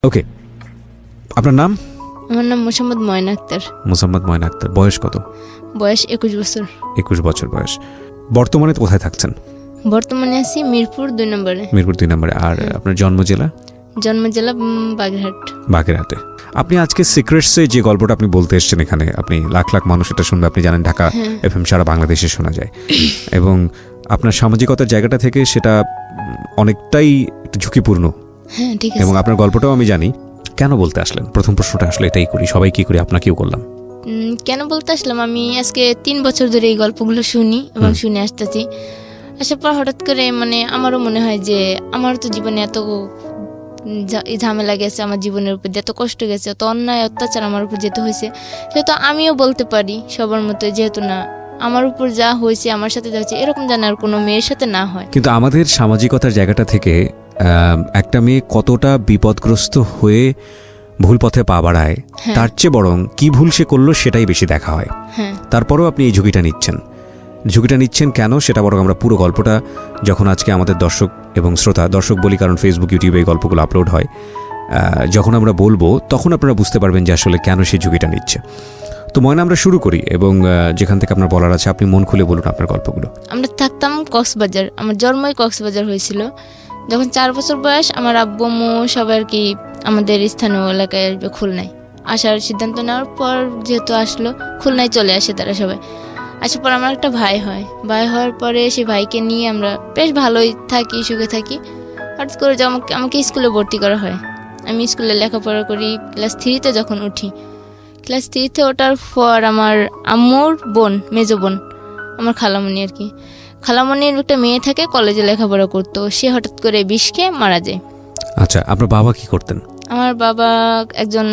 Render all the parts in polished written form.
ওকে, আপনার নাম? আমার নাম মোসাম্মদ ময়না আক্তার। মোসাম্মদ ময়না আক্তার। বয়স কত? বয়স 21 বছর। 21 বছর বয়স। বর্তমানে কোথায় থাকছেন? বর্তমানে আছি মিরপুর 2 নম্বরে। মিরপুর 2 নম্বরে। আর আপনার জন্ম জেলা? জন্ম জেলা বাগেরহাট। বাগেরহাটে। আপনি আজকে সিক্রেটসে যে গল্পটা আপনি বলতে এসেছেন এখানে, আপনি লাখ লাখ মানুষ এটা শুনবে, আপনি জানেন ঢাকা এফএম সারা বাংলাদেশে শোনা যায়, এবং আপনার সামাজিকতার জায়গাটা থেকে সেটা অনেকটাই ঝুঁকিপূর্ণ। হ্যাঁ, ঠিক আছে। এবং আপনার গল্পটাও আমি জানি। কেন বলতে আসলেন? প্রথম প্রশ্নটা আসলে এটাই করি, সবাই কি করি, আপনাকেও করলাম। কেন বলতে আসলাম, আমি আজকে 3 বছর ধরে এই গল্পগুলো শুনি এবং শুনে আসতেছি। আসার পর হঠাৎ করে আমারও মনে হয় যে আমার তো জীবনে এত ঝামেলা গেছে, আমার জীবনের উপর এত কষ্ট গেছে, এত অন্যায় অত্যাচার আমার উপর যেতে হয়েছে, সেহেতু আমিও বলতে পারি সবার মতো, যেহেতু না আমার উপর যা হয়েছে, আমার সাথে যা হয়েছে, এরকম যেন আর কোনো মেয়ের সাথে না হয়। কিন্তু আমাদের সামাজিকতার জায়গাটা থেকে একটা মেয়ে কতটা বিপদগ্রস্ত হয়ে ভুল পথে পা বাড়ায়, তার চেয়ে বরং কি ভুল সে করলো সেটাই বেশি দেখা হয়। তারপরেও আপনি এই ঝুঁকিটা নিচ্ছেন কেন, সেটা বরং আমরা পুরো গল্পটা যখন আজকে আমাদের দর্শক এবং শ্রোতা, দর্শক বলি কারণ ফেসবুক ইউটিউবে এই গল্পগুলো আপলোড হয়, যখন আমরা বলবো তখন আপনারা বুঝতে পারবেন যে আসলে কেন সেই ঝুঁকিটা নিচ্ছে। তো ময়না, আমরা শুরু করি, এবং যেখান থেকে আপনার বলার আছে আপনি মন খুলে বলুন আপনার গল্পগুলো। আমরা থাকতাম কক্সবাজার, আমার জন্মই কক্সবাজার হয়েছিল। যখন 4 বছর বয়স, আমার আব্বু আম্মু সবাই আর কি আমাদের স্থানীয় এলাকায় আসবে খুলনায় আসার সিদ্ধান্ত নেওয়ার পর, যেহেতু আসলো খুলনায় চলে আসে তারা সবাই। আসার পর আমার একটা ভাই হওয়ার পরে সেই ভাইকে নিয়ে আমরা বেশ ভালোই থাকি, সুখে থাকি। হঠাৎ করে আমাকে স্কুলে ভর্তি করা হয়। আমি স্কুলে লেখাপড়া করি। ক্লাস 3-তে যখন উঠি, ক্লাস 3-তে ওঠার পর আমার আম্মুর বোন, মেজো বোন, আমার খালামণি আর কি, খালামণির একটা মেয়ে থাকে, কলেজে লেখাপড়া করতো, সে হঠাৎ করে বিষ খেয়ে মারা যায়। আচ্ছা, আপনার বাবা কি করতেন? আমার বাবা একজন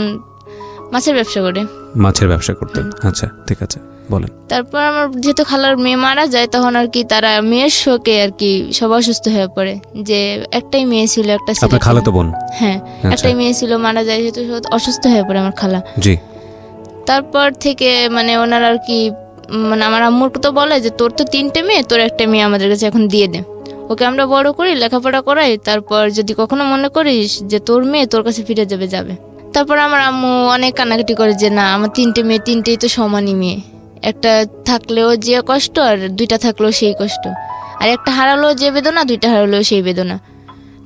মাছের ব্যবসা করে। মাছের ব্যবসা করতেন। আচ্ছা, ঠিক আছে, বলেন। তারপর আমার যেহেতু খালার মেয়ে মারা যায়, তখন আর কি তারা মেয়ের শোকে আর কি সব অসুস্থ হয়ে পড়ে, যে একটাই মেয়ে ছিল, একটা ছেলে। আপনার খালা তো বোন? হ্যাঁ, একটাই মেয়ে ছিল, মারা যায়, যেহেতু অসুস্থ হয়ে পড়ে আমার খালা। জি। তারপর থেকে ওনারা আর কি আমার আম্মুর তো বলে যে তোর তো 3টে মেয়ে, তোর একটা মেয়ে আমাদের কাছে এখন দিয়ে দে, ওকে আমরা বড় করি, লেখাপড়া করাই, তারপর যদি কখনো মনে করিস যে তোর মেয়ে তোর কাছে ফিরে যাবে। তারপর আমার আম্মু অনেক কান্নাকাটি করে যে না, আমার 3টে মেয়ে, 3টেই তো সমানই মেয়ে, একটা থাকলেও যে কষ্ট আর 2টা থাকলেও সেই কষ্ট, আর একটা হারালেও যে বেদনা, 2টা হারালেও সেই বেদনা,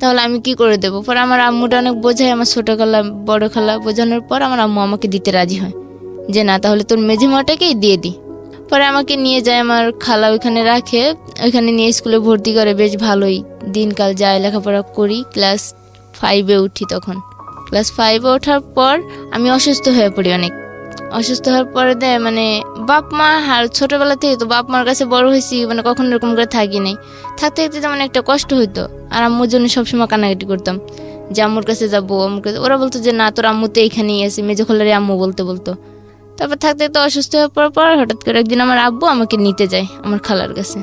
তাহলে আমি কি করে দেবো? পরে আমার আম্মুটা অনেক বোঝায়, আমার ছোট খালা বড় খালা বোঝানোর পর আমার আম্মু আমাকে দিতে রাজি হয় যে না, তাহলে তোর মেঝেমাটাকেই দিয়ে দিই। পরে আমাকে নিয়ে যায় আমার খালা, ওইখানে রাখে, ওইখানে নিয়ে স্কুলে ভর্তি করে, বেশ ভালোই দিনকাল যায়, লেখাপড়া করি। ক্লাস 5-এ উঠি। তখন ক্লাস 5-এ ওঠার পর আমি অসুস্থ হয়ে পড়ি অনেক। অসুস্থ হওয়ার পরে বাপ মা, আর ছোটবেলা থেকে তো বাপ মার কাছে বড় হয়েছি, কখনো এরকম করে থাকি নাই, থাকতে থাকতে তেমন একটা কষ্ট হইতো, আর আম্মুর জন্য সবসময় কান্নাকাটি করতাম যে আম্মুর কাছে যাবো, আম্মুর কাছে। ওরা বলতো যে না, তোর আম্মু তো এইখানেই আছে, মেজো খালারে আম্মু বলতো। তারপর থাকতে তো অসুস্থ হয়ে পড়ার পর হঠাৎ করে একদিন আমার আব্বু আমাকে নিতে যায় আমার খালার কাছে।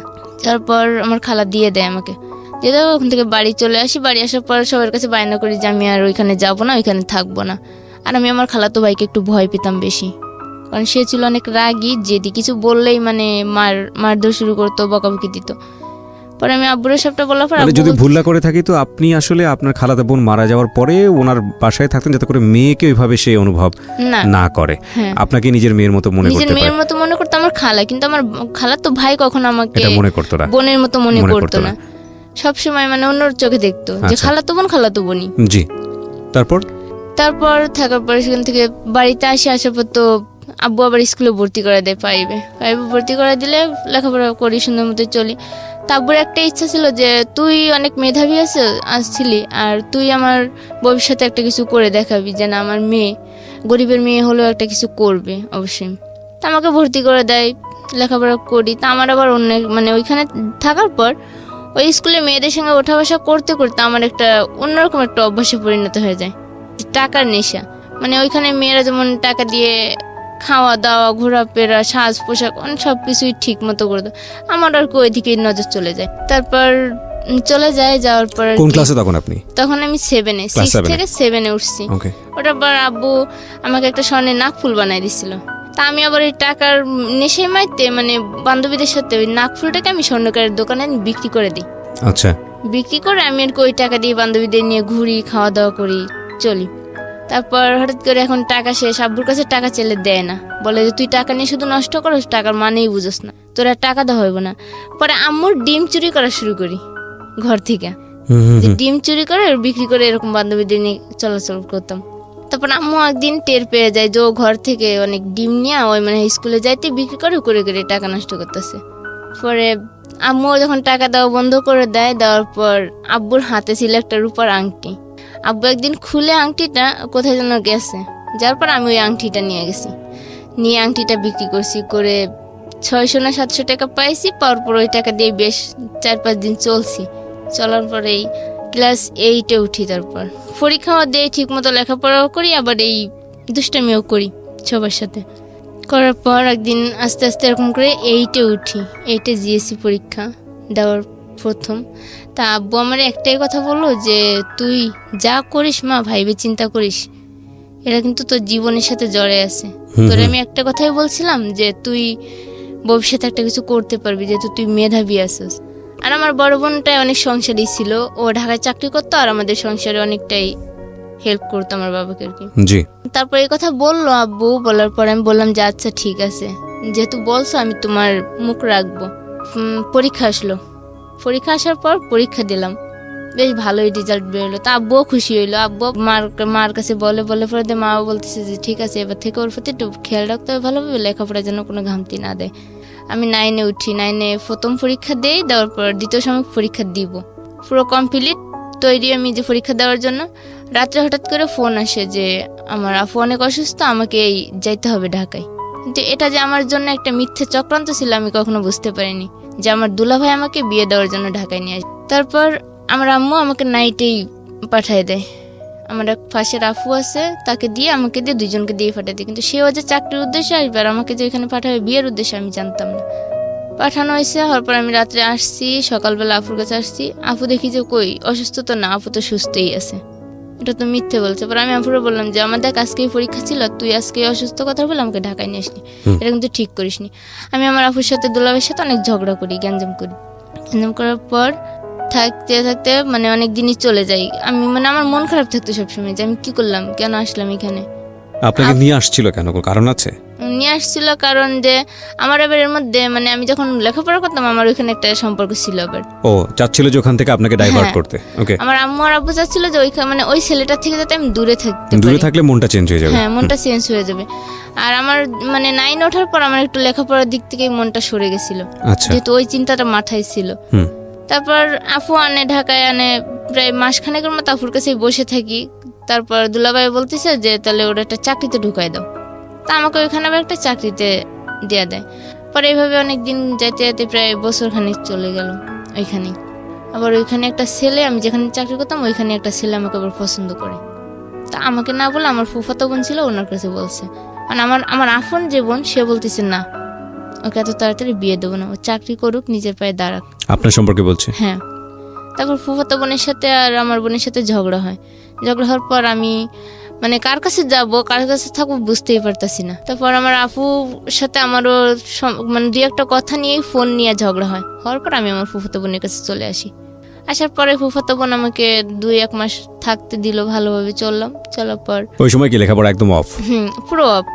তারপর আমার খালা দিয়ে দেয় আমাকে, দিয়ে দেয়। ওখান থেকে বাড়ি চলে আসি। বাড়ি আসার পর সবার কাছে বায়না করি যে আমি আর ওইখানে যাবো না, ওইখানে থাকবো না। আর আমি আমার খালাতো ভাইকে একটু ভয় পেতাম বেশি, কারণ সে ছিল অনেক রাগী, যেদি কিছু বললেই মারধর শুরু করতো, বকাবকি দিত। পরে আমি আব্বুর সবটা বলার পর, যদি ভুল না করে থাকি তো আপনি আসলে আপনার খালাতো বোন মারা যাওয়ার পরে ওনার বাসায় থাকতেন, যাতে করে মেয়েকে ওইভাবে সে অনুভব না করে, আপনাকে নিজের মেয়ের মতো মনে করতে পারে। নিজের মেয়ের মতো মনে করতো আমার খালা, কিন্তু আমার খালাতো ভাই কখনো আমাকে মনে করতো না, বোনের মতো মনে করতো না। সবসময় অন্যর চোখে দেখতো যে খালাতো বোনই। জি। তারপর থাকার পর সেখান থেকে বাড়িতে আসার পর তো আব্বু আবার স্কুলে ভর্তি করে দেয়। 5-এ ভর্তি করে দিলে লেখাপড়া করি, সুন্দর মতো চলি। তারপর একটা ইচ্ছা ছিল যে তুই অনেক মেধাবী আসছিলি, আর তুই আমার ভবিষ্যতে একটা কিছু করে দেখাবি, যে না, আমার মেয়ে গরিবের মেয়ে হলেও একটা কিছু করবে অবশ্যই। তা আমাকে ভর্তি করে দেয়, লেখাপড়া করি। তা আমার আবার অন্য ওইখানে থাকার পর ওই স্কুলে মেয়েদের সঙ্গে ওঠা বসা করতে করতে আমার একটা অন্যরকম একটা অভ্যাসে পরিণত হয়ে যায়, টাকার নেশা। ওইখানে মেয়েরা যেমন টাকা দিয়ে খাওয়া দাওয়া, ঘোরাফেরা, সাজ পোশাক, সবকিছুই ঠিক মতো করে দেয়, আমার আর ওই দিকে নজর চলে যায়। তারপর যাওয়ার পর কোন ক্লাসে তখন আপনি? তখন আমি 7-এ, 6 থেকে 7-এ উঠছি। ওটার পর আব্বু আমাকে একটা স্বর্ণের নাকফুল বানাই দিছিল। তা আমি আবার এই টাকার নেশে মাইতে বান্ধবীদের সাথে ওই নাকফুলটাকে আমি স্বর্ণকারের দোকানে বিক্রি করে দিই। আচ্ছা, বিক্রি করে আমি আর ওই টাকা দিয়ে বান্ধবীদের নিয়ে ঘুরি, খাওয়া দাওয়া করি, চলি। তারপর হঠাৎ করে এখন টাকা শেষ, আব্বুর কাছে টাকা চেলে দেয় না, বলে যে তুই টাকা নিয়ে শুধু নষ্ট করস, টাকার মানেই বুঝোস না, তোর আর টাকা দেওয়া হইব না। পরে আম্মুর ডিম চুরি করা শুরু করি ঘর থেকে, যে ডিম চুরি করে আর বিক্রি করে এরকম বান্ধবীদের নিয়ে চলাচল করতাম। তারপর আম্মু একদিন টের পেয়ে যায় যে ও ঘর থেকে অনেক ডিম নিয়ে ওই মানে স্কুলে যাইতে বিক্রি করে করে করে টাকা নষ্ট করতেছে। পরে আম্মু যখন টাকা দেওয়া বন্ধ করে দেয়, দেওয়ার পর আব্বুর হাতে ছিল একটা রূপার আংটি। আব্বু একদিন খুলে আংটিটা কোথায় যেন গেছে, যার পর আমি ওই আংটিটা নিয়ে গেছি, নিয়ে আংটিটা বিক্রি করছি, করে 600 না 700 টাকা পাইছি। পাওয়ার পর ওই টাকা দিয়ে বেশ 4-5 দিন চলছি। চলার পরেই ক্লাস 8-এ উঠি। তারপর পরীক্ষাও দিয়ে ঠিক মতো লেখাপড়াও করি, আবার এই দুষ্টামিও করি সবার সাথে। করার পর একদিন আস্তে আস্তে এরকম করে 8-এ উঠি। 8-এ জিএসসি পরীক্ষা দেওয়ার প্রথম। তা আব্বু আমার একটাই কথা বললো যে তুই যা করিস মা ভাইবে চিন্তা করিস, এটা কিন্তু তোর জীবনের সাথে জড়ে আছে। তোর আমি একটা কথাই বলছিলাম যে তুই ভবিষ্যতে একটা কিছু করতে পারবি, যেহেতু তুই মেধাবী আছিস। আর আমার বড় বোনটাই অনেক সংসারী ছিল, ও ঢাকায় চাকরি করতো আর আমাদের সংসারে অনেকটাই হেল্প করতো আমার বাবাকে আর কি। জি। তারপর এই কথা বললো আব্বু, বলার পর আমি বললাম যে আচ্ছা ঠিক আছে, যেহেতু বলছো আমি তোমার মুখ রাখবো। পরীক্ষা আসলো, পরীক্ষা আসার পর পরীক্ষা দিলাম, বেশ ভালোই রেজাল্ট বেরোলো। তা আব্বুও খুশি হইলো। আব্বু মার কাছে বলে পরে মাও বলতেছে যে ঠিক আছে এবার থেকে ওর প্রতি একটু খেয়াল রাখতে হবে ভালোভাবে, লেখাপড়ার জন্য কোনো ঘামতি না দেয়। আমি 9-এ উঠি। 9-এ প্রথম পরীক্ষা দেই, দেওয়ার পর দ্বিতীয় সময় পরীক্ষা দিব, পুরো কমপ্লিট তৈরি আমি যে পরীক্ষা দেওয়ার জন্য। রাত্রে হঠাৎ করে ফোন আসে যে আমার আপু অনেক অসুস্থ, আমাকে যাইতে হবে ঢাকায়। কিন্তু এটা যে আমার জন্য একটা মিথ্যে চক্রান্ত ছিল আমি কখনো বুঝতে পারিনি, যে আমার দুলাভাই আমাকে বিয়ে দেওয়ার জন্য ঢাকায় নিয়ে আসে। তারপর আমার আম্মু আমাকে নাইটেই পাঠিয়ে দেয়। আমার এক পাশের আফু আছে, তাকে দিয়ে আমাকে দিয়ে দুজনকে দিয়ে পাঠিয়ে দেয়। কিন্তু সেও যে চাকরির উদ্দেশ্যে আসবে আর আমাকে যে এখানে পাঠাবে বিয়ের উদ্দেশ্যে আমি জানতাম না। পাঠানো হয়েছে। হওয়ার পর আমি রাত্রে আসছি, সকালবেলা আফুর কাছে আসছি। আফু দেখি যে কই অসুস্থ তো না, আফু তো সুস্থই আছে, এটা তো মিথ্যে বলছে। পর আমি আফুরে বললাম যে আমাদের আজকেই পরীক্ষা ছিল, তুই আজকে অসুস্থ কথা বলে আমাকে ঢাকায় নিয়ে আসলি, এটা কিন্তু ঠিক করিসনি। আমি আমার আফুর সাথে দুলাভাইয়ের সাথে অনেক ঝগড়া করি, গ্যাঞ্জাম করি। গ্যাঞ্জাম করার পর থাকতে থাকতে মানে অনেক দিনই চলে যাই। আমি মানে আমার মন খারাপ থাকতো সবসময় যে আমি কি করলাম, কেন আসলাম এখানে। আপনাকে নিয়ে আসছিল কেন, কারণ আছে? নিয়ে আসছিল কারণ যে আমার এবার এর মধ্যে মানে আমি যখন লেখাপড়া করতাম আমার ওইখানে একটা সম্পর্ক ছিল আবার। ও চাচ্ছিল যে ওখান থেকে আপনাকে ডাইভার্ট করতে। ওকে। আমার আম্মু আর আব্বু চাচ্ছিল যে ওইখানে মানে ওই ছেলেটার থেকে যাতে আমি দূরে থাকতে পারি। দূরে থাকলে মনটা চেঞ্জ হয়ে যাবে। হ্যাঁ, মনটা চেঞ্জ হয়ে যাবে। আর আমার মানে 9 ওঠার পর আমার একটু লেখাপড়ার দিক থেকে মনটা সরে গেছিল, যেহেতু ওই চিন্তাটা মাথায় ছিল। তারপর আফু আনে, ঢাকায় আনে, প্রায় মাসখানেকের মতো আফুর কাছেই বসে থাকি। তারপর দুলাভাই বলতেছে যে তাহলে ওরা একটা চাকরিতে ঢুকাই দাও। তা আমাকে ওইখানে আবার একটা চাকরিতে দেয়া দেয়। পরে এইভাবে অনেকদিন যাইতে যাইতে প্রায় বছর খানিক চলে গেল ওইখানেই। আবার ওইখানে একটা ছেলে, আমি যেখানে চাকরি করতাম ওইখানে একটা ছেলে আমাকে আবার পছন্দ করে। তা আমাকে না বলে আমার ফুফাতো বোন ছিল, ওনার কাছে বলছে। মানে আমার আফন যে বোন, সে বলতেছে না ওকে এত তাড়াতাড়ি বিয়ে দেবো না, ও চাকরি করুক, নিজের পায়ে দাঁড়াক। আপনার সম্পর্কে বলছে? হ্যাঁ। তারপর ফুফাতো বোনের সাথে আর আমার বোনের সাথে ঝগড়া হয়। ঝগড়া হওয়ার পর আমি মানে কার কাছে যাব, কার কাছে থাকবো বুঝতেই পারতাছি না। তারপর আমার আপুর সাথে আমারও মানে দুই একটা কথা নিয়েই ফোন নিয়ে ঝগড়া হয়। হওয়ার পর আমি আমার ফুফাতো বোনের কাছে চলে আসি। আসার পরে ফুফাতো বোন আমাকে 2-1 মাস থাকতে দিল, ভালোভাবে চললাম। চলার পর ওই সময় কি লেখাপড়া একদম অফ? পুরো অফ।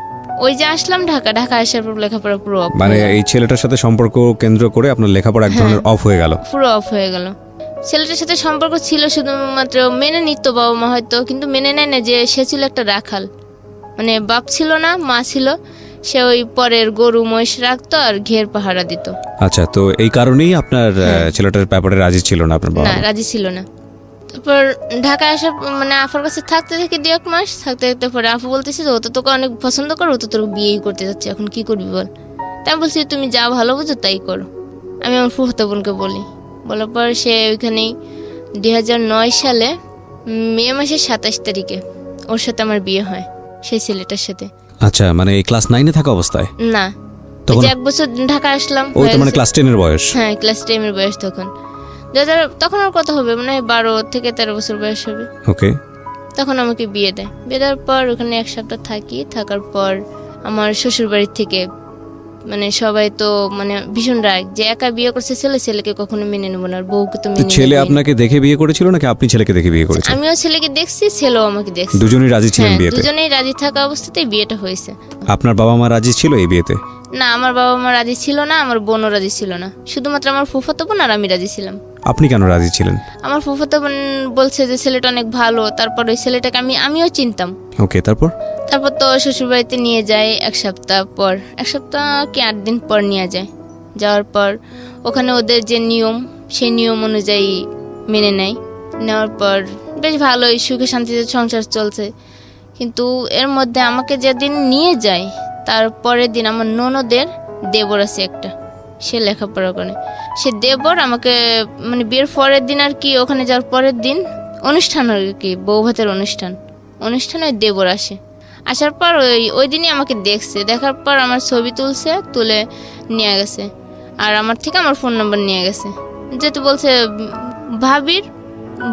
ওই যে আসলাম ঢাকা আসার পর লেখাপড়া পুরো অফ। মানে এই ছেলেটার সাথে সম্পর্ক কেন্দ্র করে আপনার লেখাপড়া এক ধরনের অফ হয়ে গেল? পুরো অফ হয়ে গেল। ছেলেটার সাথে সম্পর্ক ছিল, শুধুমাত্র মেনে নিত বাবা মা হয়তো, কিন্তু মেনে নেয় না যে সে ছিল একটা রাখাল। মানে বাপ ছিল না, মা ছিল, সে ওই পরের গরু মহিষ রাখতো আর ঘের পাহারা দিত। আচ্ছা, তো এই কারণেই আপনার ছেলেটার ব্যাপারে রাজি ছিল না আপনার বাবা? না, রাজি ছিল না। তারপর ঢাকায় আসার মানে আফার কাছে থাকতে থাকি 2-1 মাস থাকতে থাকতে পরে আফু বলতেছে যে ও তো তোকে অনেক পছন্দ করো, ও তো তোর বিয়েই করতে যাচ্ছে, এখন কি করবি বল। তাই আমি বলছি তুমি যা ভালো বুঝো তাই করো। আমি আমার ফুফাতো বোনকে বলি। বলার পর সে ওইখানেই 2009 সালে মে মাসের 27 তারিখে ওর সাথে আমার বিয়ে হয়, সেই ছেলেটার সাথে। আচ্ছা, মানে এই ক্লাস 9-এ থাকা অবস্থায়? না, তখন 1 বছর ঢাকা আসলাম। ওই তো মানে ক্লাস 10-এর বয়স? হ্যাঁ, ক্লাস 10-এর বয়স তখন। তখন ওর কত হবে, মানে 12 থেকে 13 বছর বয়স হবে। ওকে। তখন আমাকে বিয়ে দেয়। বিয়ে দেওয়ার পর ওখানে 1 সপ্তাহ থাকি। থাকার পর আমার শ্বশুর বাড়ির থেকে মানে সবাই তো মানে ভীষণ রাগ যে একা বিয়ে করছে ছেলে, ছেলেকে কখনো মেনে নেবো না, আর বউকে তো তো মেনে ছেলে নেবই। আপনাকে দেখে বিয়ে করেছিল নাকি আপনি ছেলেকে দেখে বিয়ে করেছেন? আমিও ছেলেকে দেখছি, ছেলেও আমাকে দেখছে। দুজনেই রাজি ছিলেন হ্যাঁ, বিয়েতে? দুজনেই রাজি থাকা অবস্থাতেই বিয়েটা হয়েছে। আপনার বাবা মা রাজি ছিল এই বিয়েতে? না, আমার বাবা মা রাজি ছিল না, আমার বোনও রাজি ছিল না, শুধুমাত্র আমার ফুফাতো বোন আর আমি রাজি ছিলাম। আপনি কেন রাজি ছিলেন? আমার ফুফাতো বোন বলছে যে ছেলেটা অনেক ভালো, তারপর ওই ছেলেটাকে আমিও চিনতাম। ওকে, তারপর? তারপর তো শ্বশুরবাড়িতে নিয়ে যায় এক সপ্তাহ পর, এক সপ্তাহ কি 8 দিন পর নিয়ে যায়। যাওয়ার পর ওখানে ওদের যে নিয়ম, সেই নিয়ম অনুযায়ী মেনে নেয়। নেওয়ার পর বেশ ভালোই সুখে শান্তিতে সংসার চলছে। কিন্তু এর মধ্যে আমাকে যেদিন নিয়ে যায় তার পরের দিন আমার ননদের দেবর আছে একটা, সে লেখাপড়া করে, সে দেবর আমাকে মানে বিয়ের পরের দিন আর কি, ওখানে যাওয়ার পরের দিন অনুষ্ঠান আর কি, বউ ভাতের অনুষ্ঠানে ওই দেবর আসে। আসার পর ওই দিনই আমাকে দেখছে, দেখার পর আমার ছবি তুলে নিয়ে গেছে, আর আমার থেকে আমার ফোন নাম্বার নিয়ে গেছে। যেহেতু বলছে ভাবির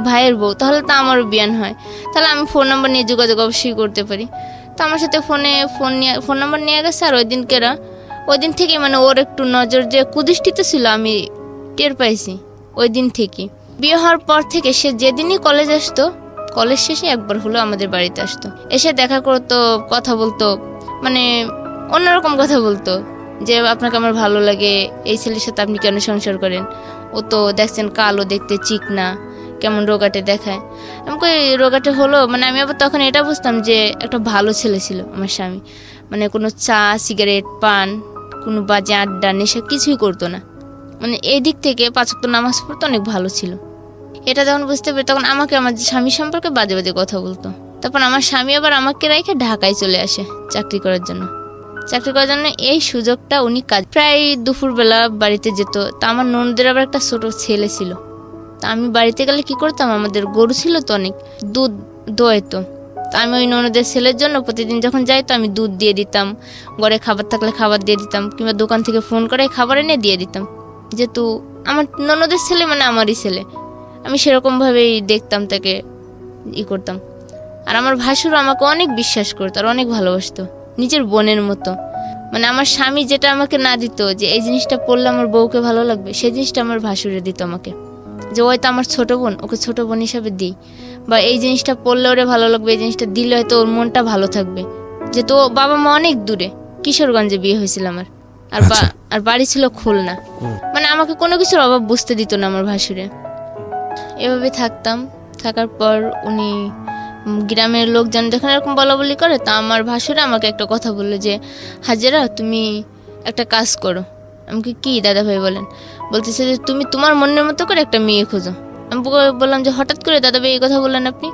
ভাইয়ের বউ, তাহলে তো আমারও বিয়ান হয়, তাহলে আমি ফোন নাম্বার নিয়ে যোগাযোগ অবশ্যই করতে পারি। তো আমার সাথে ফোন নাম্বার নিয়ে গেছে। আর ওই দিন থেকে মানে ওর একটু নজর যে কুদৃষ্টিতে ছিল আমি টের পাইছি ওই দিন থেকে। বিয়ে হওয়ার পর থেকে সে যেদিনই কলেজ আসতো, কলেজ শেষে একবার হলো আমাদের বাড়িতে আসতো, এসে দেখা করতো, কথা বলতো, মানে অন্যরকম কথা বলতো যে আপনাকে আমার ভালো লাগে, এই ছেলের সাথে আপনি কেন সংসার করেন, ও তো দেখছেন কালো দেখতে, চিকনা, কেমন রোগাটে দেখায়। আমাকে রোগাটে হলো মানে আমি আবার তখন এটা বুঝতাম যে একটা ভালো ছেলে ছিল আমার স্বামী, মানে কোনো চা সিগারেট পান কোনো বাজে আড্ডা নেশা কিছুই করতো না, মানে এই দিক থেকে 5 ওয়াক্ত নামাজ পড়তো, অনেক ভালো ছিল। এটা যখন বুঝতে পারি তখন আমাকে আমার স্বামী সম্পর্কে বাজে বাজে কথা বলতো। তারপর আমার স্বামী আবার আমাকে রেখে ঢাকায় চলে আসে চাকরি করার জন্য। এই সুযোগটা উনি প্রায় দুপুরবেলা বাড়িতে যেত। তা আমার ননদের আবার একটা ছোট ছেলে ছিল, তা আমি বাড়িতে গেলে কি করতাম, আমাদের গরু ছিল তো অনেক, দুধ দোয়াইতো। তা আমি ওই ননদের ছেলের জন্য প্রতিদিন যখন যাইতো আমি দুধ দিয়ে দিতাম, ঘরে খাবার থাকলে খাবার দিয়ে দিতাম, কিংবা দোকান থেকে ফোন করে খাবার এনে দিয়ে দিতাম। যেহেতু আমার ননদের ছেলে মানে আমারই ছেলে, আমি সেরকমভাবেই দেখতাম তাকে, করতাম। আর আমার ভাসুর আমাকে অনেক বিশ্বাস করতো আর অনেক ভালোবাসতো, নিজের বোনের মতো। মানে আমার স্বামী যেটা আমাকে না দিত, যে এই জিনিসটা পড়লে আমার বউকে ভালো লাগবে, সেই জিনিসটা আমার ভাসুরে দিত আমাকে, যে হয়তো আমার ছোট বোন, ওকে ছোট বোন হিসাবে দিই, বা এই জিনিসটা পড়লে ওরে ভালো লাগবে, এই জিনিসটা দিলে হয়তো ওর মনটা ভালো থাকবে। যেহেতু বাবা মা অনেক দূরে, কিশোরগঞ্জে বিয়ে হয়েছিল আমার, আর বাড়ি ছিল খুলনা। মানে আমাকে কোনো কিছুর অভাব বুঝতে দিত না আমার ভাসুরে। এভাবে থাকার পর উনি গ্রামের লোকজন যখন এরকম বলাবলি করে, তা আমার ভাসুরে আমাকে একটা কথা বললো যে হাজেরা তুমি একটা কাজ করো। আমাকে কি দাদা ভাই বলেন? বলতেছে যে তুমি তোমার মনের মতো করে একটা মেয়ে খোঁজো। আমি বললাম যে হঠাৎ করে দাদা ভাই এই কথা বললেন আপনি?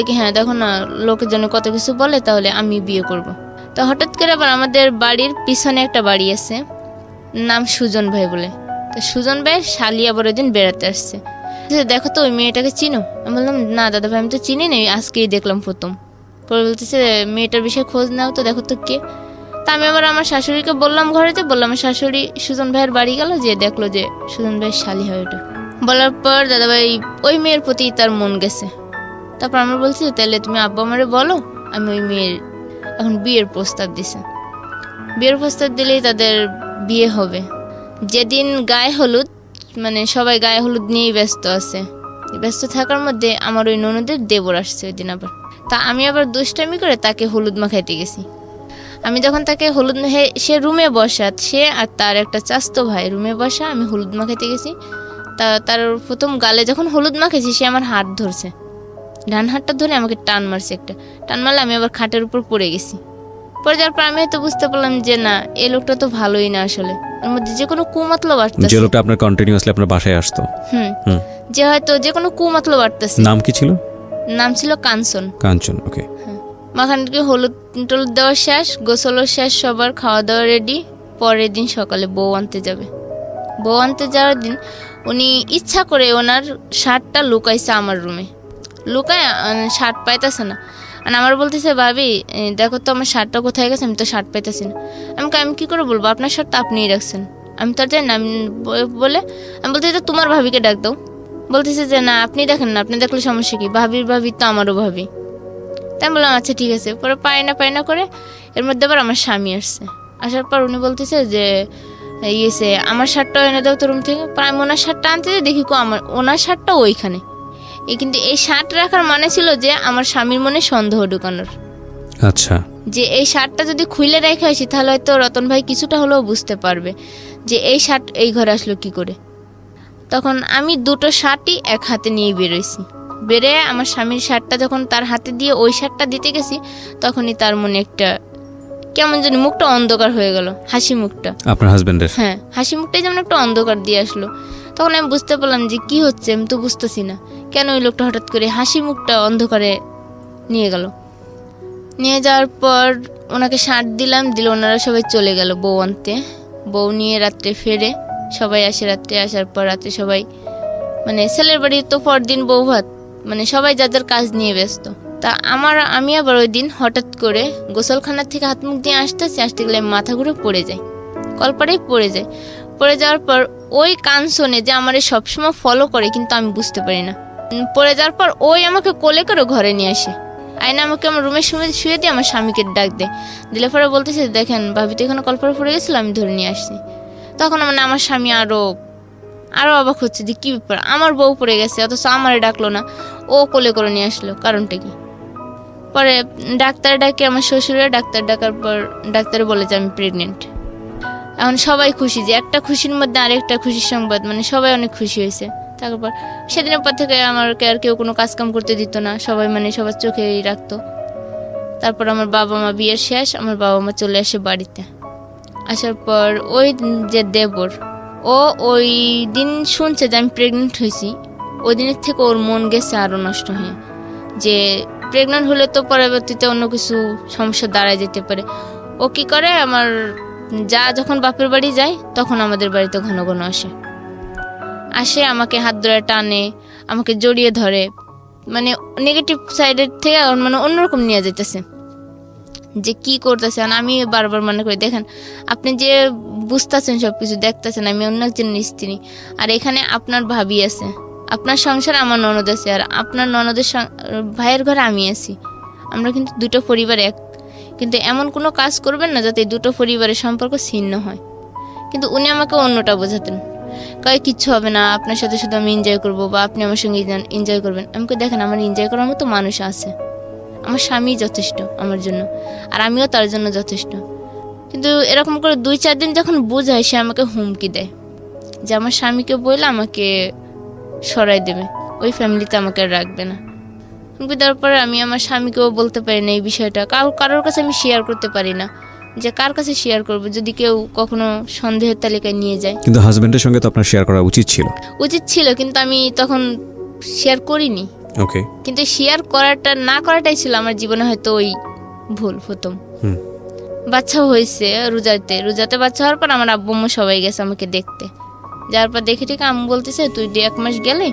কি হ্যাঁ দেখো না, লোকের জন্য কত কিছু বলে, তাহলে আমি বিয়ে করব। তো হঠাৎ করে আবার আমাদের বাড়ির পিছনে একটা বাড়ি আছে, নাম সুজন ভাই বলে। তো সুজন ভাই শালি আবার ওই দিন বেড়াতে আসছে, দেখো তো ওই মেয়েটাকে চিনো? আমি বললাম না দাদা ভাই আমি তো চিনি না, আজকেই দেখলাম প্রথম। পরে বলতেছে মেয়েটার বিষয়ে খোঁজ নাও তো, দেখো তো কে। তা আমি আবার আমার শাশুড়িকে বললাম, ঘরেতে বললাম, আমার শাশুড়ি সুজন ভাইয়ের বাড়ি গেল, যে দেখলো যে সুজন ভাইয়ের শালি হয় ওটা। বলার পর দাদা ভাই ওই মেয়ের প্রতি তার মন গেছে। তারপর আমরা বলছি তাহলে তুমি আব্বা আমারে বলো, আমি ওই মেয়ের এখন বিয়ের প্রস্তাব দিছে। বিয়ের প্রস্তাব দিলেই তাদের বিয়ে হবে। যেদিন গায়ে হলুদ, মানে সবাই গায়ে হলুদ নিয়েই ব্যস্ত আছে, ব্যস্ত থাকার মধ্যে আমার ওই ননদের দেবর আসছে ওই দিন আবার। তা আমি আবার দুষ্টামি করে তাকে হলুদ মাখাইতে গেছি। আমি যখন তাকে হলুদ সে রুমে বসা, সে আর তার একটা চাস্তো ভাই রুমে বসা, আমি হলুদ মাখাইতে গেছি। তার প্রথম গালে যখন হলুদ মাখেছি, সে আমার হাত ধরছে, ডান হাতটা ধরে আমাকে টান মারছে, একটা টান মারলে আমি আবার খাটের উপর পড়ে গেছি। পরে যাওয়ার পর আমি হয়তো বুঝতে পারলাম যে না, এই লোকটা তো ভালোই না, আসলে ওর মধ্যে যে কোনো কুমতলব বাড়তেছে। যে লোকটা আপনার কন্টিনিউয়াসলি আপনার বাসায় আসতো, যে হয়তো যে কোনো কুমতলব বাড়তেছে। নাম কি ছিল? নাম ছিল কাঞ্চন। কাঞ্চন, ওকে। মাখানকে হলুদ টলুদ দেওয়া শেষ, গোসলও শেষ, সবার খাওয়া দাওয়া রেডি। পরের দিন সকালে বউ আনতে যাবে। বউ আনতে যাওয়ার দিন উনি ইচ্ছা করে ওনার শার্টটা লুকাইছে আমার রুমে, লুকায় শার্ট পাইতেছে না। আর আমার বলতেছে ভাবি দেখো তো আমার শার্টটা কোথায় গেছে, আমি তো শার্ট পাইতেছি না। আমি কি করে বলবো, আপনার শার্ট তো আপনিই রাখছেন, আমি তো আর জানি না। বলে আমি বলতেছি তোমার ভাবিকে ডাক দাও। বলতেছে যে না আপনি দেখেন না, আপনি দেখলে সমস্যা কি, ভাবি তো আমারও ভাবি। তাই বললাম আচ্ছা ঠিক আছে। পরে পায় না করে এর মধ্যে আবার আমার স্বামী আসছে। আসার পর উনি বলতেছে যে ইয়েছে আমার শার্টটা এনে দাও তো রুম থেকে। পর আমি ওনার শার্টটা আনতে যাই, দেখি আমার ওনার শার্টটা ওইখানে। কিন্তু এই শার্ট রাখার মানে ছিল যে আমার স্বামীর মনে সন্দেহ ঢুকানোর। আচ্ছা, যে এই শার্টটা যদি খুলে রেখে আসি তাহলে হয়তো রতন ভাই কিছুটা হলেও বুঝতে পারবে যে এই শার্ট এই ঘরে আসলো কি করে। তখন আমি দুটো শার্টই এক হাতে নিয়ে বেরোইছি। বেরে আমার স্বামীর শার্টটা যখন তার হাতে দিয়ে ওই শার্টটা দিতে গেছি, তখনই তার মনে একটা কেমন জানি মুখটা অন্ধকার হয়ে গেল, হাসি মুখটা। আপনার হাজবেন্ডের? হ্যাঁ, হাসি মুখটাই যেমন একটা অন্ধকার দিয়ে আসলো। তখন আমি বুঝতে পারলাম যে কি হচ্ছে, আমি তো বুঝতেছি না কেন ওই লোকটা হঠাৎ করে হাসি মুখটা অন্ধকারে নিয়ে গেল। নিয়ে যাওয়ার পর ওনাকে শার্ট দিলাম, দিলে ওনারা সবাই চলে গেল বউ আনতে। বউ নিয়ে রাত্রে ফেরে, সবাই আসে রাত্রে। আসার পর রাত্রে সবাই মানে ছেলের বাড়ি তো পরদিন বউ ভাত, মানে সবাই যাদের কাজ নিয়ে ব্যস্ত। তা আমি আবার ওই দিন হঠাৎ করে গোসলখানার থেকে হাত মুখ দিয়ে আসতে গেলে মাথা ঘুরে পড়ে যায়, কলপাড়েই পড়ে যায়। পড়ে যাওয়ার পর ওই কান শোনে যে আমার সবসময় ফলো করে, কিন্তু আমি বুঝতে পারি না। পড়ে যাওয়ার পর ওই আমাকে কোলে করে ঘরে নিয়ে আসে, আয়না আমাকে আমার রুমের শুয়ে দিয়ে আমার স্বামীকে ডাক দিলে পরে বলতেছে দেখেন ভাবি তো এখানে কলপাড়ে পড়ে গেছিল, আমি ধরে নিয়ে আসছি। তখন মানে আমার স্বামী আরো অবাক হচ্ছে যে কি ব্যাপার, আমার বউ পড়ে গেছে অথচ আমারে ডাকলো না, ও কোলে করে নিয়ে আসলো, কারণটা কি। পরে ডাক্তার ডাকে আমার শ্বশুরে, ডাক্তার ডাকার পর ডাক্তারে বলে যে আমি প্রেগনেন্ট। এখন সবাই খুশি, যে একটা খুশির মধ্যে আরেকটা খুশির সংবাদ, মানে সবাই অনেক খুশি হয়েছে। তারপর সেদিনের পর থেকে আমাকে আর কেউ কোনো কাজকাম করতে দিত না, সবাই মানে সবার চোখেই রাখতো। তারপর আমার বাবা মা বিয়ের শেষ, আমার বাবা মা চলে আসে বাড়িতে। আসার পর ওই যে দেবর, ও ওই দিন শুনছে যে আমি প্রেগনেন্ট হয়েছি, ওই দিনের থেকে ওর মন গেছে আরও নষ্ট হয়ে, যে প্রেগনেন্ট হলে তো পরবর্তীতে অন্য কিছু সমস্যা দাঁড়ায় যেতে পারে। ও কি করে, আমার যা যখন বাপের বাড়ি যায় তখন আমাদের বাড়িতে ঘন ঘন আসে আমাকে হাত ধরে টানে, আমাকে জড়িয়ে ধরে, মানে নেগেটিভ সাইডের থেকে মানে অন্যরকম নিয়ে যেতেছে যে কি করতেছে। আমি বারবার মনে করি দেখেন আপনি যে বুঝতেছেন সব কিছু দেখতেছেন, আমি অন্য একজনের স্ত্রী, আর এখানে আপনার ভাবি আছে, আপনার সংসারে আমার ননদ আছে, আর আপনার ননদের ভাইয়ের ঘরে আমি আছি। আমরা কিন্তু দুটো পরিবার এক, কিন্তু এমন কোনো কাজ করবেন না যাতে দুটো পরিবারের সম্পর্ক ছিন্ন হয়। কিন্তু উনি আমাকে অন্যটা বোঝাতেন, কয় কিচ্ছু হবে না, আপনার সাথে শুধু আমি এনজয় করবো বা আপনি আমার সঙ্গে এনজয় করবেন। আমি দেখেন আমার এনজয় করার মতো মানুষ আছে, আমার স্বামী যথেষ্ট আমার জন্য, আর আমিও তার জন্য যথেষ্ট। কিন্তু এরকম করে 2-4 দিন যখন বোঝায়, সে আমাকে হুমকি দেয় যে আমার স্বামীকে বললে আমাকে সরাই দেবে, ওই ফ্যামিলিতে আমাকে আর রাখবে না। হুমকি দেওয়ার পরে আমি আমার স্বামীকেও বলতে পারি না এই বিষয়টা, কারোর কাছে আমি শেয়ার করতে পারি না, যে কার কাছে শেয়ার করবো যদি কেউ কখনো সন্দেহের তালিকায় নিয়ে যায়। কিন্তু হাজবেন্ডের সঙ্গে তো আপনার শেয়ার করা উচিত ছিল, কিন্তু আমি তখন শেয়ার করিনি। ওকে, কিন্তু শেয়ার না করাটাই ছিল আমার জীবনে হয়তো ওই ভুল প্রথম। বাচ্চাও হয়েছে রোজাতে বাচ্চা হওয়ার পর আমার আব্বু আম্মু সবাই গেছে আমাকে দেখতে। যাওয়ার পর দেখে ঠিক আম্মু বলতেছে তুই 1 মাস গেলে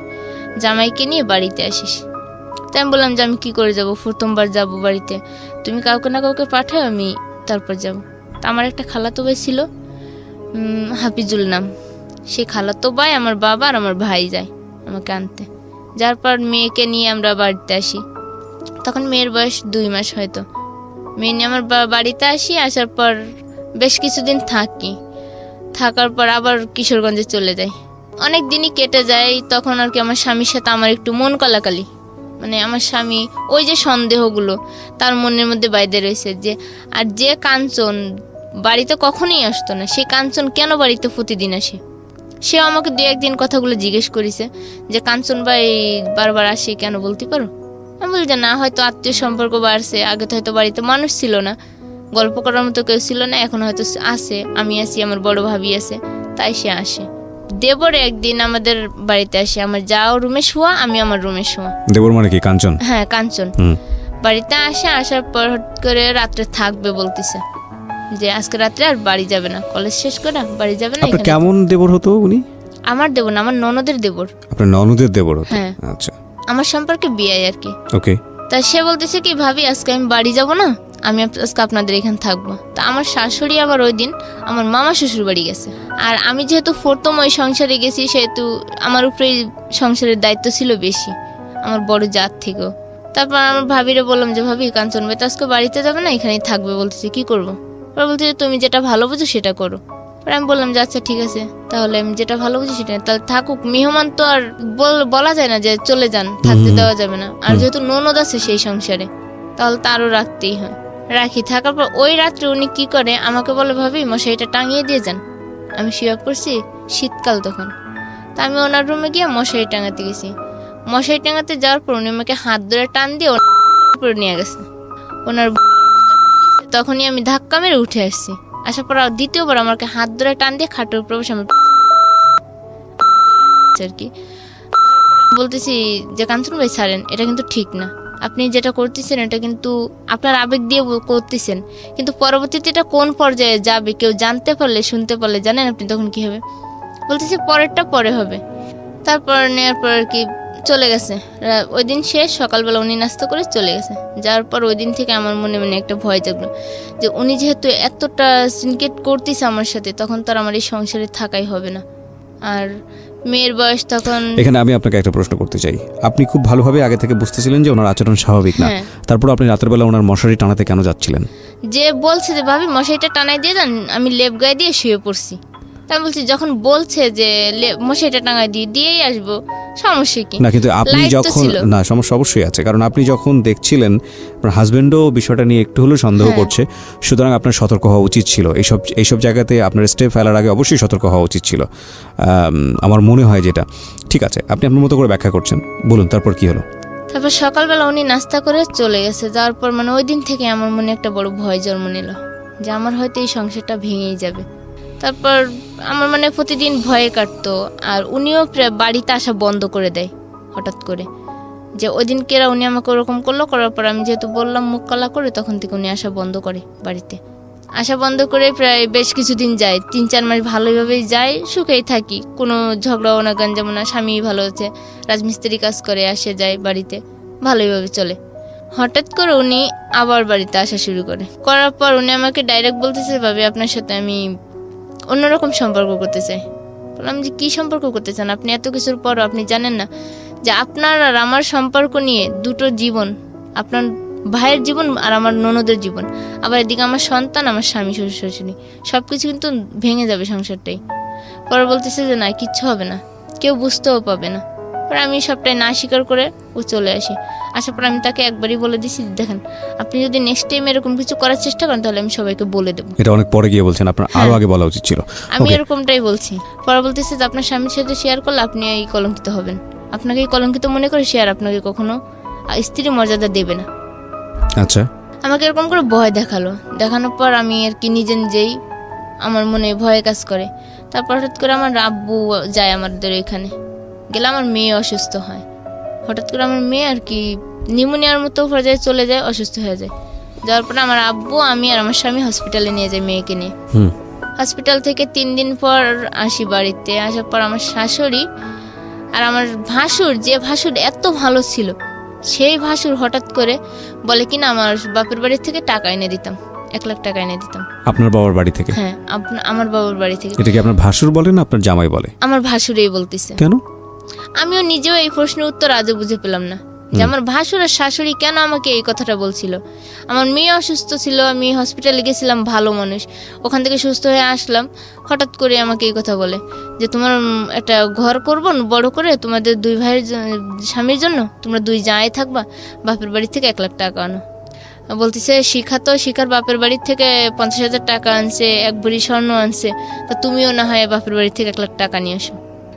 জামাইকে নিয়ে বাড়িতে আসিস। তাই আমি বললাম যে আমি কি করে যাবো, প্রথমবার যাবো বাড়িতে, তুমি কাউকে না কাউকে পাঠাও, আমি তারপর যাব। তা আমার একটা খালাতো ভাই ছিল, হাফিজুল নাম, সেই খালাতো ভাই আমার বাবা আর আমার ভাই যায় আমাকে আনতে। যার পর মেয়েকে নিয়ে আমরা বাড়িতে আসি, তখন মেয়ের বয়স 2 মাস হয়তো। মেয়ে নিয়ে আমার বাড়িতে আসি, আসার পর বেশ কিছুদিন থাকার পর আবার কিশোরগঞ্জে চলে যাই। অনেক দিনই কেটে যায়, তখন আর কি আমার স্বামীর সাথে আমার একটু মন কলাকালি, মানে আমার স্বামী ওই যে সন্দেহগুলো তার মনের মধ্যে বাইরে রয়েছে, যে কাঞ্চন বাড়িতে কখনোই আসতো না, সে কাঞ্চন কেন বাড়িতে প্রতিদিন আসে। সে আমাকে 2-1 দিন কথাগুলো জিজ্ঞেস করেছে যে কাঞ্চন ভাই বারবার আসে কেন, বলতে পারো? আমি বলি যে না, হয়তো আত্মীয় সম্পর্ক বাড়ছে, আগে তো হয়তো বাড়িতে মানুষ ছিল না, গল্প করার মতো কেউ ছিল না, এখন হয়তো আসে, আমি আছি, আমার বড় ভাবি আছে, তাই সে আসে। দেবর একদিন আমাদের বাড়িতে আসে, আমার যাও রুমে শোয়া, আমি আমার রুমে শোয়া। দেবর মানে কি, কাঞ্চন? হ্যাঁ, কাঞ্চন বাড়িতে আসার পর হট করে রাত্রে থাকবে বলতেছে, যে আজকে রাত্রে আর বাড়ি যাবে না, কলেজ শেষ করে বাড়ি যাবে না। আপনার কেমন দেবর হতো উনি? আমার দেবর না, আমার ননদের দেবর। আপনার ননদের দেবর হতো? হ্যাঁ। আচ্ছা, আমার সম্পর্কে বিয়ে আর কি। ওকে। তা সে বলতেছে কি ভাবি আজকে আমি বাড়ি যাব না, আমি আজকে আপনাদের এখানে থাকবো। তা আমার শাশুড়ি আবার ওই দিন আমার মামা শ্বশুর বাড়ি গেছে, আর আমি যেহেতু প্রথম ওই সংসারে গেছি, সেহেতু আমার উপরে সংসারের দায়িত্ব ছিল বেশি, আমার বড় জাত থেকেও। তারপর আমার ভাবিরে বললাম যে ভাবি কাঞ্চন ভাই তো আজকে বাড়িতে যাবে না, এখানেই থাকবে বলতেছে, কি করব? ওরা বলছে যে তুমি যেটা ভালো বুঝো সেটা করো। পরে আমি বললাম যে আচ্ছা ঠিক আছে, তাহলে আমি যেটা ভালো বুঝি সেটা, তাহলে থাকুক, মেহমান তো আর বলা যায় না যে চলে যান, থাকতে দেওয়া যাবে না। আর যেহেতু ননদ আছে সেই সংসারে, তাহলে তারও রাখতেই হয়। রাখি, থাকার পর ওই রাত্রে উনি কি করে আমাকে বলে, ভাবি মশারিটা টাঙিয়ে দিয়ে যান। আমি শুয়ে পড়ছি, শীতকাল তখন। তা আমি ওনার রুমে গিয়ে মশারি টাঙাতে গেছি। মশারি টাঙাতে যাওয়ার পর উনি আমাকে হাত ধরে টান দিয়ে উপরে নিয়ে গেছে। ওনার তখনই আমি ধাক্কা মেরে উঠে আসছি। আসার পর দ্বিতীয়বার আমাকে হাত ধরে টান দিয়ে খাটের উপর বসে আমার আর কি বলতেছি যে কাঞ্চন ভাই ছাড়েন, এটা কিন্তু ঠিক না, আপনি যেটা করতেছেন এটা কিন্তু আপনার আবেগ দিয়ে করতেছেন, কিন্তু পরবর্তীতে এটা কোন পর্যায়ে যাবে কেউ জানতে পারলে, শুনতে পারলে জানেন আপনি তখন কি হবে। বলতেছি পরেরটা পরে হবে। তারপর নেওয়ার পর আর কি চলে গেছে। ওই দিন শেষ, সকালবেলা উনি নাস্তা করে চলে গেছে। যাওয়ার পর ওই দিন থেকে আমার মনে মনে একটা ভয় জাগলো যে উনি যেহেতু এতটা সিনকেট করতেছে আমার সাথে, তখন তার আমার এই সংসারে থাকাই হবে না। আর মেয়ের বয়স তখন। এখানে আমি আপনাকে একটা প্রশ্ন করতে চাই, আপনি খুব ভালোভাবে আগে থেকে বুঝতেছিলেন যে ওনার আচরণ স্বাভাবিক না, তারপর আপনি রাতের বেলা ওনার মশারি টানাতে কেন যাচ্ছিলেন? যে বলছে যে ভাবি মশারিটা টানাই দিয়ে যান, আমি লেপ গায়ে দিয়ে শুয়ে পড়ছি। আমি বলছি যখন বলছে যে মশারিটা টাঙাই দিয়েই আসবো, সমস্যা কি? না কিন্তু আপনি যখন, না সমস্যা অবশ্যই আছে, কারণ আপনি যখন দেখছিলেন আপনার হাজবেন্ডও বিষয়টা নিয়ে একটু হলেও সন্দেহ করছে, সুতরাং আপনার সতর্ক হওয়া উচিত ছিল। এইসব জায়গাতে আপনার স্টেপ ফেলার আগে অবশ্যই সতর্ক হওয়া উচিত ছিল, আমার মনে হয় যেটা। ঠিক আছে, আপনি আপনার মতো করে ব্যাখ্যা করছেন, বলুন তারপর কি হলো? তারপর সকালবেলা উনি নাস্তা করে চলে গেছে। যাওয়ার পর মানে ওই দিন থেকে আমার মনে একটা বড় ভয় জন্ম নিল যে আমার হয়তো এই সংসারটা ভেঙেই যাবে। তারপর আমার মানে প্রতিদিন ভয়ে কাটতো। আর উনিও বাড়িতে আসা বন্ধ করে দেয় হঠাৎ করে, যে ওই দিন কেরা উনি আমাকে ওরকম করলো। করার পর আমি যেহেতু বললাম মুখ কালা করে, তখন থেকে উনি আসা বন্ধ করে, বাড়িতে আসা বন্ধ করে প্রায় বেশ কিছুদিন যায়, 3-4 মাস ভালোভাবেই যায়, সুখেই থাকি, কোনো ঝগড়াও না, গঞ্জামো না। স্বামী ভালো আছে, রাজমিস্ত্রি কাজ করে, আসে যায় বাড়িতে, ভালোইভাবে চলে। হঠাৎ করে উনি আবার বাড়িতে আসা শুরু করার পর উনি আমাকে ডাইরেক্ট বলতেছে, ভাবি আপনার সাথে আমি অন্যরকম সম্পর্ক করতে চাই। বললাম যে কী সম্পর্ক করতে চান আপনি? এত কিছুর পরও আপনি জানেন না যে আপনার আর আমার সম্পর্ক নিয়ে দুটো জীবন, আপনার ভাইয়ের জীবন আর আমার ননদের জীবন, আবার এদিকে আমার সন্তান, আমার স্বামী, শ্বশুর শাশুড়ি, সব কিছু কিন্তু ভেঙে যাবে সংসারটাই। পরে বলতেছে যে না, কিচ্ছু হবে না, কেউ বুঝতেও পাবে না। পরে আমি সবটাই না স্বীকার করে ও চলে আসি। আসার পর আমি তাকে একবারই বলে দিছি, দেখেন আপনি যদি নেক্সট টাইম এরকম কিছু করার চেষ্টা করেন তাহলে আমি সবাইকে বলে দেবো। এটা অনেক পরে গিয়ে বলছেন, আপনার আরো আগে বলা উচিত ছিল। আমি এরকমটাই বলছি। পরে বলতেছে যে আপনার স্বামীর সাথে শেয়ার করলে আপনি এই কলঙ্কিত হবেন, আপনাকে এই কলঙ্কিত মনে করে শেয়ার আপনাকে কখনো স্ত্রী মর্যাদা দেবে না। আচ্ছা, আমাকে এরকম করে ভয় দেখানোর পর আমি আর কি নিজেই আমার মনে ভয় কাজ করে। তারপর হঠাৎ করে আমার আব্বু যায় আমাদের এখানে, গেলে আমার মেয়ে অসুস্থ হয়। হঠাৎ করে আমার মেয়ে আর কি নিউমোনিয়ার মতো পর্যায়ে চলে যায়, অসুস্থ হয়ে যায়। যাওয়ার পরে আমার আব্বু, আমি আর আমার স্বামী হসপিটালে নিয়ে যাই মেয়েকে নিয়ে। হসপিটাল থেকে 3 দিন পর আসি বাড়িতে। আসার পর আমার শাশুড়ি আর আমার ভাসুর, যে ভাসুর এত ভালো ছিল, সেই ভাসুর হঠাৎ করে বলে কিনা আমার বাপের বাড়ি থেকে টাকা এনে দিতাম, 1 লাখ টাকা এনে দিতাম। আপনার বাবার বাড়ি থেকে? হ্যাঁ, আমার বাবার বাড়ি থেকে। এটা কি আপনার ভাসুর বলে না আপনার জামাই বলে? আমার ভাসুরই বলতেছে। কেন? আমিও নিজেও এই প্রশ্নের উত্তর আজও বুঝে পেলাম না যে আমার ভাসুর আর শাশুড়ি কেন আমাকে এই কথাটা বলছিল। আমার মেয়ে অসুস্থ ছিল, আমি হসপিটালে গেছিলাম, ভালো মানুষ, ওখান থেকে সুস্থ হয়ে আসলাম, হঠাৎ করে আমাকে এই কথা বলে যে তোমার একটা ঘর করবো বড় করে, তোমাদের 2 ভাইয়ের স্বামীর জন্য, তোমরা 2 জামাই থাকবা, বাপের বাড়ি থেকে 1 লাখ টাকা আনো। বলতেছে শিখার বাপের বাড়ি থেকে 50,000 টাকা আনছে, 1 ভরি স্বর্ণ আনছে, তা তুমিও না হয় বাপের বাড়ি থেকে 1 লাখ টাকা নিয়ে আসো।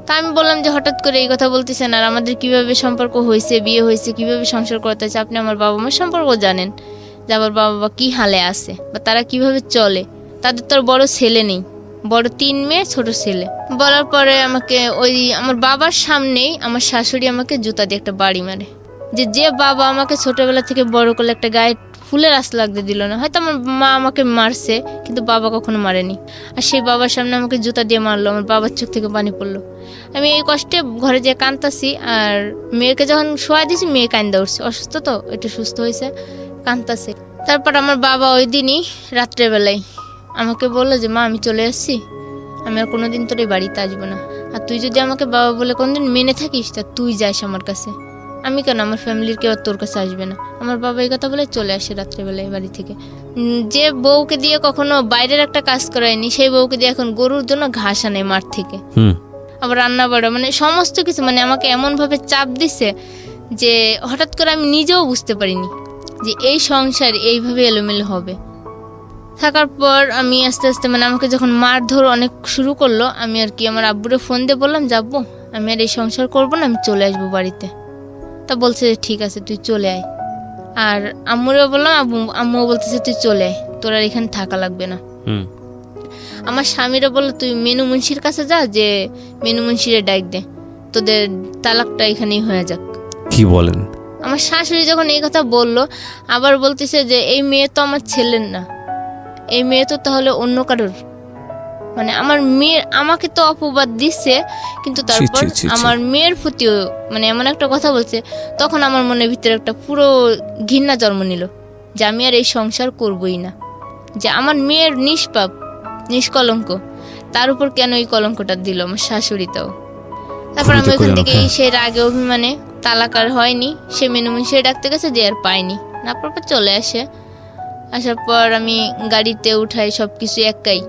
তা আমি বললাম যে হঠাৎ করে এই কথা বলতেছেন, আর আমাদের কিভাবে সম্পর্ক হয়েছে, বিয়ে হয়েছে, কিভাবে সংসার করতে হচ্ছে, আপনি আমার বাবা মার সম্পর্ক জানেন, যে আমার বাবা কি হালে আছে বা তারা কিভাবে চলে, তাদের তো আর বড় ছেলে নেই, বড় 3 মেয়ে, ছোট ছেলে। বলার পরে আমাকে ওই আমার বাবার সামনেই আমার শাশুড়ি আমাকে জুতা দিয়ে একটা বাড়ি মারে, যে বাবা আমাকে ছোটবেলা থেকে বড় করলে একটা গায়ে ফুলের আঁচ লাগতে দিল না। হয়তো আমার মা আমাকে মারছে, কিন্তু বাবা কখনো মারেনি। আর সেই বাবার সামনে আমাকে জুতা দিয়ে মারলো, আমার বাবার চোখ থেকে পানি পড়লো। আমি এই কষ্টে ঘরে যেয়ে কাঁদতাছি, আর মেয়েকে যখন শোয়া দিয়েছি মেয়ে কান্দা উঠছে, অসুস্থ তো একটু সুস্থ হয়েছে, কাঁদতাছে। তারপর আমার বাবা ওই দিনই রাত্রেবেলায় আমাকে বললো যে মা আমি চলে আসছি, আমি আর কোনোদিন তোর এই বাড়িতে আসবো না, আর তুই যদি আমাকে বাবা বলে কোনদিন মেনে থাকিস তা তুই যাস আমার কাছে, আমি কেন, আমার ফ্যামিলির কেউ আর তোর কাছে আসবে না। আমার বাবা এই কথা বলে চলে আসে রাত্রেবেলায় বাড়ি থেকে। যে বউকে দিয়ে কখনো বাইরের একটা কাজ করায়নি, সেই বউকে দিয়ে এখন গরুর জন্য ঘাস আনে মাঠ থেকে, আবার রান্না বাড়া, মানে সমস্ত কিছু, মানে আমাকে এমনভাবে চাপ দিছে যে হঠাৎ করে আমি নিজেও বুঝতে পারিনি যে এই সংসার এইভাবে এলোমেলো হবে। থাকার পর আমি আস্তে আস্তে, মানে আমাকে যখন মারধর অনেক শুরু করলো, আমি আর কি আমার আব্বুরে ফোন দিয়ে বললাম, যাবো আমি আর এই সংসার করবো না, আমি চলে আসবো বাড়িতে। তা বলছে যে ঠিক আছে তুই চলে আয়। আর আম্মুরেও বললাম, আম্মুও বলতেছে তুই চলে আয়, তোর আর এখানে থাকা লাগবে না। আমার স্বামীরা বললো তুই মেনু মুন্সির কাছে যা, যে মেনু মুন্সিরে ডাক দে, তোদের তালাকটা এখানেই হয়ে যাক। কি বলেন? আমার শাশুড়ি যখন এই কথা বললো, আবার বলতেছে যে এই মেয়ে তো আমার ছেলের না, এই মেয়ে তো তাহলে অন্য কারোর। মানে আমার মেয়ের, আমাকে তো অপবাদ দিচ্ছে, কিন্তু তারপর আমার মেয়ের প্রতিও মানে এমন একটা কথা বলছে। তখন আমার মনের ভিতরে একটা পুরো ঘৃণা জন্ম নিল যে আমি আর এই সংসার করবই না, যে আমার মেয়ের নিষ্পাপ নিষ্কলঙ্ক, তার উপর কেন এই কলঙ্কটা দিল আমার শাশুড়িটাও। তারপর আমি ওইখান থেকে সে রাগে অভিমানে, তালাক আর হয়নি, সে মেনু মুন্সিরে ডাকতে গেছে, যে আর পাইনি, না পর চলে আসে। আসার পর আমি গাড়িতে উঠাই সব কিছু একাই,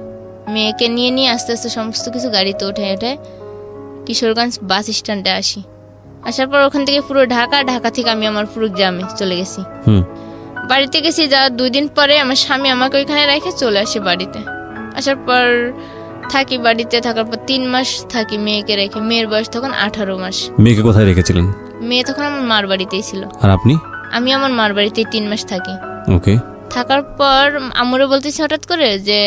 মেয়েকে নিয়ে নিয়ে আস্তে আস্তে সমস্ত কিছু গাড়িতে উঠাই কিশোরগঞ্জ বাস স্ট্যান্ডে আসি। আসার পর ওখান থেকে পুরো ঢাকা থেকে আমি আমার পুরো গ্রামে চলে গেছি। বাড়িতে গেছি যা 2 দিন পরে আমার স্বামী আমাকে ওইখানে রেখে চলে আসে বাড়িতে। আসার পর থাকি বাড়িতে, থাকার পর 3 মাস থাকি মেয়েকে রেখে। মেয়ের বয়স তখন 18 মাস। মেয়েকে কোথায় রেখেছিলেন? মেয়ে তখন আমার মার বাড়িতেই ছিল। আর আপনি? আমি আমার মার বাড়িতেই 3 মাস থাকি। ওকে। থাকার পর আম্মুরে বলতেছি হঠাৎ করে যে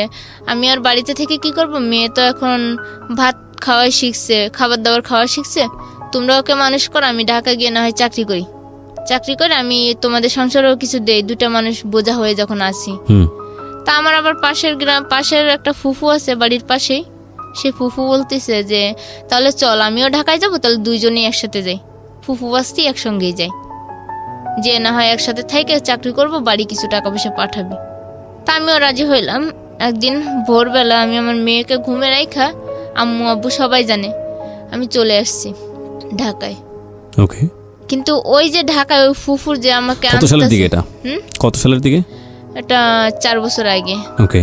আমি আর বাড়িতে থেকে কি করব, মেয়ে তো এখন ভাত খাওয়াই শিখছে, খাবার দাবার খাওয়া শিখছে, তোমরা ওকে মানুষ করো, আমি ঢাকা গিয়ে না হয় চাকরি করে আমি তোমাদের সংসারেও কিছু দেই, 2টা মানুষ বোঝা হয়ে যখন আসি। তা আমার আবার পাশের একটা ফুফু আছে বাড়ির পাশেই, সে ফুফু বলতেছে যে তাহলে চল আমিও ঢাকায় যাবো, তাহলে 2জনেই একসাথে যাই, ফুফু বাস্তি একসঙ্গেই যাই, যে না হয় একসাথে থেকে চাকরি করব, বাড়ি কিছু টাকা পয়সা পাঠাবি। তা আমিও রাজি হইলাম। একদিন ভোরবেলা আমি আমার মেয়েকে ঘুমে রাখা, আম্মু আব্বু সবাই জানে, আমি চলে আসছি ঢাকায়। ওকে। কিন্তু ওই যে ঢাকায় ওই ফুফুর যে আমাকে কত সালের দিকে এটা? কত সালের দিকে? এটা 4 বছর আগে। ওকে।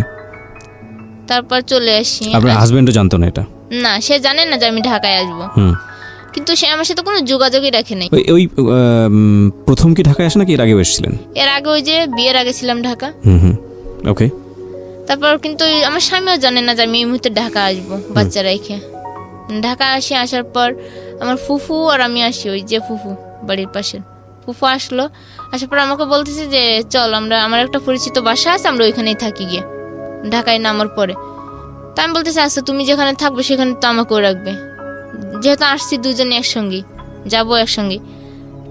তারপর চলে আসি। আপনার হাজবেন্ডও জানতো না এটা? না, সে জানে না যে আমি ঢাকায় আসবো, কিন্তু সে আমার সাথে কোনো যোগাযোগই রাখে নাই। ওই প্রথম কি ঢাকায় আসে নাকি এর আগে এসেছিলেন? এর আগে ওই যে বিয়ের আগে ছিলাম ঢাকা। ওকে। তারপর কিন্তু আমার স্বামীও জানে না যে আমি এই মুহূর্তে ঢাকা আসবো বাচ্চা রেখে। ঢাকা আসি, আসার পর আমার ফুফু আর আমি আসি, ওই যে ফুফু বাড়ির পাশে ফুফু আসলো। আসার পর আমাকে বলতেছে যে চল আমার একটা পরিচিত বাসা আছে, আমরা ওইখানেই থাকি গিয়ে ঢাকায় নামার পরে। তা আমি বলতেছি আচ্ছা তুমি যেখানে থাকবে সেখানে তো আমাকেও রাখবে, যেহেতু আসছি 2জনে একসঙ্গে যাবো একসঙ্গে।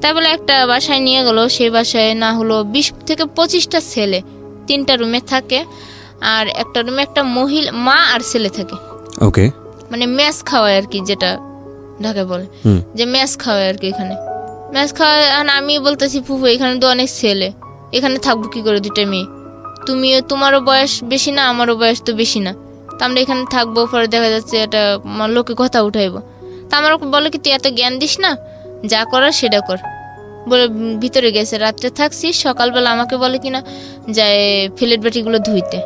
তাই বলে একটা বাসায় নিয়ে গেল। সেই বাসায় না হলো 20 থেকে 25টা ছেলে 3টা রুমে থাকে, আর একটা রুমে একটা মহিলা মা আর ছেলে থাকে। ওকে। মানে মেস খাওয়ায় আর কি, যেটা ঢাকায় বলে যে মেস খাওয়ায় আর কি। এখানে মেস খাওয়ায়। আমি বলতেছি ফুফু এখানে তো অনেক ছেলে, এখানে থাকবো কি করে 2টা মেয়ে, তোমারও বয়স বেশি না আমারও বয়স তো বেশি না, তা আমরা এখানে থাকবো। পরে দেখা যাচ্ছে এটা লোকে কথা উঠাইবো। তা আমার বলে কি তুই এত জ্ঞান দিস না, যা করার সেটা কর বলে ভিতরে গেছে। রাত্রে থাকছি, সকালবেলা আমাকে বলে কিনা যায় ফিলেট বাটিগুলো ধুইতে,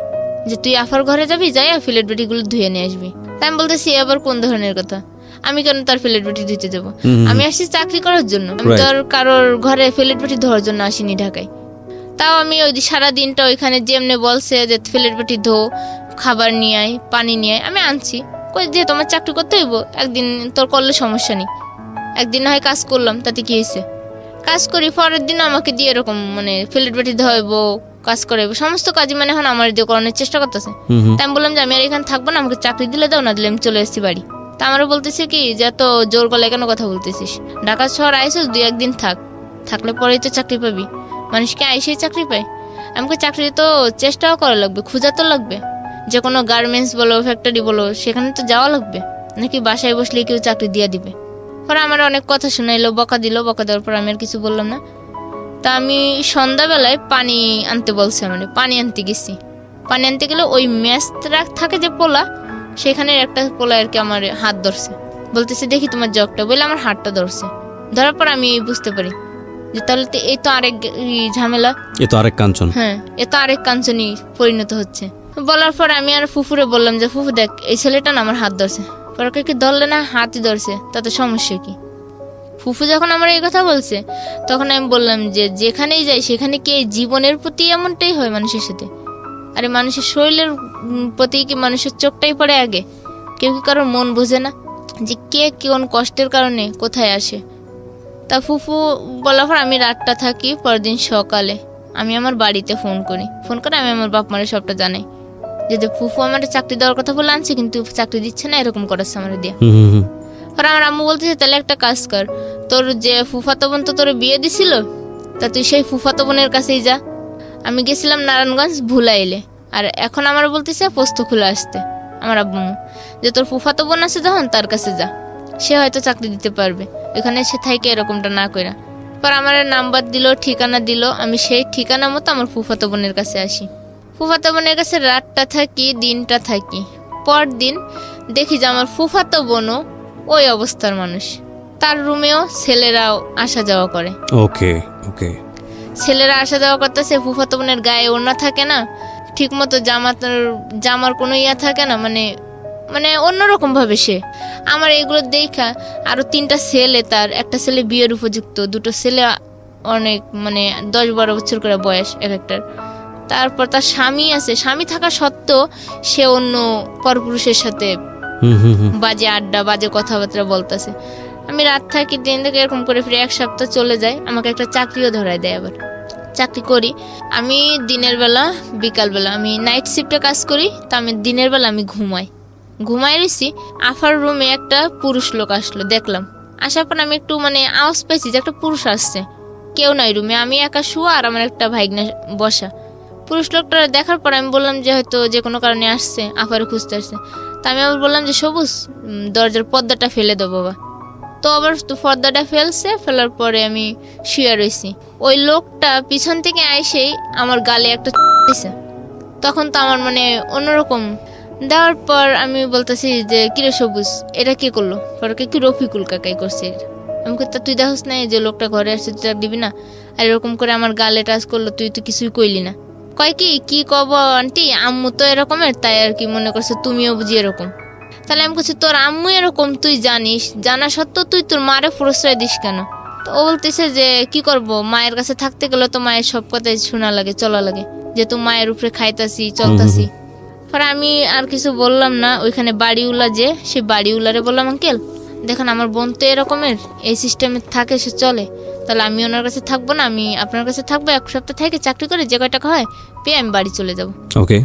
যে তুই আফার ঘরে যাবি, যাই আর ফিলেট বাটিগুলো ধুয়ে নিয়ে আসবি। তাই আমি বলতেছি আবার কোন ধরনের কথা, আমি কেন তার ফিলেট বাটি ধুইতে দেবো? আমি আসছি চাকরি করার জন্য, আমি তো আর কারোর ঘরে ফিলেট বাটি ধোয়ার জন্য আসিনি ঢাকায়। তাও আমি ওই সারা দিনটা ওইখানে যেমনি বলছে যে ফিলেট বাটি ধো, খাবার নিয়ে আয়, পানি নিয়ে আয়, আমি আনছি। কই দিয়ে তোমার চাকরি করতে হইব, একদিন তোর করলে সমস্যা নেই, একদিন হয় কাজ করলাম, তাতে কি হয়েছে? কাজ করি, পরের দিন আমাকে দিয়ে এরকম মানে ফিলেট বাটি ধোয়াইবো, কাজ করাইবো, সমস্ত কাজই মানে এখন আমার দিয়ে করানোর চেষ্টা করতেছে। তাই আমি বললাম যে আমি আর এখানে থাকবো না, আমাকে চাকরি দিলে দাও, না দিলে আমি চলে এসেছি বাড়ি। তা আমারও বলতেছে কি যে এত জোর গলায় কেন কথা বলতেছিস, ঢাকা শহর আইসিস 2-1 দিন থাকলে পরেই তো চাকরি পাবি, মানুষকে আইসেই চাকরি পায়। আমাকে চাকরি তো চেষ্টাও করা লাগবে, খোঁজা তো লাগবে, যে কোনো গার্মেন্টস বলো ফ্যাক্টরি বলো সেখানে তো যাওয়া লাগবে, নাকি বাসায় বসলে কেউ চাকরি দিয়ে দিবে। পরে আমার অনেক কথা শোনাইলো, বকা দেওয়ার পর আমি আর কিছু বললাম না। তা আমি সন্ধ্যাবেলায় পানি আনতে বলছে, মানে পানি আনতে গেছি। পানি আনতে গেলে ওই ম্যাচ থাকে যে পোলা, সেখানে একটা পোলা আর কি আমার হাত ধরছে, বলতেছে দেখি তোমার জগটা, বলে আমার হাতটা ধরছে। ধরার পর আমি বুঝতে পারি যে তাহলে তো এই তো আরেক ঝামেলা, এ তো আরেক কাঞ্চন। হ্যাঁ, এ তো আরেক কাঞ্চনই পরিণত হচ্ছে। বলার পর আমি আর ফুফুরে বললাম যে ফুফু দেখ, এই ছেলেটা না আমার হাত ধরছে। পরে কি ধরলে না, হাতই ধরছে, তাতে সমস্যা কি? ফুফু যখন আমার এই কথা বলছে তখন আমি বললাম যে যেখানেই যাই সেখানে কি এই জীবনের প্রতি এমনটাই হয় মানুষের সাথে? আরে মানুষের শরীরের প্রতি কি মানুষের চোখটাই পড়ে আগে? কেউ কি কারোর মন বোঝে না যে কে কোন কষ্টের কারণে কোথায় আসে? তা ফুফু বলার পর আমি রাতটা থাকি। পরের দিন সকালে আমি আমার বাড়িতে ফোন করে আমি আমার বাপ মারে সবটা জানাই যে ফুফু আমার চাকরি দেওয়ার কথা বলে আনছে, কিন্তু চাকরি দিচ্ছে না, এরকম করাচ্ছে আমার দিয়ে। আর আমার আম্মু বলতেছে তাহলে একটা কাজ কর, তোর যে ফুফাতো বোন তো তোর বিয়ে দিছিল, তা তুই সেই ফুফাতো বোনের কাছেই যা। আমি গেছিলাম নারায়ণগঞ্জ ভুলাইলে, আর এখন আমার বলতেছে পোস্ত খুলে আসতে আমার আব্বু, যে তোর ফুফাতো বোন আছে যখন তার কাছে যা, সে হয়তো চাকরি দিতে পারবে, এখানে সে থাকে এরকমটা না কইরা। পর আমার নাম্বার দিল, ঠিকানা দিল, আমি সেই ঠিকানা মতো আমার ফুফাতো বোনের কাছে আসি। ফুফাতো বোনের কাছে রাতটা থাকি, দিনটা থাকি। পরদিন দেখি যে আমার ফুফাতো বোনও ওই অবস্থার মানুষ, তার রুমেও ছেলেরাও আসা যাওয়া করে। ওকে ওকে, ছেলেরা আসা যাওয়া করতেছে, ফুফাতো বোনের গায়ে ওড়না থাকে না, ঠিক মতো জামার কোনো ইয়া থাকে না, মানে অন্যরকম ভাবে সে। আমার এগুলো দেখা আরো 3টা ছেলে, তার একটা ছেলে বিয়ের উপযুক্ত, 2টো ছেলে অনেক 10-12 বছর করে বয়স এক একটার। তারপর তার স্বামী আছে, স্বামী থাকা সত্ত্বেও সে অন্য পরপুরুষের সাথে বাজে আড্ডা, বাজে কথাবার্তা বলতেছে। আমি রাত থাকি, দিন থেকে এরকম করে ফিরে 1 সপ্তাহ চলে যায়। আমাকে একটা চাকরিও ধরায় দেয়। আবার চাকরি করি আমি দিনের বেলা, বিকাল বেলা আমি নাইট শিফটে কাজ করি। তা আমি দিনের বেলা আমি ঘুমাই রয়েছি। আফার রুমে একটা পুরুষ লোক আসলো, দেখলাম। আসার পর আমি একটু আওয়াজ পাইছি যে একটা পুরুষ আসছে। কেউ নাই রুমে, আমি একা শুয়া আর আমার একটা ভাইগনা বসা। পুরুষ লোকটা দেখার পর আমি বললাম যে হয়তো যে কোনো কারণে আসছে, আফারে খুঁজতে আসছে। তা আমি আবার বললাম যে সবুজ, দরজার পর্দাটা ফেলে দাও বাবা। তো আবার পর্দাটা ফেলার পরে আমি শুয়ে রয়েছি। ওই লোকটা পিছন থেকে আইসেই আমার গালে একটা দিছে। তখন তো আমার অন্যরকম দেওয়ার পর আমি বলতেছি যে কিরে সবুজ, এটা কে করলো? পরে কি রফিকুল কাকাই করছে। আমি তা তুই দেখোস না যে লোকটা ঘরে আসছে, তুই দিবি না? আর এরকম করে আমার গালে টাচ করলো, তুই তো কিছুই কইলি না। কয় কি কব আন্টি, আম্মু তো এরকমের, তাই আর কি মনে করছে তুমিও বুঝি এরকম। তাহলে আমি বলছি তোর আম্মু এরকম তুই জানিস, জানা সত্ত্বেও তুই তোর মারে প্রশ্রয় দিস কেন? তো ও বলতেছে যে কি করব, মায়ের কাছে থাকতে গেলে তো মায়ের সব কথাই শোনা লাগে, চলা লাগে, যেহেতু মায়ের উপরে খাইতাছি চলতাছি। পরে আমি আর কিছু বললাম না। ওইখানে বাড়িওয়ালা যে, সে বাড়িওয়ালারে বললাম আঙ্কেল দেখেন আমার বোন তো এরকমের, এই সিস্টেমে থাকে, সে চলে, তাহলে আমি ওনার কাছে থাকবো না, আমি আপনার কাছে থাকবো। 1 সপ্তাহ থেকে চাকরি করে যে কয় টাকা হয় পেয়ে আমি বাড়ি চলে যাবো। ওকে।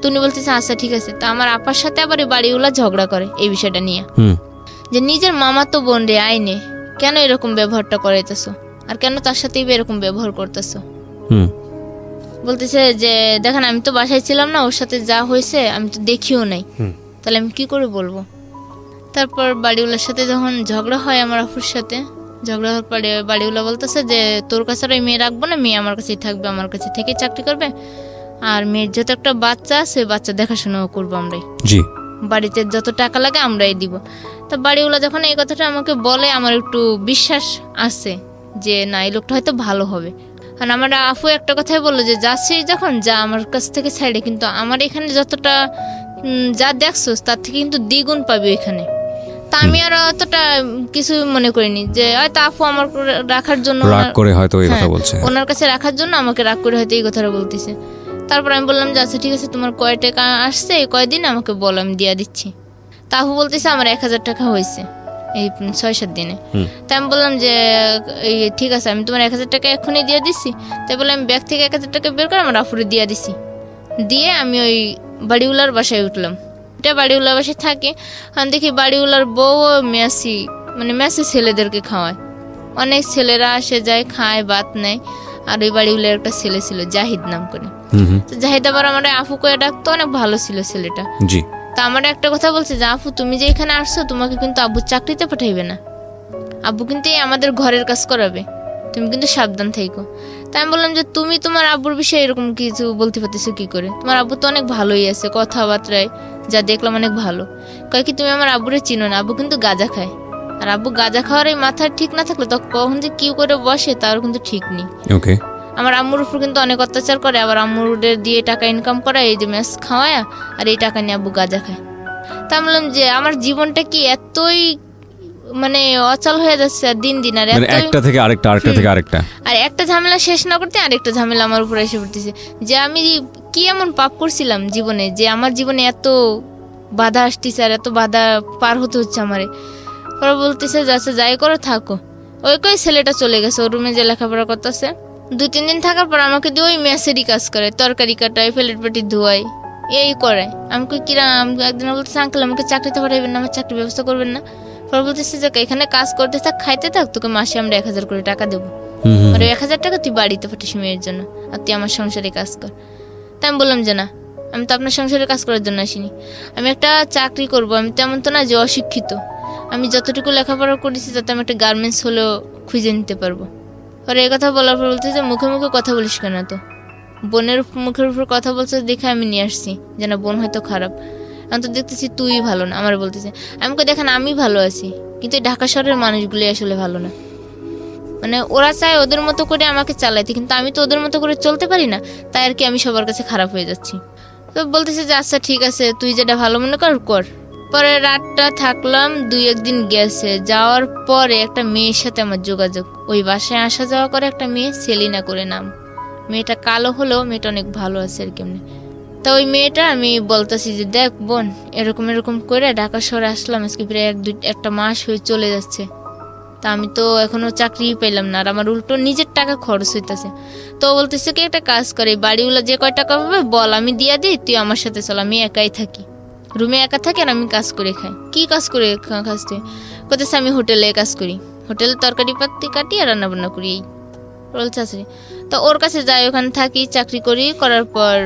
তুমি বলতেছে আচ্ছা ঠিক আছে। তা আমার আপার সাথে আবার বাড়িওয়ালা ঝগড়া করে এই বিষয়টা নিয়ে, যে নিজের মামা তো বোন রে আইনে কেন এরকম ব্যবহারটা করাইতেছো, আর কেন তার সাথেই এরকম ব্যবহার করতেছো। বলতেছে যে দেখেন আমি তো বাসায় ছিলাম না, ওর সাথে যা হয়েছে আমি তো দেখিও নাই, তাহলে আমি কি করে বলবো। তারপর বাড়িওয়ালার সাথে যখন ঝগড়া হয় আমার আপুর সাথে, ঝগড়া হওয়ার পরে বাড়িওয়ালা বলতেছে যে তোর কাছে আর মেয়ে রাখবো না, মেয়ে আমার কাছেই থাকবে, আমার কাছে থেকে চাকরি করবে, আর মেয়ের যত একটা বাচ্চা আছে বাচ্চা দেখাশোনাও করবো আমরাই, বাড়িতে যত টাকা লাগে আমরাই দিব। তা বাড়িওয়ালা যখন এই কথাটা আমাকে বলে, আমার একটু বিশ্বাস আছে যে না এই লোকটা হয়তো ভালো হবে। আর আমার আপু একটা কথাই বললো যে যাচ্ছিস যখন যা আমার কাছ থেকে সাইডে, কিন্তু আমার এখানে যতটা যা দেখছো তার থেকে কিন্তু দ্বিগুণ পাবি এখানে। তা আমি আর অতটা কিছু মনে করিনি, যে হয়তো আপু আমার রাখার জন্য ওনার কাছে রাখার জন্য আমাকে রাগ করে হয়তো এই কথাটা বলতেছে। তারপর আমি বললাম যে আচ্ছা ঠিক আছে, তোমার কয় টাকা আসছে এই কয়দিন আমাকে বলো, আমি দিয়া দিচ্ছি। তা আপু বলতেছে আমার 1000 টাকা হয়েছে এই 6-7 দিনে। তাই আমি বললাম যে ঠিক আছে, আমি তোমার 1000 টাকা এখনই দিয়ে দিচ্ছি। তাই বলে আমি ব্যাগ থেকে 1000 টাকা বের করে আমার আপুরে দিয়ে দিছি। দিয়ে আমি ওই বাড়িওয়ালার বাসায় উঠলাম। এটা বাড়িওয়ালার বাসায় থাকে। আমি দেখি বাড়িওয়ালার বউ মেসি ছেলেদেরকে খাওয়ায়। অনেক ছেলেরা আসে যায়, খায়, ভাত নেয়। আর ওই বাড়িওয়ালার একটা ছেলে ছিল জাহিদ নাম করে। জাহিদ আবার আমার আপু কয়ে ডাকতো, অনেক ভালো ছিল ছেলেটা। তা আমার একটা কথা বলছে যে আপু তুমি যে এখানে আসছো, তোমাকে কিন্তু আব্বু চাকরিতে পাঠাইবে না, আব্বু কিন্তু আমাদের ঘরের কাজ করাবে, তুমি কিন্তু সাবধান থেকো। তাই আমি বললাম যে তুমি তোমার আব্বুর বিষয়ে এরকম কিছু বলতে পারতেছো কি করে? তোমার আব্বু তো অনেক ভালোই আছে, কথাবার্তায় যা দেখলাম অনেক ভালো। কয় কি তুমি আমার আব্বুরে চিনো না, আব্বু কিন্তু গাঁজা খায়। আর আব্বু গাঁজা খাওয়ার এই মাথায় ঠিক না থাকলে তো কখন যে কি করে বসে তার কিন্তু ঠিক নেই। ওকে। আমার আম্মুর উপর কিন্তু অনেক অত্যাচার করে, আবার আম্মুদের দিয়ে টাকা ইনকাম করায়, এই যে ম্যাচ খাওয়ায়, আর এই টাকা নিয়ে আব্বু গাঁজা খায়। তা আমি বললাম যে আমার জীবনটা কি এতই মানে অচল হয়ে যাচ্ছে আর দিন দিন, আর মানে এতই একটা থেকে আরেকটা, আরেকটা থেকে আরেকটা, আর একটা ঝামেলা শেষ না করতে আরেকটা ঝামেলা আমার উপরে এসে পড়তেছে। যে আমি কি এমন পাপ করছিলাম জীবনে যে আমার জীবনে এত বাধা আসতেছে আর এত বাধা পার হতে হচ্ছে আমারে। পরে বলতেছে যাচ্ছে যাই করো থাকো। ওই কই ছেলেটা চলে গেছে ওর রুমে যে লেখাপড়া করতেছে। 2-3 দিন থাকার পর আমাকে দিয়ে ওই মেসেরই কাজ করে, তরকারি কাটায়, প্লেট পেটি ধোয়াই, এই করে। আমাকে কিরাম একদিন বলতেছে আঙ্কেল আমাকে চাকরিতে পাঠাইবেন না, আমার চাকরির ব্যবস্থা করবেন না। পরে বলতেছে যে এখানে কাজ করতে থাক, খাইতে থাক, তোকে মাসে আমরা 1000 করে টাকা দেবো। আর 1000 টাকা তুই বাড়িতে পাঠিস মেয়ের জন্য, আর তুই আমার সংসারে কাজ কর। তাই আমি বললাম যে না, আমি তো আপনার সংসারে কাজ করার জন্য আসিনি, আমি একটা চাকরি করব। আমি তেমন তো না যে অশিক্ষিত, আমি যতটুকু লেখাপড়া করেছি তাতে আমি একটা গার্মেন্টস হলেও খুঁজে নিতে পারবো। পরে এই কথা বলার পর বলতে যে মুখে মুখে কথা বলিস কেন, তো বোনের মুখের উপর কথা বলছে দেখে আমি নিয়ে আসছি যে না বোন হয়তো খারাপ। আমি তো দেখতেছি তুই ভালো না, আমার বলতেছে। আমাকে দেখেন আমি ভালো আছি, কিন্তু ঢাকা শহরের মানুষগুলি আসলে ভালো না। মানে ওরা চায় ওদের মতো করে আমাকে চালাইতে, কিন্তু আমি তো ওদের মতো করে চলতে পারি না, তাই আর কি আমি সবার কাছে খারাপ হয়ে যাচ্ছি। তো বলতেছে যে আচ্ছা ঠিক আছে তুই যেটা ভালো মনে কর কর। পরে রাতটা থাকলাম, 2-1 দিন গেছে। যাওয়ার পরে একটা মেয়ের সাথে আমার যোগাযোগ, ওই বাসায় আসা যাওয়া করে একটা মেয়ে, সেলিনা করে নাম। মেয়েটা কালো হলেও মেয়েটা অনেক ভালো আছে আর কেমনি। তা ওই মেয়েটা আমি বলতেছি যে দেখ বোন এরকম এরকম করে ঢাকা শহরে আসলাম, আজকে প্রায় 1-2 মাস হয়ে চলে যাচ্ছে, তা আমি তো এখনো চাকরি পেলাম না, আর আমার উল্টো নিজের টাকা খরচ হইতেছে। তো বলতেছে কি একটা কাজ করে, বাড়িওয়ালা যে কয় টাকা পাবে বল আমি দিয়া দিই, তুই আমার সাথে চল, আমি একাই থাকি, রুমে একা থাকি, আর আমি কাজ করে খাই। কি কাজ করে খাস তুই? কোথায়? আমি হোটেলে কাজ করি, হোটেলে তরকারি পাতি কাটি আর রান্না বান্না করি, এই বলছে আছে। তো ওর কাছে যাই, ওখানে থাকি, চাকরি করি, করার পর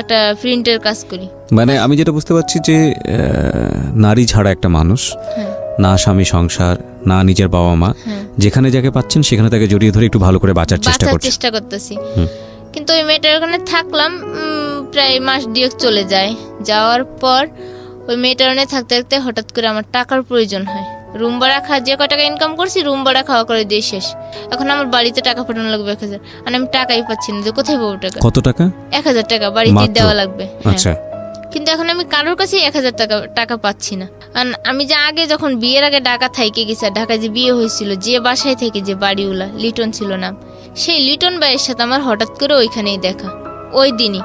একটা প্রিন্টের কাজ করি। মানে আমি যেটা বুঝতে পারছি যে নারী ছাড়া একটা মানুষ, না স্বামী সংসার, না নিজের বাবা মা, যেখানে যাকে পাচ্ছেন সেখানে তাকে জড়িয়ে ধরে একটু ভালো করে বাঁচার চেষ্টা করতেছি। কিন্তু ওই মেয়েটার ওখানে থাকলাম প্রায় 1-2 মাস চলে যায়। যাওয়ার পর ওই মেয়েটার ওখানে থাকতে থাকতে হঠাৎ করে আমার টাকার প্রয়োজন হয়। রুম ভাড়া যে কয় টাকা ইনকাম করছি রুম ভাড়া খাওয়া করে দিয়ে শেষ। এখন আমার বাড়িতে টাকা পাঠানো লাগবে 1000, আর আমি টাকাই পাচ্ছি না, কোথায় পাবো টাকা? কত টাকা? 1000 টাকা বাড়িতে দেওয়া লাগবে। আচ্ছা। কিন্তু এখন আমি কারোর কাছে 1000 টাকা পাচ্ছি না। আর আমি যে আগে যখন বিয়ের আগে ঢাকা থাইকে গেছি, ঢাকায় যে বিয়ে হয়েছিল, যে বাসায় থেকে যে বাড়িওয়ালা লিটন ছিল নাম, সেই লিটন ভাইয়ের সাথে আমার হঠাৎ করে ওইখানেই দেখা। ওই দিনই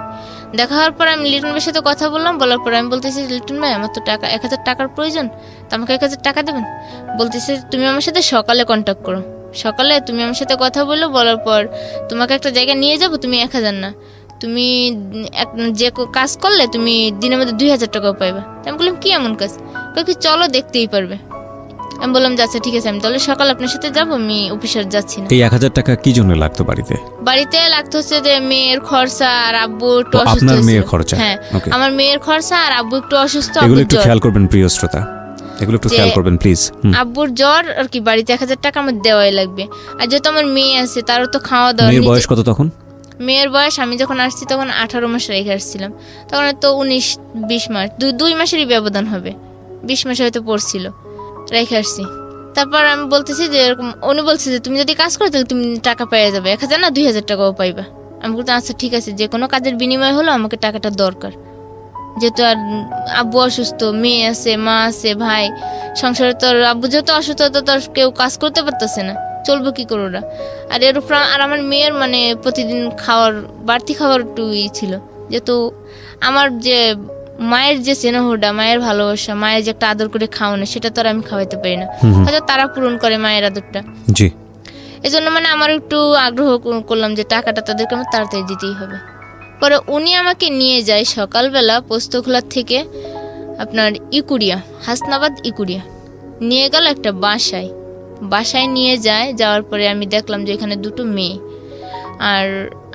দেখা হওয়ার পর আমি লিটন ভাইয়ের সাথে কথা বললাম, বলার পর আমি বলতেছি লিটন ভাই আমার তো টাকা 1000 টাকার প্রয়োজন, তো আমাকে 1000 টাকা দেবেন। বলতেছে তুমি আমার সাথে সকালে কন্ট্যাক্ট করো, সকালে তুমি আমার সাথে কথা বলো, বলার পর তোমাকে একটা জায়গায় নিয়ে যাবো, তুমি 1000 না, তুমি যে কাজ করলে তুমি দিনের মধ্যে 2000 টাকাও পাইবা। আমি বললাম কি এমন কাজ? কি চলো দেখতেই পারবে। আমি বললাম আচ্ছা ঠিক আছে, আমি তাহলে সকাল আপনার সাথে যাবো, আমি অফিসে যাচ্ছি না। এই 1000 টাকা কি জন্য লাগতো বাড়িতে? বাড়িতে লাগতো হচ্ছে যে মেয়ের খরচা, আর আব্বু একটু অসুস্থ। আপনার মেয়ের খরচা? হ্যাঁ, আমার মেয়ের খরচা, আর আব্বু একটু অসুস্থ। এগুলো একটু খেয়াল করবেন প্রিয় শ্রোতা, এগুলো একটু খেয়াল করবেন প্লিজ। আব্বুর জ্বর আর কি, বাড়িতে 1000 টাকা আমার দেওয়াই লাগবে। আর যেহেতু আমার মেয়ে আছে তারও তো খাওয়া দাওয়া। মেয়ের বয়স কত তখন? মেয়ের বয়স আমি যখন আসছি তখন 18 মাস রেখে আসছিলাম, তখন তো 19-20 মাস, 2 মাসেরই ব্যবধান হবে, 20 মাসে হয়তো পড়ছিল, রেখে আসছি। তারপর আমি বলতেছি যে এরকম, উনি বলছে যে তুমি যদি কাজ করো তাহলে তুমি টাকা পেয়ে যাবে, 1000 না 2000 টাকাও পাইবা। আমি বলতে আচ্ছা ঠিক আছে, যে কোনো কাজের বিনিময় হলো আমাকে টাকাটা দরকার, যেহেতু আর আব্বু অসুস্থ, মেয়ে আছে, মা আছে, ভাই, সংসারে তো আব্বু যেহেতু অসুস্থ তো তার কেউ কাজ করতে পারতেছে না, চলবো কি করে ওরা। আর এর উপর আর আমার মেয়ের মানে প্রতিদিন খাওয়ার বাড়তি খাবার একটু ছিল, যেহেতু আমার যে মায়ের যে স্নেহটা, মায়ের ভালোবাসা, মায়ের যে একটা আদর করে খাওয়ানো, সেটা তো আর আমি খাওয়াইতে পারি না, হয়তো তারা পূরণ করে মায়ের আদরটা। জি, এজন্য মানে আমার একটু আগ্রহ করলাম যে টাকাটা তাদেরকে আমার তাড়াতাড়ি দিতেই হবে। পরে উনি আমাকে নিয়ে যায় সকালবেলা পোস্তখোলা থেকে আপনার ইকুরিয়া, হাসনাবাদ ইকুরিয়া নিয়ে গেল একটা বাসায় নিয়ে যায়। যাওয়ার পরে আমি দেখলাম যে এখানে 2 মেয়ে, আর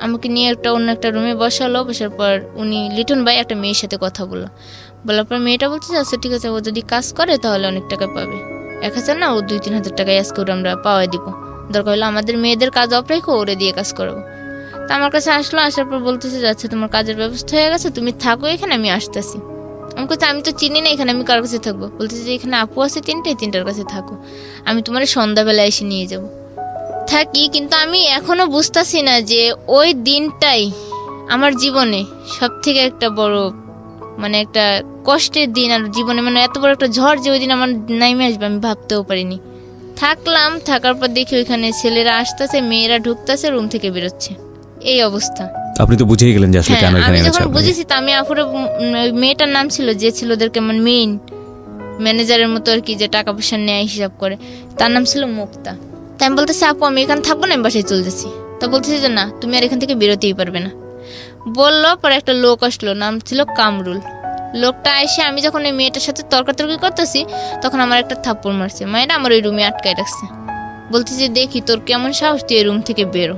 আমাকে নিয়ে অন্য একটা রুমে বসালো। বসার পর উনি লিটন ভাই একটা মেয়ের সাথে কথা বলার পর মেয়েটা বলছে আচ্ছা ঠিক আছে, ও যদি কাজ করে তাহলে অনেক টাকা পাবে, 1000 না ও 2-3 হাজার টাকা আজ করে আমরা পাওয়াই দিব, দরকার হলে আমাদের মেয়েদের কাজ অফ রেখে ওরে দিয়ে কাজ করাবো। তা আমার কাছে আসলো, আসার পর বলতেছে আচ্ছা তোমার কাজের ব্যবস্থা হয়ে গেছে, তুমি থাকো এখানে, আমি আসতেছি। আমি বলছি আমি তো চিনি না এখানে, আমি কার কাছে থাকবো? বলতেছে যে এখানে আপু আছে 3টে, 3টার কাছে থাকো, আমি তোমার সন্ধ্যাবেলা এসে নিয়ে যাব। থাকি, কিন্তু আমি এখনো বুঝতেছি না যে ওই দিনটাই আমার জীবনে সব থেকে একটা বড় মানে একটা কষ্টের দিন। আর জীবনে মানে এত বড় একটা ঝড় যে ওই দিন আমার নাইমে আসবে আমি ভাবতেও পারিনি। থাকলাম, থাকার পর দেখি ওইখানে ছেলেরা আসতেছে, মেয়েরা ঢুকতেছে, রুম থেকে বেরোচ্ছে, এই অবস্থা। আপনি তো বুঝেই গেলেন যে আসলে হ্যাঁ, কেন এখানে আমি এনেছে যখন আপনাকে। বুঝেছি তা আমি আপুরে মেয়েটার নাম ছিল যে ছিল ওদেরকে মানে মেইন ম্যানেজারের মতো আর কি, যে টাকা পয়সা নেয় হিসাব করে, তার নাম ছিল মুক্তা। তাই আমি বলতেছি আপু আমি এখানে থাকবো না, আমি বাসায় চলে যাচ্ছি। তা বলতেছি যে না, তুমি আর এখান থেকে বেরোতেই পারবে না। বললো, পরে একটা লোক আসলো, নাম ছিল কামরুল। লোকটা এসে আমি যখন ওই মেয়েটার সাথে তর্কাতর্কি করতেছি তখন আমার একটা থাপ্পড় মারছে। মায়েরা আমার ওই রুমে আটকায় রাখছে, বলতেছে দেখি তোর কেমন সাহস, তুই এই রুম থেকে বেরো,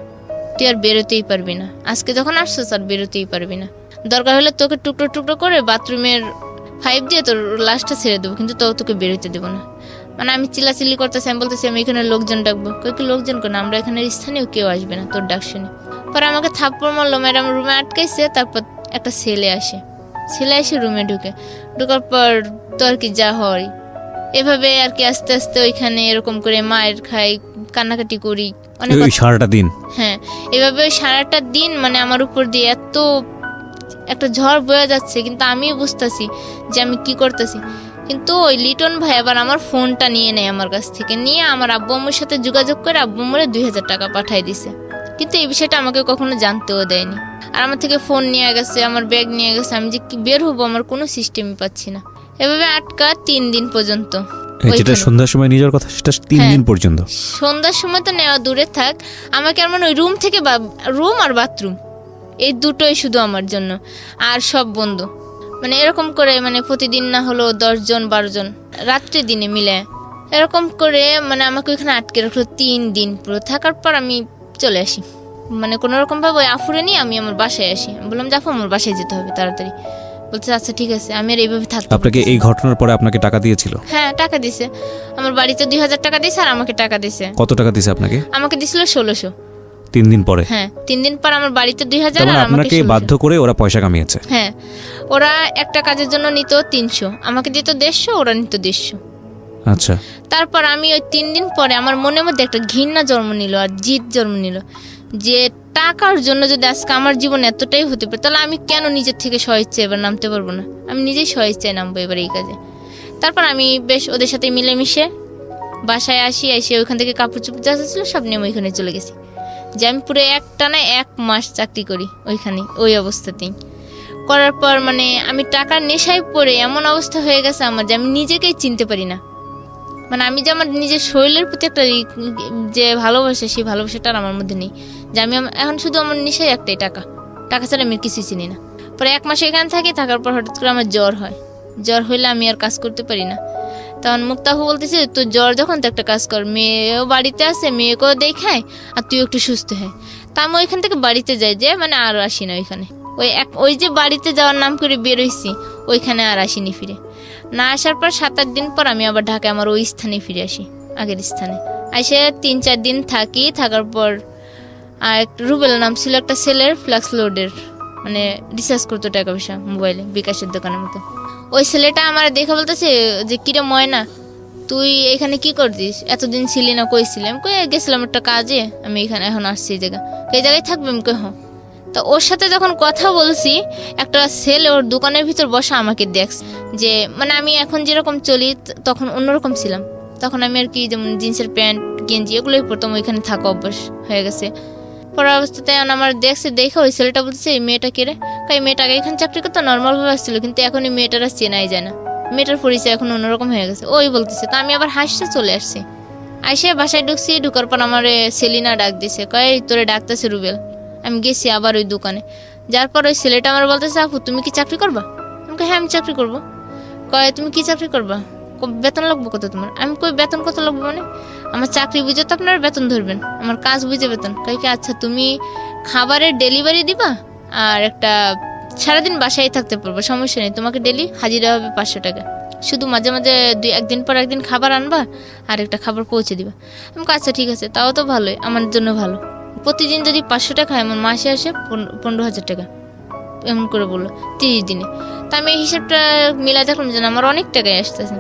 তুই আর বেরোতেই পারবি না, আজকে যখন আসছিস আর বেরোতেই পারবি না, দরকার হলে তোকে টুকরো টুকরো করে বাথরুমের 5 দিয়ে তোর লাশটা ছেড়ে দেবো, কিন্তু তোকে বেরোতে দেবো না। মানে আমি চিল্লাচিল্লি করতেছি, আমি বলতেছি আমি এখানে লোকজন ডাকবো। কি লোকজন কেন, আমরা এখানে স্থানীয় কেউ আসবে না, তোর ডাক শুনে। পরে আমাকে থাপ্পড় মারলো, ম্যাডাম রুমে আটকাইছে। তারপর একটা ছেলে এসে রুমে ঢুকার পর তো আর কি যা হয় এভাবে আর কি আস্তে আস্তে ওইখানে এরকম করে মায়ের খাই, কান্নাকাটি করি অনেক। ওই সারাটা দিন, হ্যাঁ, এভাবে ওই সারাটা দিন মানে আমার উপর দিয়ে এত একটা ঝড় বয়ে যাচ্ছে, কিন্তু আমিও বুঝতেছি যে আমি কি করতেছি। কিন্তু ওই লিটন ভাই আবার আমার ফোনটা নিয়ে নেয় আমার কাছ থেকে, নিয়ে আমার আব্বু আম্মুর সাথে যোগাযোগ করে আব্বু আম্মুরে 2000 টাকা পাঠাই দিছে। কিন্তু এই বিষয়টা আমাকে কখনো জানতেও দেয়নি। আর আমার থেকে ফোন নিয়ে গেছে, আমার ব্যাগ নিয়ে গেছে, আমি যে কি বের হবো আমার কোনো সিস্টেমই পাচ্ছি না। এভাবে আটকা 3 দিন পর্যন্ত। যেটা সন্ধ্যার সময় নিজের কথা সেটা 3 দিন পর্যন্ত। সন্ধ্যার সময় তো নেওয়া দূরে থাক, আমাকে আর মানে ওই রুম থেকে রুম আর বাথরুম এই দুটোই শুধু আমার জন্য, আর সব বন্ধ। মানে এরকম করে মানে প্রতিদিন না হলো 10 জন 12 জন রাত্রে দিনে মিলে এরকম করে মানে আমাকে ওইখানে আটকে রাখলো 3 দিন পুরো। থাকার পর আমি চলে আসি, মানে কোনো রকম ভাবে ওই আফুরে নিয়ে আমি আমার বাসায় আসি। আমি বললাম যাবো আমার বাসায় যেতে হবে তাড়াতাড়ি। বলছে আচ্ছা ঠিক আছে, আমি আর এইভাবে থাকতে। আপনাকে এই ঘটনার পরে আপনাকে টাকা দিয়েছিল? হ্যাঁ, টাকা দিছে। আমার বাড়িতে 2000 টাকা দিছে আর আমাকে টাকা দিছে। কত টাকা দিছে আপনাকে? আমাকে দিছিল 1600। 3 দিন পরে? হ্যাঁ, 3 দিন পর আমার বাড়িতে 2000 আর আমাকে আপনাকে বাধ্য করে ওরা পয়সা কামিয়েছে? হ্যাঁ, ওরা একটা কাজের জন্য নিত 300, আমাকে দিত 150, ওরা নিত 150। আচ্ছা। তারপর আমি ওই 3 দিন পরে আমার মনের মধ্যে একটা ঘৃণা জন্ম নিল আর জিদ জন্ম নিল যে টাকার জন্য যদি আজকে আমার জীবন এতটাই হতে পারে, তাহলে আমি কেন নিজের থেকে স্বইচ্ছায় এবার নামতে পারবো না? আমি নিজেই স্বইচ্ছায় নামবো এবার এই কাজে। তারপর আমি বেশ ওদের সাথে মিলেমিশে বাসায় এসে ওইখান থেকে কাপড় চোপড় যা ছিল সব নিয়ে ওইখানে চলে গেছি। যে আমি পুরো একটানা 1 মাস চাকরি করি ওইখানে, ওই অবস্থাতেই করার পর মানে আমি টাকার নেশায় পড়ে এমন অবস্থা হয়ে গেছে আমার যে আমি নিজেকেই চিনতে পারি না। মানে আমি যে আমার নিজের শরীরের প্রতি একটা যে ভালোবাসা, সেই ভালোবাসাটা আমার মধ্যে নেই। যে আমি এখন শুধু আমার নেশাই একটাই, টাকা ছাড়া আমি কিছুই চিনি না। পরে 1 মাস এখানে থাকার পর হঠাৎ করে আমার জ্বর হয়। জ্বর হইলে আমি আর কাজ করতে পারি না। তখন মুক্তাহু বলতেছে তো জ্বর যখন তো একটা কাজ কর, মেয়েও বাড়িতে আছে, মেয়েকেও দেখায় আর তুই একটু সুস্থ হয়। তা আমি ওইখান থেকে বাড়িতে যাই, যে মানে আর আসি না ওইখানে। ওই যে বাড়িতে যাওয়ার নাম করে বেরোইছি ওইখানে আর আসিনি ফিরে। না আসার পর 7-8 দিন পর আমি আবার ঢাকায় আমার ওই স্থানে ফিরে আসি, আগের স্থানে। এসে 3-4 দিন থাকার পর আর রুবেল নাম ছিল একটা ছেলের, ফ্লাক্স লোডের মানে রিচার্জ করতো টাকা পয়সা মোবাইলে, বিকাশের দোকানের মতো। ওই ছেলেটা আমার দেখে বলতেছে যে কিরে ময়না, তুই এখানে কি করতিস, এতদিন ছিলি না, কইছিলাম কই গেছিলাম একটা কাজে, আমি এখানে এখন আসছি এই জায়গায় থাকবে। আমি কই হ্যাঁ। তো ওর সাথে যখন কথা বলছি একটা ছেলে ওর দোকানের ভিতর বসা আমাকে দেখছে, যে মানে আমি এখন যেরকম চলি তখন অন্যরকম ছিলাম। তখন আমি আর কি যেমন জিন্সের প্যান্ট গেঞ্জি এগুলোই পরতাম, ওইখানে থাকা অভ্যাস হয়ে গেছে। পড়ার অবস্থাতে আমার দেখে ওই ছেলেটা বলছে এই মেয়েটা কে রে? এই মেয়েটা আগে এখানে চাকরি করতো, নর্মালভাবে আসছিল, কিন্তু এখন এই মেয়েটার আর চেনাই যায় না, মেয়েটার পরিচয় এখন অন্যরকম হয়ে গেছে। ওই বলতেছে। তা আমি আবার হাসতে চলে আসছি। বাসায় ঢুকার পর আমার সেলিনা ডাক দিছে, কয় তোরে ডাকতেছে রুবেল। আমি গেছি আবার ওই দোকানে, যার পর ওই ছেলেটা আমার বলতেছে আপু তুমি কি চাকরি করবা? আমাকে হ্যাঁ আমি চাকরি করবো। কয় তুমি কি চাকরি করবা? বেতন লাগবো কত তোমার? আমি কই বেতন কত লাগবো মানে? আমার চাকরি বুঝে তো আপনারা বেতন ধরবেন, আমার কাজ বুঝে বেতন। কয় কি আচ্ছা তুমি খাবারের ডেলিভারি দিবা আর একটা সারাদিন বাসায় থাকতে পারবো, সমস্যা নেই, তোমাকে ডেলি হাজিরা হবে 500 টাকা, শুধু মাঝে মাঝে একদিন পর একদিন খাবার আনবা আর একটা খাবার পৌঁছে দিবা। আমাকে আচ্ছা ঠিক আছে, তাও তো ভালোই, আমার জন্য ভালো। প্রতিদিন যদি 500 টাকা হয় আমার মাসে আসে 15,000 টাকা। এমন করে বললো 30 দিনে। তা আমি এই হিসাবটা মিলাই দেখলাম যে আমার অনেক টাকায় আসতেছে।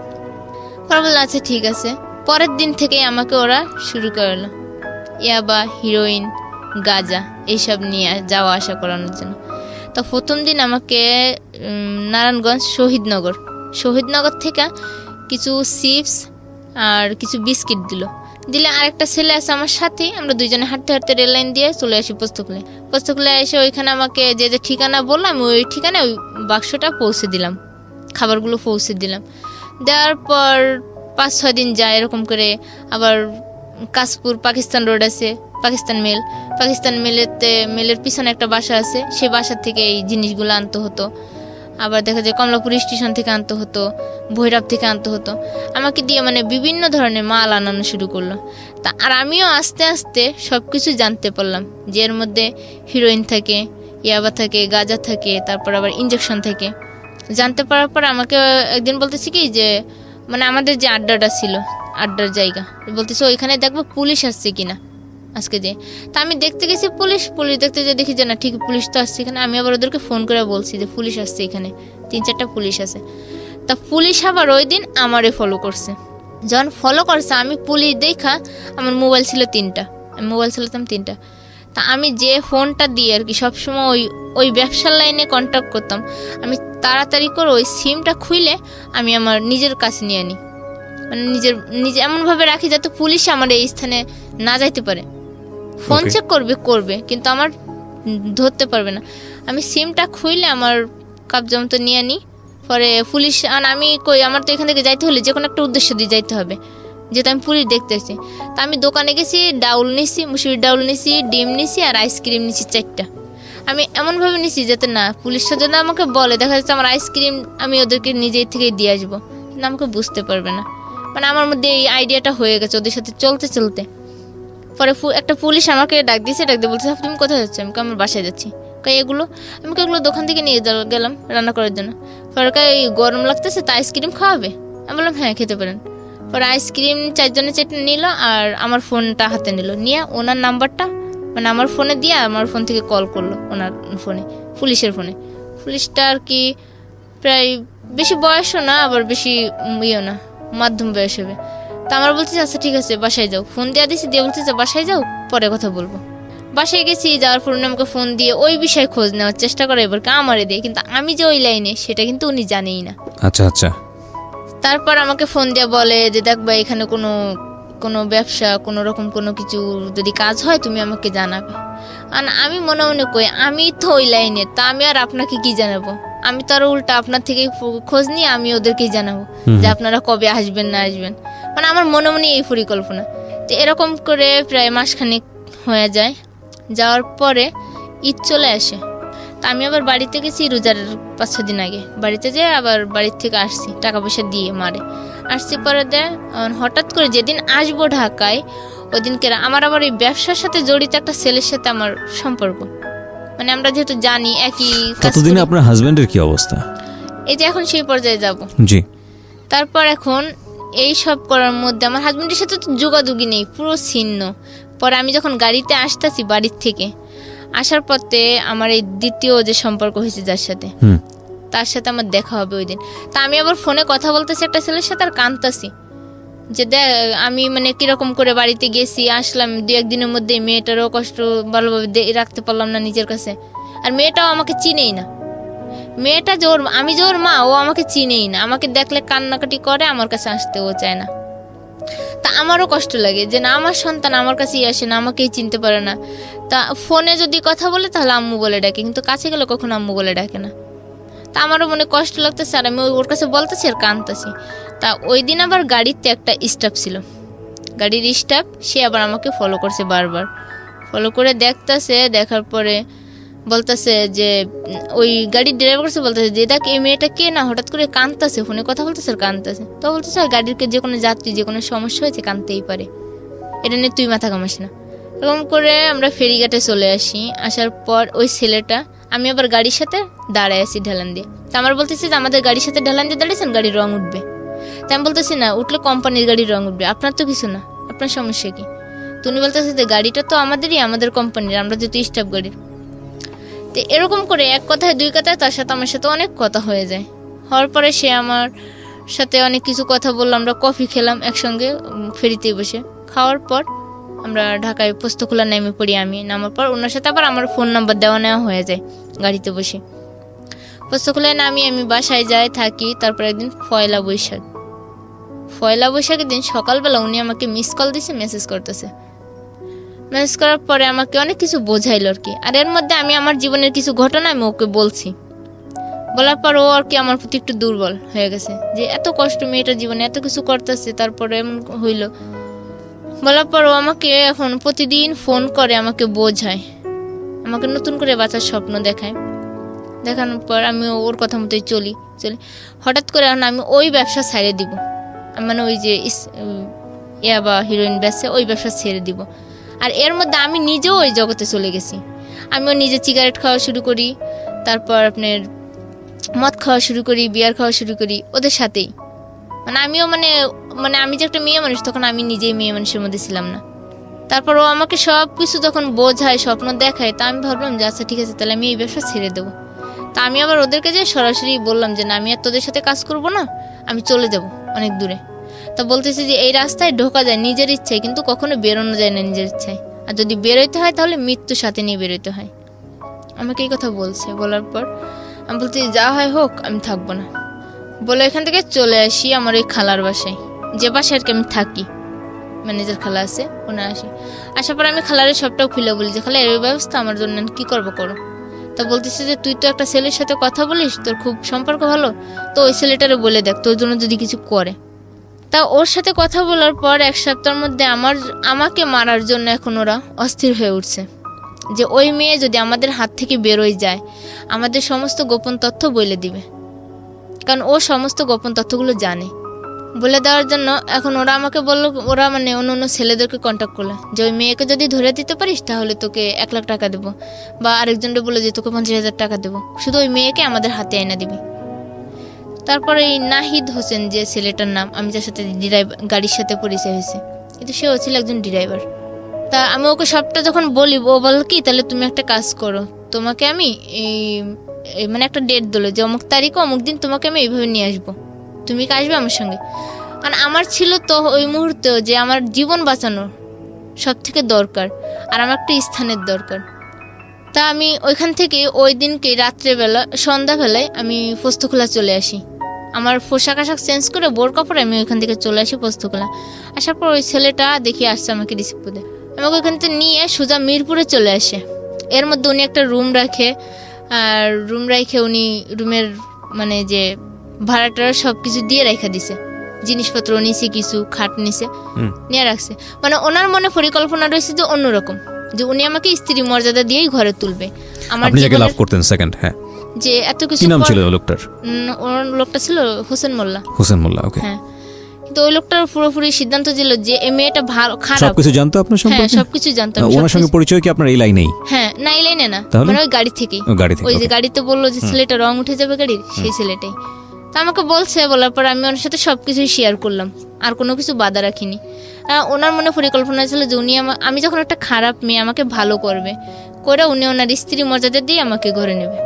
পরে বললো আচ্ছা ঠিক আছে। পরের দিন থেকেই আমাকে ওরা শুরু করলো ইয়াবা, হিরোইন, গাঁজা এইসব নিয়ে যাওয়া আসা করানোর জন্য। তো প্রথম দিন আমাকে নারায়ণগঞ্জ শহীদনগর থেকে কিছু চিপস আর কিছু বিস্কিট দিলে আরেকটা ছেলে আছে আমার সাথে, আমরা দুইজনে হাঁটতে হাঁটতে রেল লাইন দিয়ে চলে আসি পোস্তকুলে এসে ওইখানে আমাকে যে যে ঠিকানা বললাম ওই ঠিকানায় ওই বাক্সটা পৌঁছে দিলাম, খাবারগুলো পৌঁছে দিলাম। দেওয়ার পর 5-6 দিন যায় এরকম করে। আবার কাশপুর পাকিস্তান রোড আছে, পাকিস্তান মেলের পিছনে একটা বাসা আছে, সেই বাসা থেকে এই জিনিসগুলো আনতে হতো। আবার দেখা যায় কমলাপুর স্টেশন থেকে আনতে হতো, ভৈরব থেকে আনতে হতো। আমাকে দিয়ে মানে বিভিন্ন ধরনের মাল আনানো শুরু করলো। তা আর আমিও আস্তে আস্তে সব কিছু জানতে পারলাম যে এর মধ্যে হিরোইন থাকে, ইয়াবা থাকে, গাঁজা থাকে, তারপর আবার ইঞ্জেকশন থাকে। জানতে পারার পর আমাকে একদিন বলতেছি কি যে মানে আমাদের যে আড্ডাটা ছিল, আড্ডার জায়গা, বলতেছে ওইখানে দেখবো পুলিশ আসছে কিনা আজকে যে। তা আমি দেখতে গেছি পুলিশ দেখতে যে দেখি যে না ঠিক পুলিশ তো আসছে এখানে। আমি আবার ওদেরকে ফোন করে বলছি যে পুলিশ আসছে এখানে, 3-4টা পুলিশ আছে। তা পুলিশ আবার ওই দিন আমারে ফলো করছে। যখন ফলো করছে আমি পুলিশ দেখা, আমার মোবাইল ছিল 3টা, আমি মোবাইল চালাতাম 3টা। তা আমি যে ফোনটা দিয়ে আর কি সবসময় ওই ব্যবসার লাইনে কন্ট্যাক্ট করতাম, আমি তাড়াতাড়ি করে ওই সিমটা খুলে আমি আমার নিজের কাছে নিয়ে নিই, মানে নিজে এমনভাবে রাখি যাতে পুলিশ আমার এই স্থানে না যাইতে পারে। ফোন চেক করবে কিন্তু আমার ধরতে পারবে না। আমি সিমটা খুইলে আমার কাবজামতো নিয়ে নিই। পরে পুলিশ আমি আমার তো এখান থেকে যাইতে হলে যে কোনো একটা উদ্দেশ্য দিয়ে যাইতে হবে, যেহেতু আমি পুলিশ দেখতেছি। তা আমি দোকানে গেছি, ডাউল নিছি, মুসুরির ডাউল নিছি, ডিম নিছি আর আইসক্রিম নিছি 4টা। আমি এমনভাবে নিছি যাতে না পুলিশটা যদি আমাকে বলে দেখা যাচ্ছে আমার আইসক্রিম আমি ওদেরকে নিজের থেকে দিয়ে আসবো, কিন্তু আমাকে বুঝতে পারবে না। মানে আমার মধ্যে এই আইডিয়াটা হয়ে গেছে ওদের সাথে চলতে। পরে একটা পুলিশ আমাকে ডাক দিয়ে বলছে তুমি কোথায় যাচ্ছ? আমি আমার বাসায় যাচ্ছি। এগুলো দোকান থেকে নিয়ে গেলাম রান্না করার জন্য। পরে গরম লাগতেছে তা আইসক্রিম খাওয়াবে? আমি বললাম হ্যাঁ খেতে পারেন। পরে আইসক্রিম 4 জনের 4টা নিল আর আমার ফোনটা হাতে নিল, নিয়ে ওনার নাম্বারটা মানে আমার ফোনে দিয়ে আমার ফোন থেকে কল করলো ওনার ফোনে, পুলিশের ফোনে। পুলিশটা আর কি প্রায় বেশি বয়সও না আবার বেশি ইয়েও না, মাধ্যম বয়স হবে। তা আমার বলতেছে আচ্ছা ঠিক আছে বাসায় যাও, ফোন দিয়ে বলতেছে বাসায় যাও পরে কথা বলবো। বাসায় গেছি, যাওয়ার পর উনি আমাকে ফোন দিয়ে ওই বিষয়ে খোঁজ নেওয়ার চেষ্টা করে এবার আমারে দিয়ে, কিন্তু আমি যে ওই লাইনে সেটা কিন্তু উনি জানেই না। আচ্ছা। তারপর আমাকে ফোন দিয়ে বলে যে দেখ ভাই এখানে কোনো ব্যবসা কোনো রকম কোনো কিছু যদি কাজ হয় তুমি আমাকে জানাবে। আর আমি মনে কই আমি তো ওই লাইনে, তা আমি আর আপনাকে কি জানাবো? আমি তো আরো উল্টা আপনার থেকে খোঁজ নিয়ে আমি ওদেরকেই জানাবো যে আপনারা কবে আসবেন না আসবেন। মানে আমার মনে এই পরিকল্পনা। তো এরকম করে প্রায় মাসখানেক হয়ে যায়। যাওয়ার পরে ঈদ চলে আসে। তা আমি আবার বাড়িতে গেছি রোজার 5-6 দিন আগে, বাড়িতে যেয়ে আবার বাড়ির থেকে আসছি টাকা পয়সা দিয়ে মারে আসছি। পরে হঠাৎ করে যেদিন আসবো ঢাকায় ওই দিনকে আমার আবার এই ব্যবসার সাথে জড়িত একটা ছেলের সাথে আমার সম্পর্ক, মানে আমরা যেহেতু জানি একই। ততদিনে আপনার হাজবেন্ডের কি অবস্থা? এই যে এখন সেই পর্যায়ে যাব। জি। তারপর এখন এই সব করার মধ্যে আমার হাজবেন্ডের সাথে তো যোগাযোগই নেই, পুরো ছিন্ন। পরে আমি যখন গাড়িতে আসতেছি বাড়ির থেকে আসার পথে আমার এই দ্বিতীয় যে সম্পর্ক হয়েছে যার সাথে, তার সাথে আমার দেখা হবে ওই দিন। তা আমি আবার ফোনে কথা বলতেছি একটা ছেলের সাথে আর কাঁদতাছি যে দেখ আমি মানে কিরকম করে বাড়িতে গেছি আসলাম 2-1 দিনের মধ্যে, মেয়েটারও কষ্ট ভালোভাবে রাখতে পারলাম না নিজের কাছে। আর মেয়েটাও আমাকে চিনেই না, মেয়েটা আমি যে ওর মা ও আমাকে চিনেই না, আমাকে দেখলে কান্নাকাটি করে, আমার কাছে আসতে ও চায় না। তা আমারও কষ্ট লাগে যে না আমার সন্তান আমার কাছেই আসে না, আমাকেই চিনতে পারে না। তা ফোনে যদি কথা বলে তাহলে আম্মু বলে ডাকে, কিন্তু কাছে গেলে কখনো আম্মু বলে ডাকে না। তা আমারও মনে কষ্ট লাগতেছে আর আমি ওর কাছে বলতেছি আর কাঁদতেছি। তা ওই দিন আবার গাড়িতে একটা স্টাফ ছিল, গাড়ির স্টাফ, সে আবার আমাকে ফলো করছে বারবার, ফলো করে দেখতেছে। দেখার পরে বলতেছে যে ওই গাড়ির ড্রাইভার কাছে বলতেছে যে দেখ এই মেয়েটা কে না হঠাৎ করে কাঁদতেছে, ফোনে কথা বলতেছে আর কাঁদতেছে। তো বলতেছে গাড়ির যে কোনো যাত্রী যে কোনো সমস্যা হয়েছে কাঁদতেই পারে, এটা নিয়ে তুই মাথা ঘামাস না। এরকম করে আমরা ফেরিঘাটে চলে আসি। আসার পর ওই ছেলেটা, আমি আবার গাড়ির সাথে দাঁড়ায় আছি ঢালান দিয়ে। তা আমার বলতেছে যে আমাদের গাড়ির সাথে ঢালান দিয়ে দাঁড়িয়েছেন, গাড়ির রং উঠবে। তা আমি বলতেছি না উঠলে কোম্পানির গাড়ির রং উঠবে, আপনার তো কিছু না, আপনার সমস্যা কি? তুমি বলতেছে যে গাড়িটা তো আমাদেরই, আমাদের কোম্পানির, আমরা যেহেতু স্টাফ গাড়ির। তো এরকম করে এক কথায় দুই কথায় তার সাথে আমার সাথে অনেক কথা হয়ে যায়। হওয়ার পরে সে আমার সাথে অনেক কিছু কথা বললো, আমরা কফি খেলাম একসঙ্গে ফেরিতে বসে। খাওয়ার পর আমরা ঢাকায় পোস্তখোলা নেমে পড়ি। আমি নামার পর ওনার সাথে আবার আমার ফোন নাম্বার দেওয়া নেওয়া হয়ে যায় গাড়িতে বসে। পোস্তখোলায় নামি আমি বাসায় যাই, থাকি। তারপর একদিন পয়লা বৈশাখের দিন সকালবেলা উনি আমাকে মিস কল দিছে, মেসেজ করতেছে। মেসেজ করার পরে আমাকে অনেক কিছু বোঝাইলো আর কি। আর এর মধ্যে আমি আমার জীবনের কিছু ঘটনা আমি ওকে বলছি। বলার পর ও আর কি আমার প্রতি একটু দুর্বল হয়ে গেছে, যে এত কষ্ট মেয়েটার জীবনে এত কিছু করতেছে, তারপরে এমন হইলো। বলার পর ও আমাকে এখন প্রতিদিন ফোন করে, আমাকে বোঝায়, আমাকে নতুন করে বাঁচার স্বপ্ন দেখায়। দেখানোর পর আমি ওর কথা মতোই চলি। হঠাৎ করে এখন আমি ওই ব্যবসা ছেড়ে দিব, মানে ওই যে ইয়াবা হিরোইন ব্যবসা, ওই ব্যবসা ছেড়ে দিব। আর এর মধ্যে আমি নিজেও ওই জগতে চলে গেছি। আমিও নিজে সিগারেট খাওয়া শুরু করি, তারপর আপনার মদ খাওয়া শুরু করি, বিয়ার খাওয়া শুরু করি ওদের সাথেই। মানে আমিও মানে আমি যে একটা মেয়ে মানুষ, তখন আমি নিজেই মেয়ে মানুষের মধ্যে ছিলাম না। তারপর ও আমাকে সব কিছু যখন বোঝায়, স্বপ্ন দেখায়, তা আমি ভাবলাম যে আচ্ছা ঠিক আছে, তাহলে আমি এই ব্যবসা ছেড়ে দেবো। তা আমি আবার ওদেরকে যে সরাসরি বললাম যে না, আমি আর তোদের সাথে কাজ করব না, আমি চলে যাব অনেক দূরে। তা বলতেছে যে এই রাস্তায় ঢোকা যায় নিজের ইচ্ছায়, কিন্তু কখনো বেরোনো যায় না নিজের ইচ্ছায়। আর যদি বেরোইতে হয় তাহলে মৃত্যুর সাথে নিয়ে বেরোইতে হয়। আমাকে এই কথা বলছে। বলার পর আমি বলছি যা হয় হোক, আমি থাকবো না। বলে এখান থেকে চলে আসি আমার ওই খালার বাসায়, যে বাসায় আর কি আমি থাকি, ম্যানেজার খালা আছে, ওনার আসি। আসার পর আমি খালারের সবটাও খুলে বলি যে খালা এই ব্যবস্থা আমার জন্য কি করবো করো। তা বলতেছে যে তুই তো একটা ছেলের সাথে কথা বলিস, তোর খুব সম্পর্ক ভালো, তো ওই ছেলেটারে বলে দেখ তোর জন্য যদি কিছু করে। তা ওর সাথে কথা বলার পর এক সপ্তাহের মধ্যে আমাকে মারার জন্য এখন ওরা অস্থির হয়ে উঠছে, যে ওই মেয়ে যদি আমাদের হাত থেকে বেরোয় যায়, আমাদের সমস্ত গোপন তথ্য বলে দিবে, কারণ ও সমস্ত গোপন তথ্যগুলো জানে। বলে দেওয়ার জন্য এখন ওরা আমাকে বললো, ওরা মানে অন্য ছেলেদেরকে কন্ট্যাক্ট করলো যে ওই মেয়েকে যদি ধরে দিতে পারিস তাহলে তোকে 1 লাখ টাকা দেবো, বা আরেকজনকে বলে যে তোকে 50,000 টাকা দেবো, শুধু ওই মেয়েকে আমাদের হাতে এনে দিবি। তারপরে এই নাহিদ হোসেন যে ছেলেটার নাম, আমি যার সাথে গাড়ির সাথে পরিচয় হয়েছে, কিন্তু সেও ছিল একজন ড্রাইভার। তা আমি ওকে সবটা যখন বলি, ও বল কি তাহলে তুমি একটা কাজ করো, তোমাকে আমি মানে একটা ডেট দিল যে অমুক তারিখ অমুক দিন তোমাকে আমি এইভাবে নিয়ে আসবো, তুমি কি আসবে আমার সঙ্গে। কারণ আমার ছিল তো ওই মুহূর্তেও যে আমার জীবন বাঁচানো সব থেকে দরকার, আর আমার একটা স্থানের দরকার। তা আমি ওইখান থেকে ওই দিনকে রাত্রেবেলা সন্ধ্যাবেলায় আমি পোস্তখোলা চলে আসি। আমার পোশাক আশাক চেঞ্জ করে বোরকা পরে আমি ওইখান থেকে চলে আসি পোস্তখোলা। আসার পর ওই ছেলেটা দেখি আসছে আমাকে রিসিভ করে, আমাকে ওইখান থেকে নিয়ে সোজা মিরপুরে চলে আসে। এর মধ্যে উনি একটা রুম রাখে, আর রুম রাখে উনি রুমের মানে যে ভাড়াটার সব কিছু দিয়ে রেখে দিছে, জিনিসপত্র নিছে, কিছু খাট নিছে, নিয়ে রাখছে। মানে ওনার মনে পরিকল্পনা রয়েছে যে অন্যরকম, যে উনি আমাকে স্ত্রী মর্যাদা দিয়েই ঘরে তুলবে। আমার আপনি যাকে লাভ করতেন সেকেন্ড, হ্যাঁ, যে এত কিছু। কি নাম ছিল লোকটার? ওর লোকটা ছিল হোসেন মোল্লা। হোসেন মোল্লা, ওকে। হ্যাঁ, কিন্তু ওই লোকটার পুরোপুরি সিদ্ধান্ত ছিল যে এই মেয়েটা ভালো খারাপ। সবকিছু জানতো আপনার সম্পর্কে? হ্যাঁ, সবকিছু জানতো। ওনার সঙ্গে পরিচয় কি আপনার এই লাইনেই? হ্যাঁ, না এই লাইনে না, মানে ওই গাড়ি থেকেই। ওই যে গাড়িতে বললো যে ছেলেটা রং উঠে যাবে গাড়ির, সেই ছেলেটাই। তা আমাকে বলছে, বলার পর আমি ওনার সাথে সবকিছুই শেয়ার করলাম, আর কোনো কিছু বাধা রাখিনি। ওনার মনে পরিকল্পনা ছিল যে উনি আমি যখন একটা খারাপ মেয়ে, আমাকে ভালো করবে, করে উনি ওনার স্ত্রী মর্যাদা দিয়ে আমাকে ঘরে নেবে।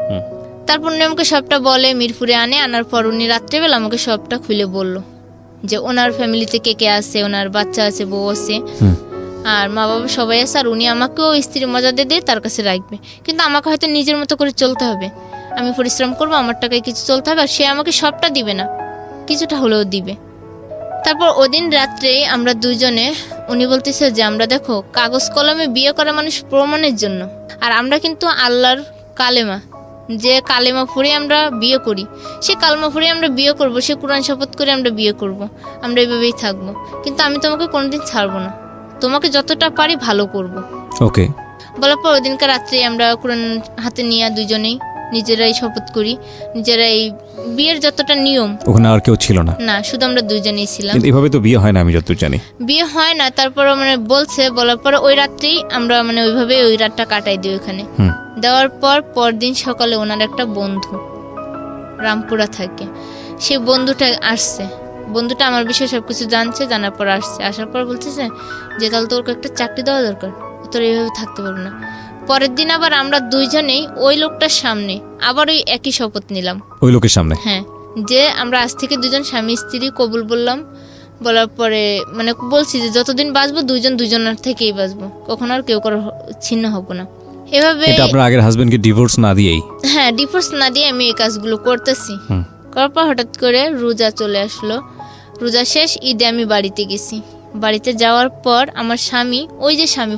তারপর উনি আমাকে সবটা বলে, মিরপুরে আনার পর উনি রাত্রেবেলা আমাকে সবটা খুলে বলল যে ওনার ফ্যামিলিতে কে কে আছে, ওনার বাচ্চা আছে, বউ আছে, আর মা বাবা সবাই আছে, আর উনি আমাকেও স্ত্রী মর্যাদা দিয়ে তার কাছে রাখবে, কিন্তু আমাকে হয়তো নিজের মতো করে চলতে হবে, আমি পরিশ্রম করবো, আমার টাকায় কিছু চলতে হবে, আর সে আমাকে সবটা দিবে না, কিছুটা হলেও দিবে। তারপর ওদিন রাত্রে আমরা দুইজনে, উনি বলতেছে যে আমরা দেখো কাগজ কলমে বিয়ে করা মানুষ প্রমাণের জন্য, আর আমরা কিন্তু আল্লাহর কালেমা, যে কালেমা পড়ে আমরা বিয়ে করি, সে কালেমা পড়ে আমরা বিয়ে করব, সে কোরআন শপথ করে আমরা বিয়ে করব, আমরা এইভাবেই থাকবো, কিন্তু আমি তোমাকে কোনোদিন ছাড়বো না, তোমাকে যতটা পারি ভালো করব। ওকে। বলার পর ওদিনকার রাত্রে আমরা কোরআন হাতে নিয়ে দুইজনেই নিজেরাই শপথ করি, নিজেরাই বিয়ের যতটা নিয়ম। ওখানে আর কেউ ছিল না? না, শুধু আমরা দুইজনেই ছিলাম। এভাবে তো বিয়ে হয় না, আমি যতদূর জানি বিয়ে হয় না। তারপর মানে বলছে, বলার পর ওই রাত্রেই আমরা মানে ওইভাবে ওই রাতটা কাটাই দিই ওখানে। দেওয়ার পর পরদিন সকালে ওনার একটা বন্ধু রামপুরা থাকে, সেই বন্ধুটা আসছে, বন্ধুটা আমার বিষয়ে সবকিছু জানছে, জানার পর আসছে, আসার পর বলতেছে যে তাহলে তোর একটা চাকরি দেওয়া দরকার, তোর এইভাবে থাকতে পারবো না। পরের দিন আবার আমরা দুইজনেই ওই লোকটার সামনে আবার ওই একই শপথ নিলাম, ওই লোকের সামনে। হ্যাঁ, যে আমরা আজ থেকে দুজন স্বামী স্ত্রী কবুল বললাম। বলার পরে মানে বলছি যে যতদিন বাঁচবো দুইজন দুজনের থেকেই বাঁচবো, কখনো আর কেউ কারো ছিন্ন হব না। এভাবে এটা আপনার আগের হাজবেন্ডকে ডিভোর্স না দিয়েই? হ্যাঁ, ডিভোর্স না দিয়ে আমি এই কাজগুলো করতেছি। করার পর হঠাৎ করে রোজা চলে আসলো। রোজা শেষ, ঈদে আমি বাড়িতে গেছি। বাড়িতে যাওয়ার পর আমার স্বামী, ওই যে স্বামী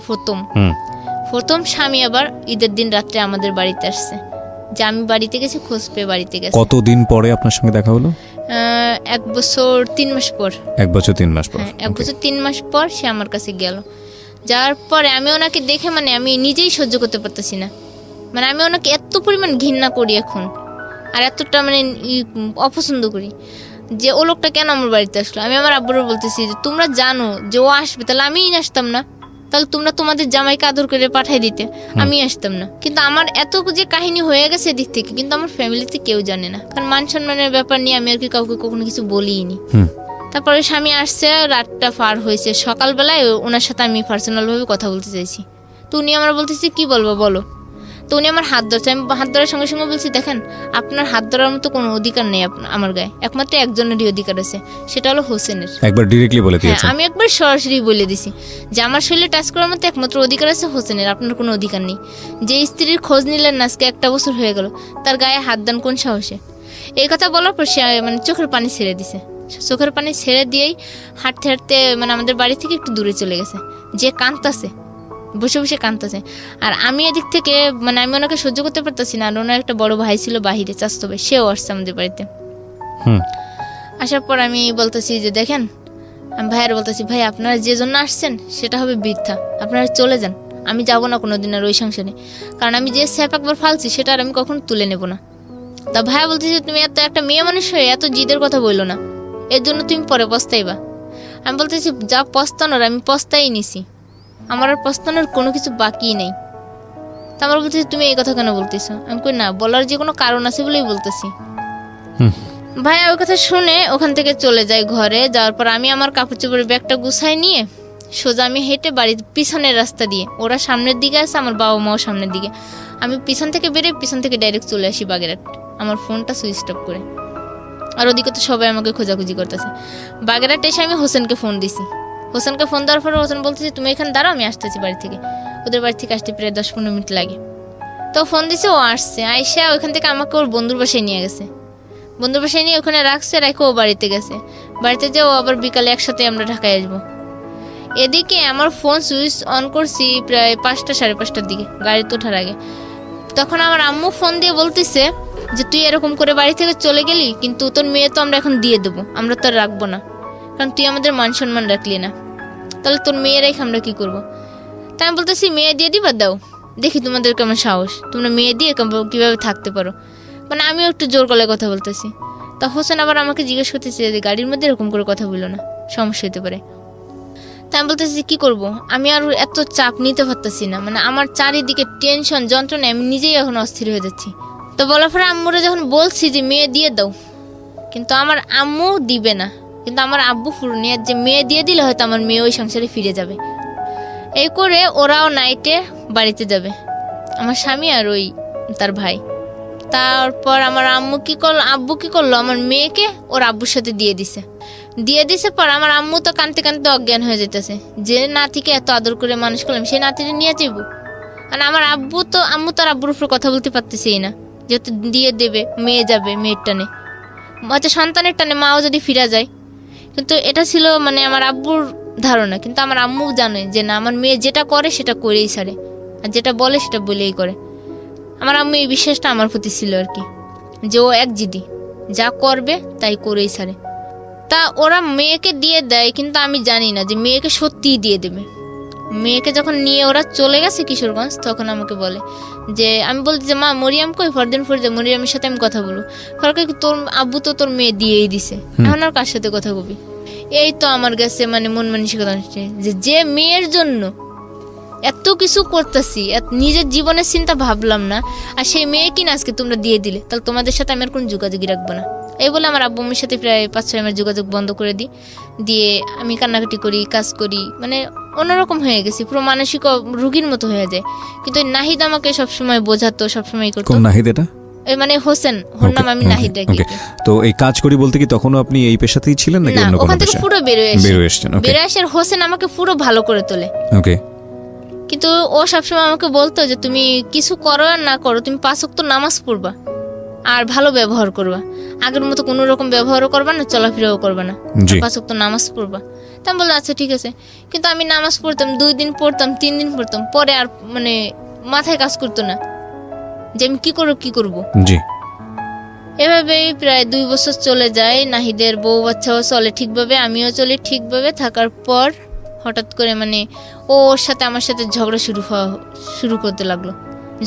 প্রথম স্বামী আবার ঈদের দিন রাত্রে আমাদের বাড়িতে আসছে, যে আমি বাড়িতে গেছি খোঁজ পেয়ে বাড়িতে গেছে। কতদিন পরে আপনার সঙ্গে দেখা হলো? 1 বছর 3 মাস পর। 1 বছর 3 মাস পর? হ্যাঁ, 1 বছর 3 মাস পর সে আমার কাছে গেল। যাওয়ার পরে আমি ওনাকে দেখে মানে আমি নিজেই সহ্য করতে পারতেছি না। মানে আমি ওনাকে এত পরিমাণ ঘৃণা করি এখন, আর এতটা মানে অপছন্দ করি যে ও লোকটা কেন আমার বাড়িতে আসলো। আমি আমার আব্বুর বলতেছি যে তোমরা জানো যে ও আসবে, তাহলে আমিই আসতাম না, তাহলে তোমরা তোমাদের জামাইকে আদর করে পাঠাই দিতে, আমি আসতাম না। কিন্তু আমার এত যে কাহিনী হয়ে গেছে এদিক থেকে, কিন্তু আমার ফ্যামিলিতে কেউ জানে না, কারণ মান সম্মানের ব্যাপার নিয়ে আমি আর কি কাউকে কখনো কিছু বলিনি। তারপরে স্বামী আসছে, রাতটা পার হয়েছে, সকালবেলায় ওনার সাথে আমি পার্সোনাল ভাবে কথা বলতে চাইছি। তো উনি আমার বলতেছি কি বলবো বলো। তো উনি আমার হাত ধরছে, আমি হাত ধরার সঙ্গে সঙ্গে বলছি দেখেন আপনার হাত ধরার মতো কোনো অধিকার নেই আমার গায়ে, একমাত্র একজনেরই অধিকার আছে, সেটা হলো হোসেনের। একবার ডিরেক্টলি বলে দিয়েছেন? আমি একবার সরাসরি বলে দিছি যে আমার শরীরে টাচ করার মতো একমাত্র অধিকার আছে হোসেনের, আপনার কোনো অধিকার নেই। যে স্ত্রীর খোঁজ নিলেন না আজকে 1 বছর হয়ে গেল, তার গায়ে হাত দেন কোন সাহসে। এই কথা বলার পর সে মানে চোখের পানি ছেড়ে দিছে। চোখের পানি ছেড়ে দিয়েই হাঁটতে হাঁটতে মানে আমাদের বাড়ি থেকে একটু দূরে চলে গেছে, যে কাঁদতাছে, বসে বসে কাঁদতেছে। আর আমি এদিক থেকে মানে আমি ওনাকে সহ্য করতে পারতেছি না। আর ওনার একটা বড় ভাই ছিল বাহিরে, চাচাতো ভাই, সেও আসছে আমাদের বাড়িতে। আসার পর আমি বলতেছি যে দেখেন, আমি ভাইয়ের বলতেছি ভাই আপনারা যে জন্য আসছেন সেটা হবে বৃথা, আপনারা চলে যান, আমি যাবো না কোনোদিন আর ওই সংসারে, কারণ আমি যে স্যাপ একবার ফালছি সেটা আর আমি কখনো তুলে নেব না। তা ভাইয়া বলতেছি তুমি এত একটা মেয়ে মানুষ হয়ে এত জিদের কথা বললো না, এর জন্য তুমি পরে পস্তাইবা। আমি বলতেছি যা পস্তানোর আমি পস্তাই নিছি, আমার আর পস্তানোর কোনো কিছু বাকি নেই। তা আমার বলতেছি তুমি এই কথা কেন বলতেছো। আমি কই না, বলার যে কোনো কারণ আছে বলেই বলতেছি। ভাইয়া ওই কথা শুনে ওখান থেকে চলে যায় ঘরে। যাওয়ার পর আমি আমার কাপড় চোপড়ের ব্যাগটা গুছাই নিয়ে সোজা আমি হেঁটে বাড়ির পিছনের রাস্তা দিয়ে, ওরা সামনের দিকে আছে, আমার বাবা মাও সামনের দিকে, আমি পিছন থেকে বেরিয়ে পিছন থেকে ডাইরেক্ট চলে আসি বাগেরহাট, আমার ফোনটা সুইচ অফ করে। আর ওদিকে তো সবাই আমাকে খোঁজাখুঁজি করতেছে। বাগেরহাট এসে আমি হোসেনকে ফোন দিছি। হোসেনকে ফোন দেওয়ার পরে হোসেন বলতেছে তুমি এখানে দাঁড়াও, আমি আসতেছি বাড়ি থেকে। ওদের বাড়ি থেকে আসতে প্রায় 10-15 মিনিট লাগে। তো ফোন দিছে, ও আসছে, আইসা ওইখান থেকে আমাকে ওর বন্ধুর বাসায় নিয়ে গেছে। বন্ধুর বাসায় নিয়ে ওখানে রাখছে, রেখে ও বাড়িতে গেছে। বাড়িতে যেও আবার বিকালে একসাথে আমরা ঢাকায় আসবো। এদিকে আমার ফোন সুইচ অন করছি প্রায় 5টা 5:30টার দিকে, গাড়িতে ওঠার আগে। তখন আমার আম্মু ফোন দিয়ে বলতেছে যে তুই এরকম করে বাড়ি থেকে চলে গেলি, কিন্তু তোর মেয়ে তো আমরা এখন দিয়ে দেবো, আমরা তো আর রাখবো না, কারণ তুই আমাদের মান সম্মান রাখলি না, তাহলে তোর মেয়ে রেখে আমরা কি করবো। তাই আমি বলতেছি মেয়ে দিয়ে দিবা, দাও দেখি তোমাদের কেমন সাহস, তোমরা মেয়ে দিয়ে কিভাবে থাকতে পারো। মানে আমিও একটু জোর গলায় কথা বলতেছি। তা হোসেন আবার আমাকে জিজ্ঞেস করতেছে যে গাড়ির মধ্যে এরকম করে কথা বললো না, সমস্যা হতে পারে। তাই আমি বলতেছি কি করব, আমি আর এত চাপ নিতে পারতেছি না, মানে আমার চারিদিকে টেনশন যন্ত্রণায় আমি নিজেই এখন অস্থির হয়ে যাচ্ছি। তো বলার পরে আম্মুরে যখন বলছি যে মেয়ে দিয়ে দাও, কিন্তু আমার আম্মু দিবে না, কিন্তু আমার আব্বু ফুরনিয়ার যে মেয়ে দিয়ে দিলে হয়তো আমার মেয়ে ওই সংসারে ফিরে যাবে। এই করে ওরাও নাইটে বাড়িতে যাবে, আমার স্বামী আর ওই তার ভাই। তারপর আমার আব্বু কি করলো, আমার মেয়েকে ওর আব্বুর সাথে দিয়ে দিছে পর আমার আম্মু তো কাঁদতে কাঁদতে অজ্ঞান হয়ে যেতেছে, যে নাতিকে এত আদর করে মানুষ করলাম সেই নাতিটা নিয়ে যাইব। আর আমার আম্মু তার আব্বুর উপর কথা বলতে পারতেছেই না, যেহেতু দিয়ে দেবে, মেয়ে যাবে, মেয়ের টানে, হয়তো সন্তানের টানে মাও যদি ফিরা যায়। কিন্তু এটা ছিল মানে আমার আব্বুর ধারণা, কিন্তু আমার আম্মু জানে যে না, আমার মেয়ে যেটা করে সেটা করেই ছাড়ে, আর যেটা বলে সেটা বলেই করে। আমার আম্মু এই বিশ্বাসটা আমার প্রতি ছিল আর কি, যে ও এক জিদি, যা করবে তাই করেই ছাড়ে। তা ওরা মেয়েকে দিয়ে দেয়, কিন্তু আমি জানি না যে মেয়েকে সত্যিই দিয়ে দেবে। মেয়েকে যখন নিয়ে ওরা চলে গেছে কিশোরগঞ্জ, তখন আমাকে বলে যে, আমি বলছি যে মা মরিয়াম কই, পরদিন মরিয়ামের সাথে আমি কথা বলবো। ফরকে তোর আব্বু তো তোর মেয়ে দিয়েই দিছে, এখন আর কার সাথে কথা বলবি। এই তো আমার কাছে মানে মন মানসিকতা যে মেয়ের জন্য এত কিছু করতেছি, নিজের জীবনের চিন্তা ভাবলাম না, আর সেই মেয়ে কিনা আজকে তোমরা দিয়ে দিলে, তাহলে তোমাদের সাথে আমি আর কোনো যোগাযোগই রাখবো না। এই বলে আমার আব্বু আম্মুর সাথে প্রায় 5-6 মাস যোগাযোগ বন্ধ করে দিয়ে আমি কান্নাকাটি করি, কাজ করি, মানে অন্যরকম হয়ে গেছি, পুরো মানসিক রোগীর মতো হয়ে যায়। কিন্তু ওই নাহিদ আমাকে সবসময় বোঝাতো, সবসময় করতো। কোন নাহিদ এটা? এই মানে হোসেন, ওর নাম আমি নাহিদ ডাকি। তো এই কাজ করি বলতে কি তখনও আপনি এই পেশাতেই ছিলেন নাকি অন্য কোনো ওখান থেকে পেশা? পুরো বেরোয় এসেছেন। ওকে। বেরোয় এসে হোসেন আমাকে পুরো ভালো করে তোলে। ওকে। কিন্তু ও সবসময় আমাকে বলতো যে তুমি কিছু করো আর না করো, তুমি 5 ওয়াক্ত নামাজ পড়বা আর ভালো ব্যবহার করবা, আগের মতো কোনো রকম ব্যবহারও করবা না, চলাফেরাও করবা না, 5 ওয়াক্ত নামাজ পড়বা। তা আমি বললাম আচ্ছা ঠিক আছে। কিন্তু আমি নামাজ পড়তাম, 2 দিন পড়তাম, 3 দিন পড়তাম, পরে আর মানে মাথায় কাজ করতো না যে আমি কি করব। জি। এভাবেই প্রায় 2 বছর চলে যায়। নাহিদের বউ বাচ্চাও চলে ঠিকভাবে, আমিও চলি ঠিকভাবে। থাকার পর হঠাৎ করে মানে ওর সাথে আমার সাথে ঝগড়া শুরু করতে লাগলো।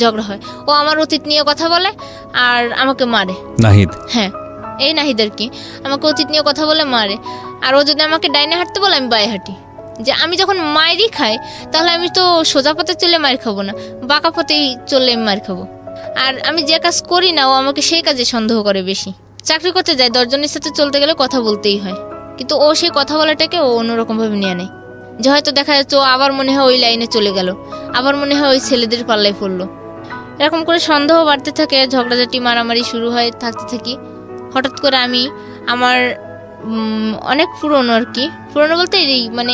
ঝগড়া হয়, ও আমার অতীত নিয়ে কথা বলে আর আমাকে মারে। নাহিদ? হ্যাঁ, এই নাহিদ আর কি, আমাকে অতীত নিয়ে কথা বলে মারে। আর ও যদি আমাকে ডাইনে হাঁটতে বলে আমি বাঁয়ে হাঁটি। যে আমি যখন মায়েরই খাই তাহলে আমি তো সোজা পথে চলে মায়ের খাবো না, বাঁকা পথেই চললে আমি মায়ের খাবো। আর আমি যে কাজ করি না ও আমাকে সেই কাজে সন্দেহ করে বেশি। চাকরি করতে যায়, 10 জনের সাথে চলতে গেলে কথা বলতেই হয়, কিন্তু ও সেই কথা বলাটাকে ও অন্যরকম ভাবে নিয়ে নেয়। যে হয়তো দেখা যাচ্ছে ও আবার মনে হয় ওই লাইনে চলে গেল, আবার মনে হয় ওই ছেলেদের পাল্লায় পড়লো। এরকম করে সন্দেহ বাড়তে থাকে, ঝগড়াঝাটি মারামারি শুরু হয়, থাকতে থাকি। হঠাৎ করে আমি আমার অনেক পুরনো আর কি, পুরনো বলতে এই মানে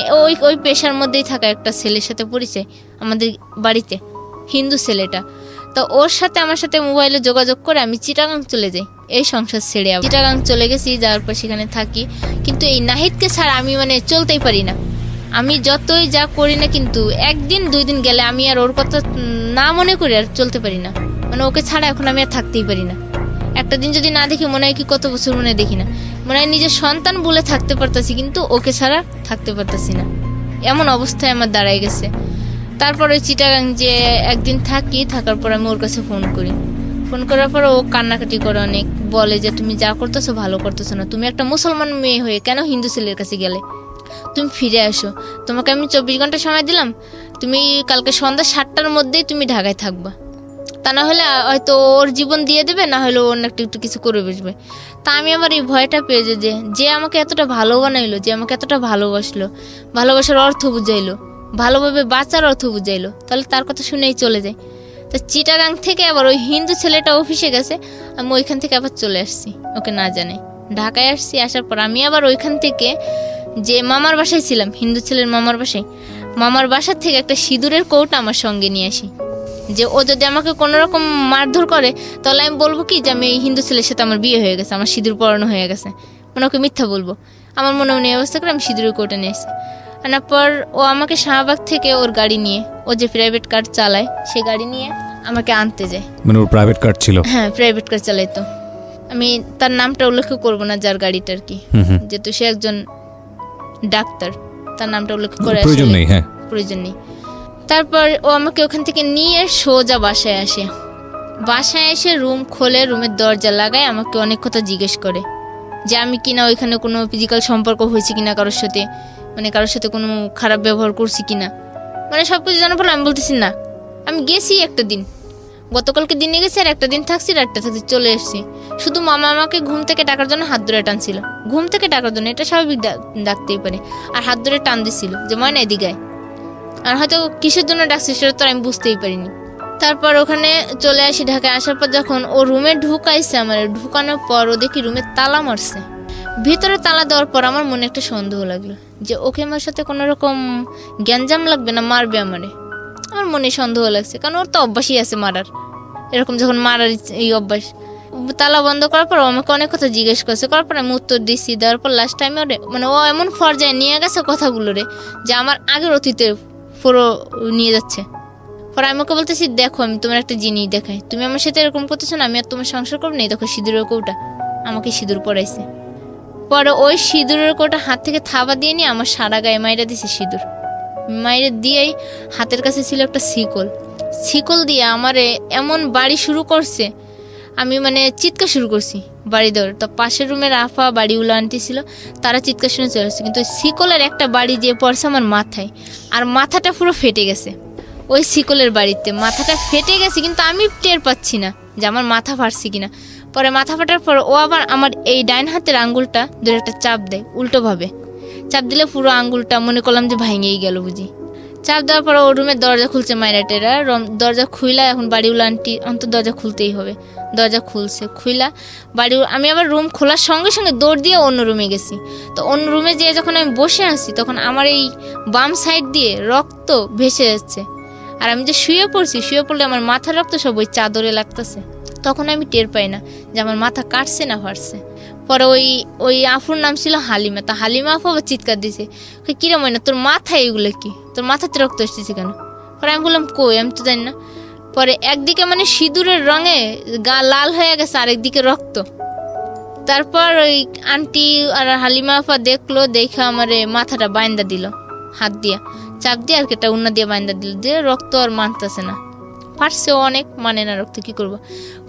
ওই পেশার মধ্যেই থাকা একটা ছেলের সাথে পরিচয় আমাদের বাড়িতে, হিন্দু ছেলেটা। তো ওর সাথে আমার সাথে মোবাইলে যোগাযোগ করে আমি চিটাগাং চলে যাই, এই সংসার ছেড়ে চিটাগাং চলে গেছি। যাওয়ার পর সেখানে থাকি, কিন্তু এই নাহিদকে ছাড়া আমি মানে চলতেই পারি না। আমি যতই যা করি না, কিন্তু 1 দিন 2 দিন গেলে আমি আর ওর কথা না মনে করি আর চলতে পারি না। মানে ওকে ছাড়া এখন আমি আর থাকতেই পারি না। একটা দিন যদি না দেখি মনে হয় কি কত বছর মনে দেখি না, মনে হয় নিজের সন্তান বলে থাকতে পারতাছি, কিন্তু ওকে ছাড়া থাকতে পারতাছি না। এমন অবস্থায় আমার দাঁড়ায় গেছে। তারপর ওই চিটাগাং যে একদিন থাকার পর আমি ওর কাছে ফোন করি। ফোন করার পর ও কান্নাকাটি করে অনেক, বলে যে তুমি যা করতেছো ভালো করতেছো না, তুমি একটা মুসলমান মেয়ে হয়ে কেন হিন্দু ছেলের কাছে গেলে, তুমি ফিরে আসো। তোমাকে আমি 24 ঘন্টা সময় দিলাম, তুমি কালকে সন্ধ্যা 7টার মধ্যেই তুমি ঢাকায় থাকবা, তা না হলে হয়তো ওর জীবন দিয়ে দেবে, না হলে অন্য একটু কিছু করে বসবে। তা আমি আমার এই ভয়টা পেয়ে যে আমাকে এতটা ভালো বানাইলো, যে আমাকে এতটা ভালোবাসলো, ভালোবাসার অর্থ বুঝাইলো, ভালোভাবে বাঁচার অর্থ বুঝাইলো, তাহলে তার কথা শুনেই চলে যায়। তো চিটাগাং থেকে আবার ওই হিন্দু ছেলেটা অফিসে গেছে, আমি ওইখান থেকে আবার চলে আসছি ওকে না জানে, ঢাকায় আসছি। আসার পর আমি আবার ওইখান থেকে যে মামার বাসায় ছিলাম, হিন্দু ছেলের মামার বাসার থেকে একটা সিঁদুরের কৌটা আমার সঙ্গে নিয়ে আসি, যে ও যদি আমাকে কোনো রকম মারধর করে তাহলে আমি বলবো কি যে আমি এই হিন্দু ছেলের সাথে আমার বিয়ে হয়ে গেছে, আমার সিঁদুর পরানো হয়ে গেছে, মানে ওকে মিথ্যা বলবো। আমার মনে মনে অবস্থা করে আমি সিঁদুরের কৌটা নিয়ে আসি। আনার পর ও আমাকে শাহবাগ থেকে ওর গাড়ি নিয়ে, ও যে প্রাইভেট কার চালায় সে গাড়ি নিয়ে আমাকে আনতে যায়। মানে ওর প্রাইভেট কার ছিল? হ্যাঁ, প্রাইভেট কার চালাইতো। আমি তার নামটা উল্লেখ করবো না যার গাড়িটা আর কি, যেহেতু সে একজন ডাক্তার, তার নামটা উল্লেখ করে প্রয়োজন নেই। হ্যাঁ, প্রয়োজন নেই। তারপর ও আমাকে ওখান থেকে নিয়ে সোজা বাসায় এসে রুম খোলে, রুমের দরজা লাগায়, আমাকে অনেক কথা জিজ্ঞেস করে যে আমি কিনা ওইখানে কোনো ফিজিক্যাল সম্পর্ক হয়েছে কিনা কারোর সাথে, মানে কারোর সাথে কোনো খারাপ ব্যবহার করছি কিনা, মানে সবকিছু জানার পর আমি বলতেছি না, আমি গেছি একটা দিন, গতকালকে দিনে গেছি আর একটা দিন থাকছি, রাতটা থাকছি, চলে এসেছি। শুধু মামা আমাকে ঘুম থেকে ডাকার জন্য হাত ধরে টানছিল, ঘুম থেকে ডাকার জন্য, এটা স্বাভাবিক ডাকতেই পারে, আর হাত ধরে টান দিছিল যে ময়না এদিকে আয়। আর হয়তো কিসের জন্য ডাকছে সেটা তো আমি বুঝতেই পারিনি। তারপর ওখানে চলে আসি, ঢাকায় আসার পর যখন ও রুমে ঢুকাইছে, আমার ঢুকানোর পর ও দেখি রুমে তালা মারছে। ভিতরে তালা দেওয়ার পর আমার মনে একটা সন্দেহ লাগলো যে ওকে আমার সাথে কোনো রকম গ্যাঞ্জাম লাগবে না, মারবে আমারে। আমার মনে সন্দেহ লাগছে, কারণ ওর তো অভ্যাসই আছে মারার, এরকম যখন মারার এই অভ্যাস। তালা বন্ধ করার পর আমাকে অনেক কথা জিজ্ঞেস করছে, করার পর আমি উত্তর দিচ্ছি। দেওয়ার পর লাস্ট টাইমে ওরে মানে ও এমন পর্যায়ে নিয়ে গেছে কথাগুলো রে যে আমার আগের অতীতের পুরো নিয়ে যাচ্ছে। পরে আমি ওকে বলতেছি দেখো আমি তোমার একটা জিনিস দেখাই, তুমি আমার সাথে এরকম করতেছো না, আমি আর তোমার সংসার করবো না। দেখো সিঁদুরের কৌটা, আমাকে সিঁদুর পরাইছে। পরে ওই সিঁদুরের কৌটা হাত থেকে থাবা দিয়ে নিয়ে আমার সারা গায়ে মাইরা দিছে সিঁদুর। মাইরে দিয়েই হাতের কাছে ছিল একটা শিকল দিয়ে আমারে এমন বাড়ি শুরু করছে, আমি মানে চিৎকার শুরু করছি বাড়ি দেওয়ার। তো পাশের রুমের আফা বাড়িগুলো আনটি ছিল, তারা চিৎকার শুনে চলে আসছে, কিন্তু শিকলের একটা বাড়ি যে পড়ছে আমার মাথায়, আর মাথাটা পুরো ফেটে গেছে। ওই শিকলের বাড়িতে মাথাটা ফেটে গেছে, কিন্তু আমি টের পাচ্ছি না যে আমার মাথা ফাটছে কিনা। পরে মাথা ফাটার পর ও আবার আমার এই ডাইন হাতের আঙ্গুলটা ধরে একটা চাপ দেয়, উল্টোভাবে চাপ দিলে পুরো আঙ্গুলটা মনে করলাম যে ভাঙেই গেল বুঝি। চাপ দেওয়ার পর ওর রুমের দরজা খুলছে মাইরাটেরা, দরজা খুইলা এখন বাড়িওয়ালা আন্টি অন্তত দরজা খুলতেই হবে, দরজা খুইলা আমি আবার রুম খোলার সঙ্গে সঙ্গে দৌড় দিয়ে অন্য রুমে গেছি। তো অন্য রুমে যেয়ে যখন আমি বসে আছি তখন আমার এই বাম সাইড দিয়ে রক্ত ভেসে যাচ্ছে, আর আমি যে শুয়ে পড়লে আমার মাথার রক্ত সব ওই চাদরে লাগতেছে। তখন আমি টের পাই না যে আমার মাথা কাটছে না ফাটছে। পরে ওই আফুর নাম ছিল হালিমা, তা হালিমা আফু আবার চিৎকার দিছে, কিরম হয় না তোর মাথায় এগুলো কি, তোর মাথাতে রক্ত আসতেছে কেন? পরে আমি বললাম কই, আমি তো জানি না। পরে একদিকে মানে সিঁদুরের রঙে গা লাল হয়ে গেছে, আরেকদিকে রক্ত। তারপর ওই আন্টি আর হালিমা আফা দেখলো, দেখে আমারে মাথাটা বাইন্দা দিল, হাত দিয়া চাপ দিয়ে আর কেটা উন্না দিয়ে বাইন্দা দিল, দিয়ে রক্ত আর মানতেছে না, পারছে অনেক, মানে না রক্ত, কি করবো।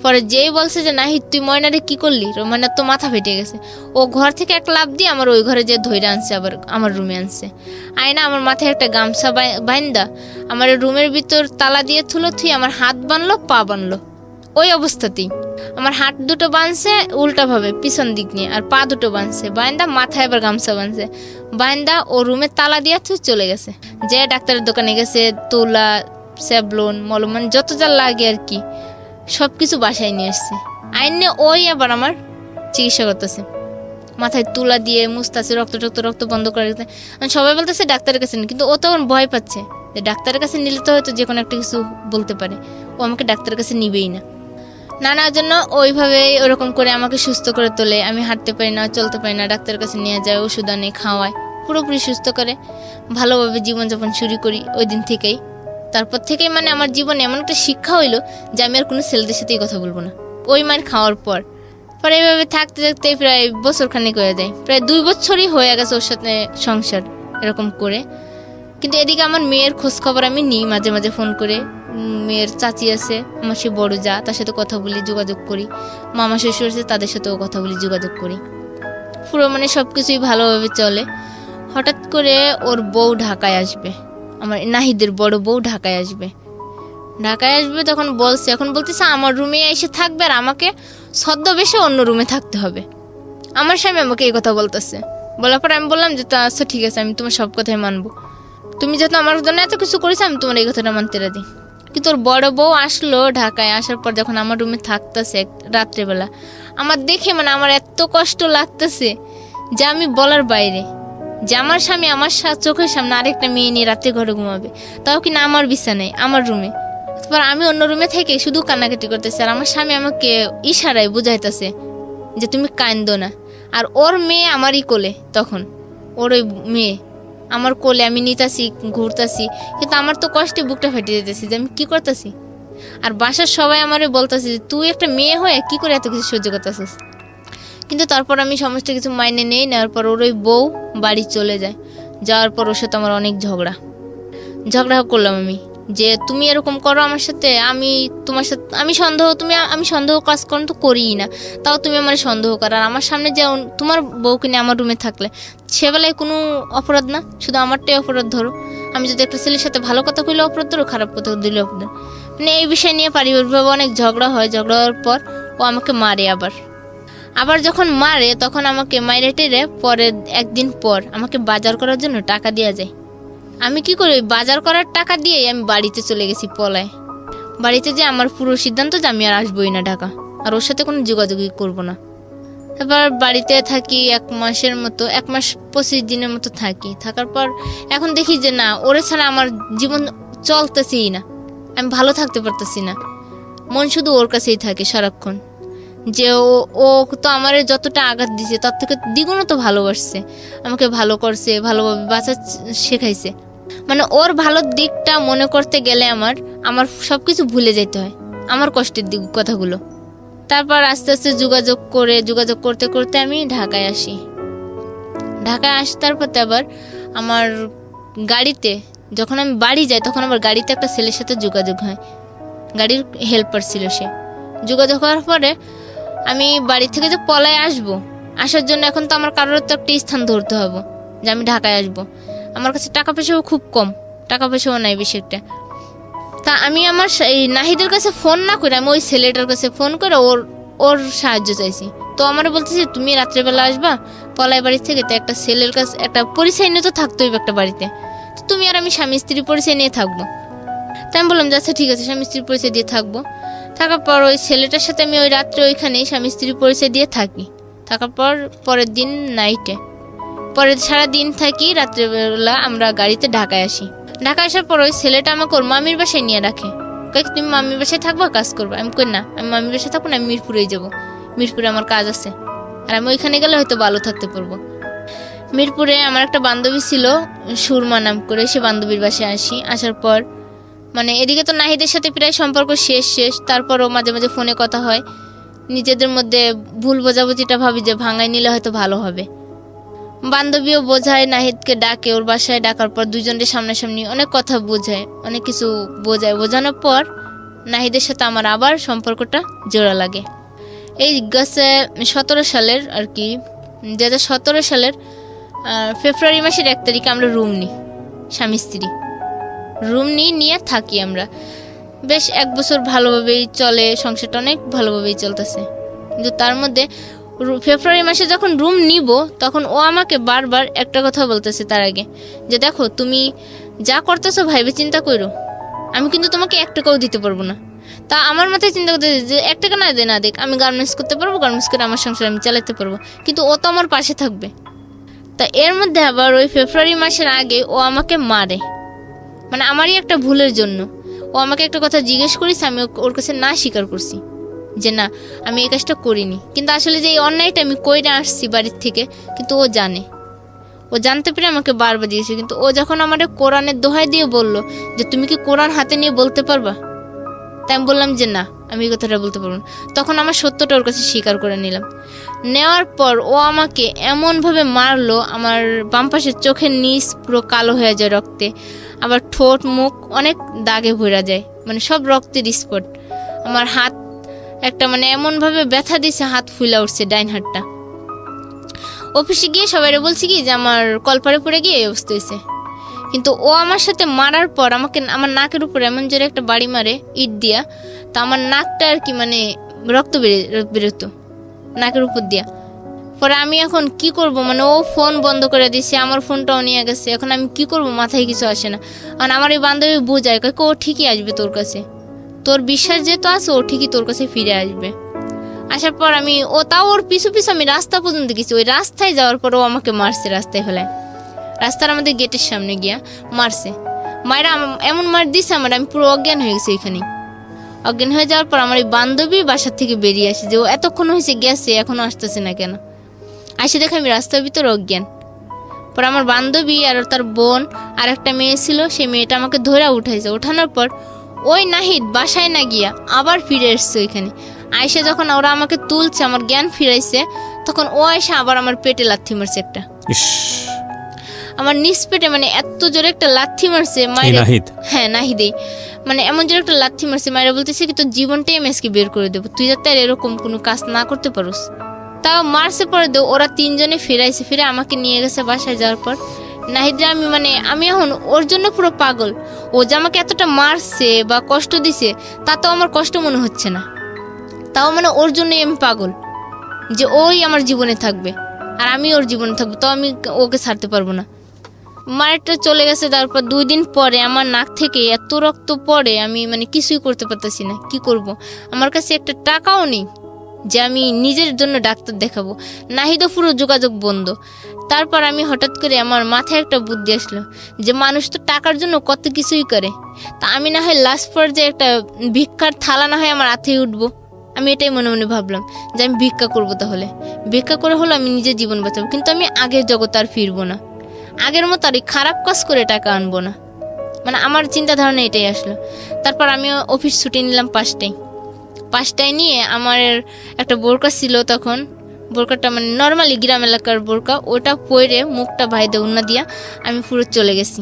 পরে যেই বলছে যে নাহি তুই ময়নারে কি করলি, ময়নার তো মাথা ফেটে গেছে, ও ঘর থেকে এক লাফ দিয়ে আমার ওই ঘরে যে ধইরা আনছে, আবার আমার রুমে আনছে, আয়না আমার মাথায় একটা গামছা বাইন্দা আমার রুমের ভিতর তালা দিয়ে থুই, আমার হাত বানলো পা বানলো, ওই অবস্থাতেই আমার হাত দুটো বানছে উল্টাভাবে পিছন দিক নিয়ে, আর পা দুটো বানছে বাইন্দা, মাথায় আবার গামছা বানছে বাইন্দা, ও রুমে তালা দিয়ে চলে গেছে। যে ডাক্তারের দোকানে গেছে, তুলা স্যাবলন মলমান যত যা লাগে আর কি সব কিছু বাসায় নিয়ে আসছে, আইনে ওই আবার আমার চিকিৎসা করতেছে, মাথায় তুলা দিয়ে মুছতেছে, রক্ত বন্ধ করে রেখেছে। সবাই বলতেছে ডাক্তারের কাছে নিয়ে, কিন্তু ও তখন ভয় পাচ্ছে যে ডাক্তারের কাছে নিলে তো হয়তো যে কোনো একটা কিছু বলতে পারে, ও আমাকে ডাক্তারের কাছে নিবেই না। নানার জন্য ওইভাবে ওরকম করে আমাকে সুস্থ করে তোলে, আমি হাঁটতে পারি না, চলতে পারি না, ডাক্তারের কাছে নিয়ে যায়, ওষুধ আনে, খাওয়ায়, পুরোপুরি সুস্থ করে ভালোভাবে জীবনযাপন শুরু করি ওই দিন থেকেই। তারপর থেকেই মানে আমার জীবনে এমন একটা শিক্ষা হইলো যে আমি আর কোনো ছেলেদের সাথেই কথা বলবো না ওই মার খাওয়ার পর। পরে এইভাবে থাকতে থাকতে প্রায় বছর খানেক হয়ে যায়, প্রায় 2 বছরই হয়ে গেছে ওর সাথে সংসার এরকম করে। কিন্তু এদিকে আমার মেয়ের খোঁজ খবর আমি নিই, মাঝে মাঝে ফোন করে। মেয়ের চাচি আছে আমার, সে বড় যা, তার সাথে কথা বলি, যোগাযোগ করি। মামা শ্বশুর আছে, তাদের সাথেও কথা বলি, যোগাযোগ করি। পুরো মানে সব কিছুই ভালোভাবে চলে। হঠাৎ করে ওর বউ ঢাকায় আসবে, আমার নাহিদের বড় বউ ঢাকায় আসবে তখন বলছে, এখন বলতেছে আমার রুমে এসে থাকবে আর আমাকে ছদ্মবেশে অন্য রুমে থাকতে হবে। আমার স্বামী আমাকে এই কথা বলতেছে। বলার পর আমি বললাম যে তা আচ্ছা ঠিক আছে, আমি তোমার সব কথাই মানবো, তুমি যেহেতু আমার জন্য এত কিছু করেছো আমি তোমার এই কথাটা মানতে রাজি। কিন্তু ওর বড় বউ আসলো ঢাকায়, আসার পর যখন আমার রুমে থাকতেছে রাত্রেবেলা, আমার দেখে মানে আমার এত কষ্ট লাগতেছে যে আমি বলার বাইরে, যে আমার স্বামী আমার চোখের সামনে আরেকটা মেয়ে নিয়ে রাত্রে ঘরে ঘুমাবে, তাও কিনা আমার বিছানায় আমার রুমে। তারপর আমি অন্য রুমে থেকে শুধু কান্নাকাটি করতেছি, আর আমার স্বামী আমাকে ইশারায় বুঝাইতেছে যে তুমি কান্দো না। আর ওর মেয়ে আমারই কোলে, তখন ওর ওই মেয়ে আমার কোলে, আমি নিতাছি ঘুরতাছি, কিন্তু আমার তো কষ্টে বুকটা ফেটে যেতেছি যে আমি কি করতেছি। আর বাসার সবাই আমারে বলতেছে যে তুই একটা মেয়ে হয়ে কি করে এত কিছু সহ্য করতেছিস। কিন্তু তারপর আমি সমস্ত কিছু মাইনে নেওয়ার পর ওর ওই বউ বাড়ি চলে যায়। যাওয়ার পর ওর সাথে আমার অনেক ঝগড়া করলাম আমি, যে তুমি এরকম করো আমার সাথে, আমি তোমার সাথে আমি সন্দেহ কাজ করো তো করিই না, তাও তুমি আমার সন্দেহ করো। আর আমার সামনে যে তোমার বউকে নিয়ে আমার রুমে থাকলে সেবেলায় কোনো অপরাধ না, শুধু আমারটাই অপরাধ ধরো। আমি যদি একটা ছেলের সাথে ভালো কথা কইলে অপরাধ ধরো, খারাপ কথা দিলে অপরাধ। মানে এই বিষয় নিয়ে পারিবারিকভাবে অনেক ঝগড়া হয়। ঝগড়া হওয়ার পর ও আমাকে মারে। আবার যখন মারে তখন আমাকে মাইরে টেরে পরে একদিন পর আমাকে বাজার করার জন্য টাকা দেওয়া যায়। আমি কি করি, বাজার করার টাকা দিয়ে আমি বাড়িতে চলে গেছি পলায়। বাড়িতে যে আমার পুরো সিদ্ধান্ত যে আমি আর আসবোই না ঢাকা, আর ওর সাথে কোনো যোগাযোগই করবো না। এবার বাড়িতে থাকি 1 মাসের মতো, 1 মাস 25 দিনের মতো থাকি। থাকার পর এখন দেখি যে না, ওরে ছাড়া আমার জীবন চলতেছেই না, আমি ভালো থাকতে পারতেছি না। মন শুধু ওর কাছেই থাকে সারাক্ষণ, যে ও তো আমার যতটা আঘাত দিছে তার থেকে দ্বিগুণ তো ভালোবাসছে, আমাকে ভালো করছে, ভালোভাবে বাঁচা শেখাইছে। মানে ওর ভালো দিকটা মনে করতে গেলে আমার সবকিছু ভুলে যেতে হয়, আমার কষ্টের দিক কথাগুলো। তারপর আস্তে আস্তে যোগাযোগ করতে করতে আমি ঢাকায় আসি। তারপর আবার আমার গাড়িতে যখন আমি বাড়ি যাই তখন আমার গাড়িতে একটা ছেলের সাথে যোগাযোগ হয়, গাড়ির হেল্পার ছিল সে। যোগাযোগ হওয়ার পরে আমি বাড়ি থেকে যে পলায় আসার জন্য এখন তো আমার কারোর তো একটা স্থান ধরতে হবে যে আমি ঢাকায় আসবো। আমার কাছে টাকা পয়সাও খুব কম, টাকা পয়সাও নাই বেশি একটা। তা আমি আমার এই নাহিদের কাছে ফোন না করে আমি ওই ছেলেটার কাছে ফোন করে ওর সাহায্য চাইছি। তো আমার বলতেছি তুমি রাত্রেবেলা আসবা পলায় বাড়ি থেকে, তো একটা ছেলের কাছে একটা পরিচয় নিয়ে তো থাকতে হইবে একটা বাড়িতে, তুমি আর আমি স্বামী স্ত্রী পরিচয় নিয়ে থাকবো। তাই আমি বললাম যে আচ্ছা ঠিক আছে, স্বামী স্ত্রীর পরিচয় দিয়ে থাকবো। থাকার পর ওই ছেলেটার সাথে আমি ওই রাত্রে ওইখানেই স্বামী স্ত্রীর পরিচয় দিয়ে থাকি। থাকার পর পরের দিন নাইটে সারা দিন থাকি, রাত্রেবেলা আমরা গাড়িতে ঢাকায় আসি। ঢাকায় আসার পর ওই ছেলেটা আমাকে ওর মামির বাসায় নিয়ে রাখে। কয়েক তুমি মামির বাসায় থাকবা, কাজ করবা। আমি কই না, আমি মামির বাসায় থাকবো না, আমি মিরপুরেই যাবো, মিরপুরে আমার কাজ আছে, আর আমি ওইখানে গেলে হয়তো ভালো থাকতে পারবো। মিরপুরে আমার একটা বান্ধবী ছিল সুরমা নাম করে, সে বান্ধবীর বাসায় আসি। আসার পর মানে এদিকে তো নাহিদের সাথে প্রায় সম্পর্ক শেষ, তারপরও মাঝে মাঝে ফোনে কথা হয়। নিজেদের মধ্যে ভুল বোঝাবুঝিটা ভাবি যে ভাঙাই নিলে হয়তো ভালো হবে। বান্ধবীও বোঝায়, নাহিদকে ডাকে ওর বাসায়। ডাকার পর দুজনের সামনাসামনি অনেক কথা বোঝায়, অনেক কিছু বোঝানোর পর নাহিদের সাথে আমার আবার সম্পর্কটা জোড়া লাগে। এই গেছে 17 সালের আর কি, 2017 সালের ফেব্রুয়ারি মাসের 1 তারিখে আমরা রুম নিই, স্বামী স্ত্রী রুম নিয়ে থাকি আমরা। বেশ 1 বছর ভালোভাবেই চলে, সংসারটা অনেক ভালোভাবেই চলতেছে। কিন্তু তার মধ্যে ফেব্রুয়ারি মাসে যখন রুম নিব তখন ও আমাকে বারবার একটা কথা বলতেছে তার আগে, যে দেখো তুমি যা করতেছো ভাইবে চিন্তা করো, আমি কিন্তু তোমাকে 1 টাকাও দিতে পারবো না। তা আমার মাথায় চিন্তা করতে যে 1 টাকা না দেখ, আমি গার্মেন্টস করতে পারবো, গার্মেন্টস করে আমার সংসার আমি চালাতে পারবো, কিন্তু ও তো আমার পাশে থাকবে। তা এর মধ্যে আবার ওই ফেব্রুয়ারি মাসের আগে ও আমাকে মারে, মানে আমারই একটা ভুলের জন্য। ও আমাকে একটা কথা জিজ্ঞেস করিস, আমি ওর কাছে না স্বীকার করছি যে না আমি এই কাজটা করিনি, কিন্তু আসলে যে এই অন্যায়টা আমি কইরে আসছি বাড়ির থেকে, কিন্তু ও জানে, ও জানতে পেরে আমাকে বারবার দিয়েছে। কিন্তু ও যখন আমাদের কোরআনের দোহাই দিয়ে বলল যে তুমি কি কোরআন হাতে নিয়ে বলতে পারবা, তাই আমি বললাম যে না আমি এই কথাটা বলতে পারবো না। তখন আমার সত্যটা ওর কাছে স্বীকার করে নিলাম। নেওয়ার পর ও আমাকে এমনভাবে মারলো, আমার বাম পাশের চোখের নিচ পুরো কালো হয়ে যায় রক্তে, আবার ঠোঁট মুখ অনেক দাগে ভরা যায়, মানে সব রক্তের স্পট। আমার হাত একটা মানে এমনভাবে ব্যথা দিছে, হাত ফুলে উঠছে ডাইন হাতটা। অফিসে গিয়ে সবাইরে বলছি কি যে আমার কলপারে পড়ে গিয়ে এই অবস্থা হয়েছে। কিন্তু ও আমার সাথে মারার পর আমাকে আমার নাকের উপরে এমন জোরে একটা বাড়ি মারে ইট দিয়া, তা আমার নাকটা আর কি মানে রক্ত বেরোতো নাকের উপর দিয়া। পরে আমি এখন কি করব, মানে ও ফোন বন্ধ করে দিছে, আমার ফোনটাও নিয়ে গেছে। এখন আমি কি করব, মাথায় কিছু আসে না। আর আমার এই বান্ধবী বোঝায়, ও ঠিকই আসবে তোর কাছে, তোর বিশ্বাস যেহেতু আছে ও ঠিকই তোর কাছে ফিরে আসবে। আসার পর আমি তাও ওর পিছু আমি রাস্তা পর্যন্ত গেছি। ওই রাস্তায় যাওয়ার পর ও আমাকে মারছে, রাস্তায় ফেলায়, রাস্তার আমাদের গেটের সামনে গিয়া মারছে। মায়েরা এমন মার দিছে আমি পুরো অজ্ঞান হয়ে গেছি ওইখানে। অজ্ঞান হয়ে যাওয়ার পর আমার এই বান্ধবী বাসার থেকে বেরিয়ে আসে যে ও এতক্ষণ হয়েছে গেছে, এখনো আসতেছে না কেন। আসে দেখে আমি রাস্তার ভিতরে অজ্ঞান। পর আমার বান্ধবী আর তার বোন আর একটা মেয়ে ছিল, সেই মেয়েটা আমাকে ধরে উঠাইছে। ওঠানোর পর ওই নাহিদ বাসায় না গিয়া আবার ফিরে এসছে ওইখানে। আয়সা যখন ওরা আমাকে তুলছে, আমার জ্ঞান ফিরাইছে, তখন ও আয়সা আবার আমার পেটে লাথি মারছে একটা, আমার নিচ পেটে, মানে এত জোরে একটা লাথি মারছে মায়ের। হ্যাঁ নাহিদেই, মানে এমন জোরে একটা লাথি মারছে। মায়েরা বলতেছে কি তোর জীবনটাই আমি আজকে বের করে দেবো, তুই যাতে আর এরকম কোনো কাজ না করতে পারোস। তাও মারছে পরে ওরা 3 জনে ফিরে আমাকে নিয়ে গেছে বাসায়। যাওয়ার পর নাহিদরা আমি এখন ওর জন্য পুরো পাগল। ও যে আমাকে এতটা মারছে বা কষ্ট দিছে তাতেও আমার কষ্ট মনে হচ্ছে না, তাও মানে ওর জন্যই আমি পাগল, যে ওই আমার জীবনে থাকবে আর আমি ওর জীবনে থাকবো, তো আমি ওকে ছাড়তে পারবো না। মায়েরটা চলে গেছে। তারপর 2 দিন পরে আমার নাক থেকে এত রক্ত পড়ে, আমি কিছুই করতে পারতেছি না। কি করব, আমার কাছে একটা টাকাও নেই যে আমি নিজের জন্য ডাক্তার দেখাবো। নাহিদও পুরো যোগাযোগ বন্ধ। তারপর আমি হঠাৎ করে আমার মাথায় একটা বুদ্ধি আসলো যে মানুষ তো টাকার জন্য কত কিছুই করে, তা আমি না হয় লাস্ট পর্যায়ে একটা ভিক্ষার থালা না হয় আমার হাতেই উঠবো। আমি এটাই মনে মনে ভাবলাম যে আমি ভিক্ষা করবো, তাহলে ভিক্ষা করে হলো আমি নিজের জীবন বাঁচাবো, কিন্তু আমি আগের জগতে আর ফিরবো না, আগের মতো আর খারাপ কাজ করে টাকা আনবো না। আমার চিন্তা ধারণা এটাই আসলো। তারপর আমি অফিস ছুটি নিলাম 5টায় নিয়ে আমার একটা বোরকা ছিল তখন, বোরকাটা নর্মালি গ্রাম এলাকার বোরকা, ওটা পরে মুখটা ভাইদে উন্না দিয়া আমি পুরো চলে গেছি,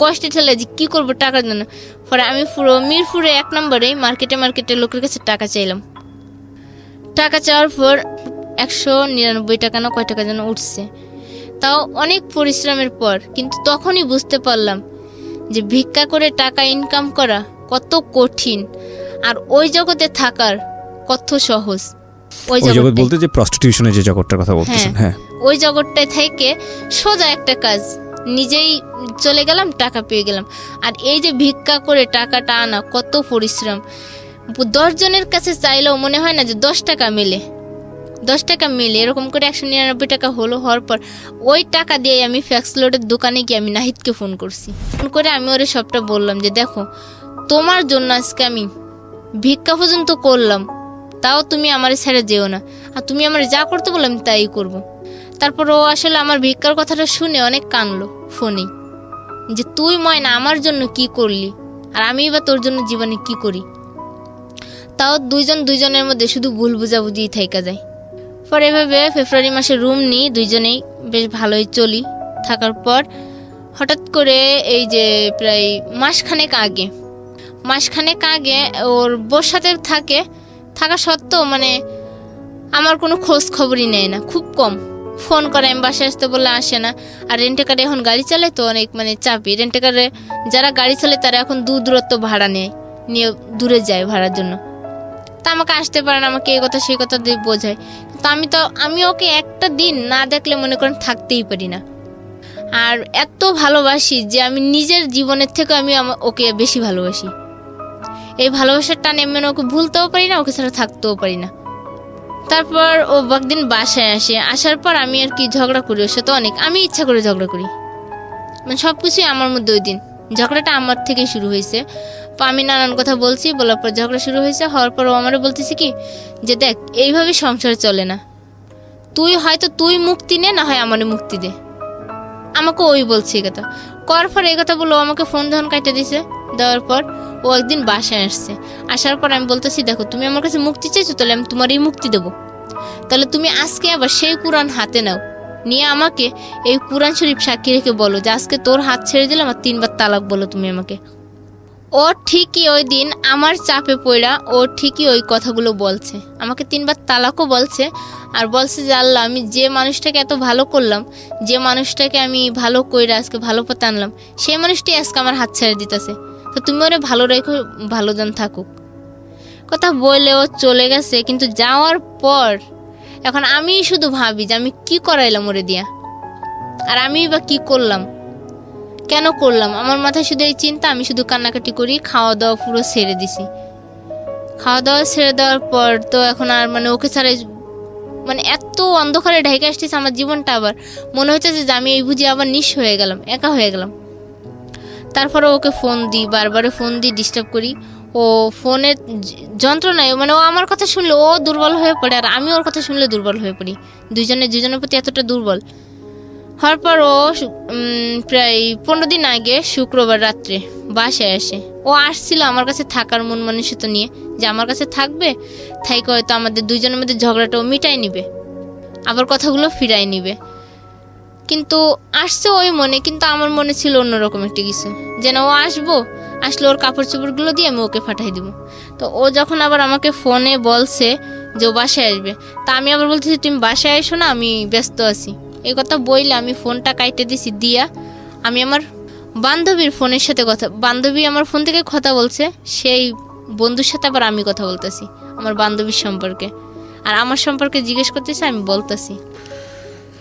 কষ্টে ঠেলে যে কী করবো টাকার জন্য। পরে আমি পুরো মিরপুরে 1 নম্বরে মার্কেটে লোকের কাছে টাকা চাইলাম। টাকা চাওয়ার পর 199 টাকা না কয় টাকা যেন উঠছে, তাও অনেক পরিশ্রমের পর। কিন্তু তখনই বুঝতে পারলাম যে ভিক্ষা করে টাকা ইনকাম করা কত কঠিন, আর ওই জগতে থাকার কত সহজ। ওই জগৎ বলতে যে প্রস্টিটিউশনের যে জগৎটার কথা বলতেছেন, হ্যাঁ ওই জগৎটায় থেকে সোজা একটা কাজ নিজেই চলে গেলাম, টাকা পেয়ে গেলাম। আর এই যে ভিক্ষা করে টাকাটা আনা কত পরিশ্রম। 10 জনের কাছে চাইলেও মনে হয় না যে 10 টাকা মেলে, 10 টাকা মেলে। এরকম করে 199 টাকা হওয়ার পর ওই টাকা দিয়ে আমি ফ্যাক্স লোডের দোকানে গিয়ে আমি নাহিদকে ফোন করছি। ফোন করে আমি ওরে সবটা বললাম যে দেখো, তোমার জন্য আজকে আমি ভিক্ষা পর্যন্ত করলাম, তাও তুমি আমার ছেড়ে যেও না, আর তুমি আমার যা করতে বললাম আমি তাই করবো। তারপর ও আসলে আমার ভিক্ষার কথাটা শুনে অনেক কাঁদলো ফোনেই, যে তুই ময়না আমার জন্য কি করলি, আর আমি বা তোর জন্য জীবনে কি করি। তাও দুইজনের মধ্যে শুধু ভুল বুঝাবুঝি থেকে যায়। পরে এভাবে ফেব্রুয়ারি মাসে রুম নিই, দুইজনেই বেশ ভালোই চলি। থাকার পর হঠাৎ করে এই যে প্রায় মাসখানেক আগে ওর বোর সাথে থাকা সত্ত্বেও মানে আমার কোনো খোঁজ খবরই নেয় না, খুব কম ফোন করে। আমি বাসায় আসতে বললে আসে না। আর রেন্টেকারে এখন গাড়ি চালায় তো অনেক মানে চাপি। রেন্টেকারে যারা গাড়ি চালায় তারা এখন দূরত্ব ভাড়া নিয়ে দূরে যায় ভাড়ার জন্য। তা আমাকে আসতে পারে না, আমাকে এই কথা সেই কথা দিয়ে বোঝায়। তো আমি ওকে একটা দিন না দেখলে মনে করেন থাকতেই পারি না। আর এত ভালোবাসি যে আমি নিজের জীবনের থেকে আমি ওকে বেশি ভালোবাসি। এই ভালোবাসার টানে আমি ওকে ভুলতেও পারি না, ওকে ছাড়া থাকতেও পারি না। তারপর ও একদিন বাসায় আসার পর আমি আর কি ঝগড়া করি ওর সাথে অনেক। আমি ইচ্ছা করে ঝগড়া করি, মানে সব কিছুই আমার মধ্যে। ওই দিন ঝগড়াটা আমার থেকেই শুরু হয়েছে। তো আমি নানান কথা বলছি, বলার পর ঝগড়া শুরু হয়েছে। হওয়ার পর ও আমারও বলতেছে কি যে দেখ, এইভাবে সংসার চলে না, তুই মুক্তি নে, না হয় আমারে মুক্তি দে। আমাকে ওই বলছে এই কথা। করার পর এই কথা বললো, আমাকে ফোন যখন কাটে দিছে, দেওয়ার পর ও একদিন বাসায় আসার পর আমি বলতেছি দেখো, তুমি আমার কাছে মুক্তি চাইছো, তাহলে আমি তোমারই মুক্তি দেবো। তাহলে তুমি আজকে আবার সেই কোরআন হাতে নাও, নিয়ে আমাকে এই কোরআন শরীফ সাক্ষী রেখে বলো যে আজকে তোর হাত ছেড়ে দিলাম, আর 3 বার তালাক বলো তুমি আমাকে। ও ঠিকই ওই দিন আমার চাপে পড়া ও ঠিকই ওই কথাগুলো বলছে, আমাকে 3 বার তালাকও বলছে। আর বলছে যে আল্লাহ, আমি যে মানুষটাকে এত ভালো করলাম, যে মানুষটাকে আমি ভালো কইরা আজকে ভালো পথে আনলাম, সেই মানুষটি আজকে আমার হাত ছেড়ে দিতেছে। তো তুমি ওরে ভালো রেখো, ভালো জন থাকুক। কথা বলে ও চলে গেছে। কিন্তু যাওয়ার পর এখন আমি শুধু ভাবি যে আমি কি করাইলাম ওরে দিয়া, আর আমি বা কি করলাম, কেন করলাম। আমার মাথায় শুধু এই চিন্তা, আমি শুধু কান্নাকাটি করি। খাওয়া দাওয়া পুরো ছেড়ে দিছি। খাওয়া দাওয়া ছেড়ে দেওয়ার পর তো এখন আর মানে ওকে ছাড়া মানে এত অন্ধকারে ঢেকে আসতেছে আমার জীবনটা। আবার মনে হচ্ছে যে আমি এই বুঝি আবার নিঃস্ব হয়ে গেলাম, একা হয়ে গেলাম। তারপরে ওকে ফোন দিই, বারবারে ফোন দিই, ডিস্টার্ব করি। ও ফোনের যন্ত্রণায় মানে ও আমার কথা শুনলে ও দুর্বল হয়ে পড়ে, আর আমি ওর কথা শুনলে দুর্বল হয়ে পড়ি। দুজনের প্রতি এতটা দুর্বল হওয়ার পর ও প্রায় 15 দিন আগে শুক্রবার রাত্রে বাসায় আসে। ও আসছিল আমার কাছে থাকার মন মানসিকতা নিয়ে, যে আমার কাছে থাকবে, থাইকে হয়তো আমাদের দুইজনের মধ্যে ঝগড়াটাও মিটাই নিবে, আবার কথাগুলো ফিরাই নিবে। কিন্তু আসছে ওই মনে, কিন্তু আমার মনে ছিল অন্যরকম একটা কিছু, যেন ও আসলে ওর কাপড় চোপড়গুলো দিয়ে আমি ওকে পাঠাই দিব। তো ও যখন আবার আমাকে ফোনে বলছে যে ও বাসায় আসবে, তা আমি আবার বলতেছি তুমি বাসায় এসো না, আমি ব্যস্ত আছি। এই কথা বইলে আমি ফোনটা কাইটে দিছি। দিয়া আমি আমার বান্ধবীর ফোনের সাথে বান্ধবী আমার ফোন থেকে কথা বলছে, সেই বন্ধুর সাথে আবার আমি কথা বলতেছি আমার বান্ধবীর সম্পর্কে, আর আমার সম্পর্কে জিজ্ঞেস করতেছে, আমি বলতেছি।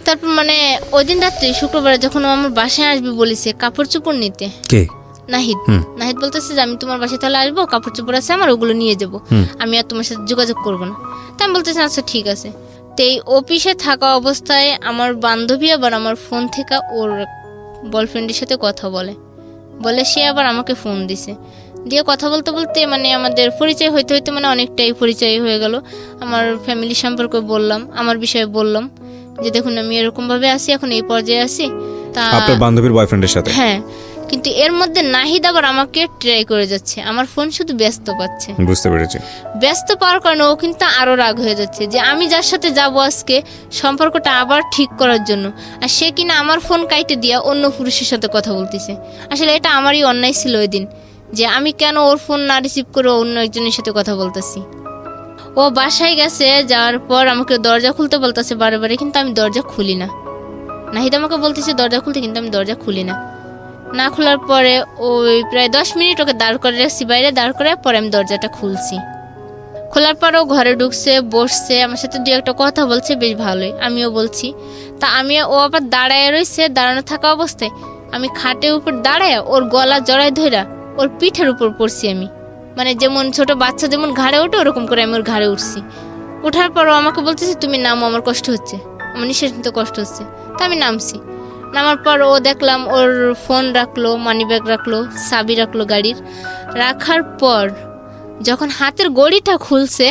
তারপর মানে ওই দিন রাত্রে শুক্রবারে যখন ও আমার বাসায় আসবে বলেছে কাপড় চোপড় নিতে, নাহিদ বলতেছে যে আমি তোমার বাসায় তাহলে আসবো, কাপড় চোপড় আছে আমার, ওগুলো নিয়ে যাবো, আমি আর তোমার সাথে যোগাযোগ করবো না। তা আমি বলতেছি আচ্ছা ঠিক আছে। তো এই অফিসে থাকা অবস্থায় আমার বান্ধবী আবার আমার ফোন থেকে ওর বয়ফ্রেন্ডের সাথে কথা বলে সে আবার আমাকে ফোন দিছে। দিয়ে কথা বলতে বলতে মানে আমাদের পরিচয় হইতে হইতে মানে অনেকটাই পরিচয় হয়ে গেল। আমার ফ্যামিলি সম্পর্কে বললাম, আমার বিষয়ে বললাম যে দেখুন আমি এরকম ভাবে আছি, এখন এই পর্যায়ে আছি। তা আপনার বান্ধবীর বয়ফ্রেন্ডের সাথে? হ্যাঁ, কিন্তু এর মধ্যে নাহিদ আবার আমাকে ট্রাই করে যাচ্ছে, আমার ফোন শুধু ব্যস্ত পাচ্ছে। বুঝতে পেরেছি। ব্যস্ত পাওয়ার কারণে ও কিন্তু আরো রাগ হয়ে যাচ্ছে যে আমি যার সাথে যাব আজকে সম্পর্কটা আবার ঠিক করার জন্য, আর সে কিনা আমার ফোন কাইটে দিয়া অন্য পুরুষের সাথে কথা বলতেছে। আসলে এটা আমারই অন্যায় ছিল ওই দিন, যে আমি কেন ওর ফোন না রিসিভ করে অন্য একজনের সাথে কথা বলতেছি। ও বাসায় গেছে, যাওয়ার পর আমাকে দরজা খুলতে বলতেছে বারে, কিন্তু আমি দরজা খুলি না। নাহিদ আমাকে বলতেছে দরজা খুলতে, কিন্তু আমি দরজা খুলি না খোলার পরে ওই প্রায় 10 মিনিট ওকে দাঁড় করে রাখছি বাইরে, দাঁড় করে পরে আমি দরজাটা খুলছি। খোলার পর ও ঘরে ঢুকছে, বসছে, আমার সাথে 2-1টা কথা বলছে, বেশ ভালোই, আমিও বলছি। তা ও আবার দাঁড়ায় রয়েছে, দাঁড়ানো থাকা অবস্থায় আমি খাটের উপর দাঁড়ায় ওর গলা জড়ায় ধইরা ওর পিঠের উপর পড়ছি আমি, মানে যেমন ছোট বাচ্চা যেমন ঘাড়ে ওঠে ওরকম করে আমি ওর ঘাড়ে উঠছি। ওঠার পর ও আমাকে বলতেছে তুমি নামো, আমার কষ্ট হচ্ছে, আমার নিঃশ্বাস নিতে কষ্ট হচ্ছে। তা আমি নামছি। নামার পর ও দেখলাম ওর ফোন রাখলো, মানি ব্যাগ রাখলো, চাবি রাখলো গাড়ির। রাখার পর যখন হাতের গড়িটা খুলছে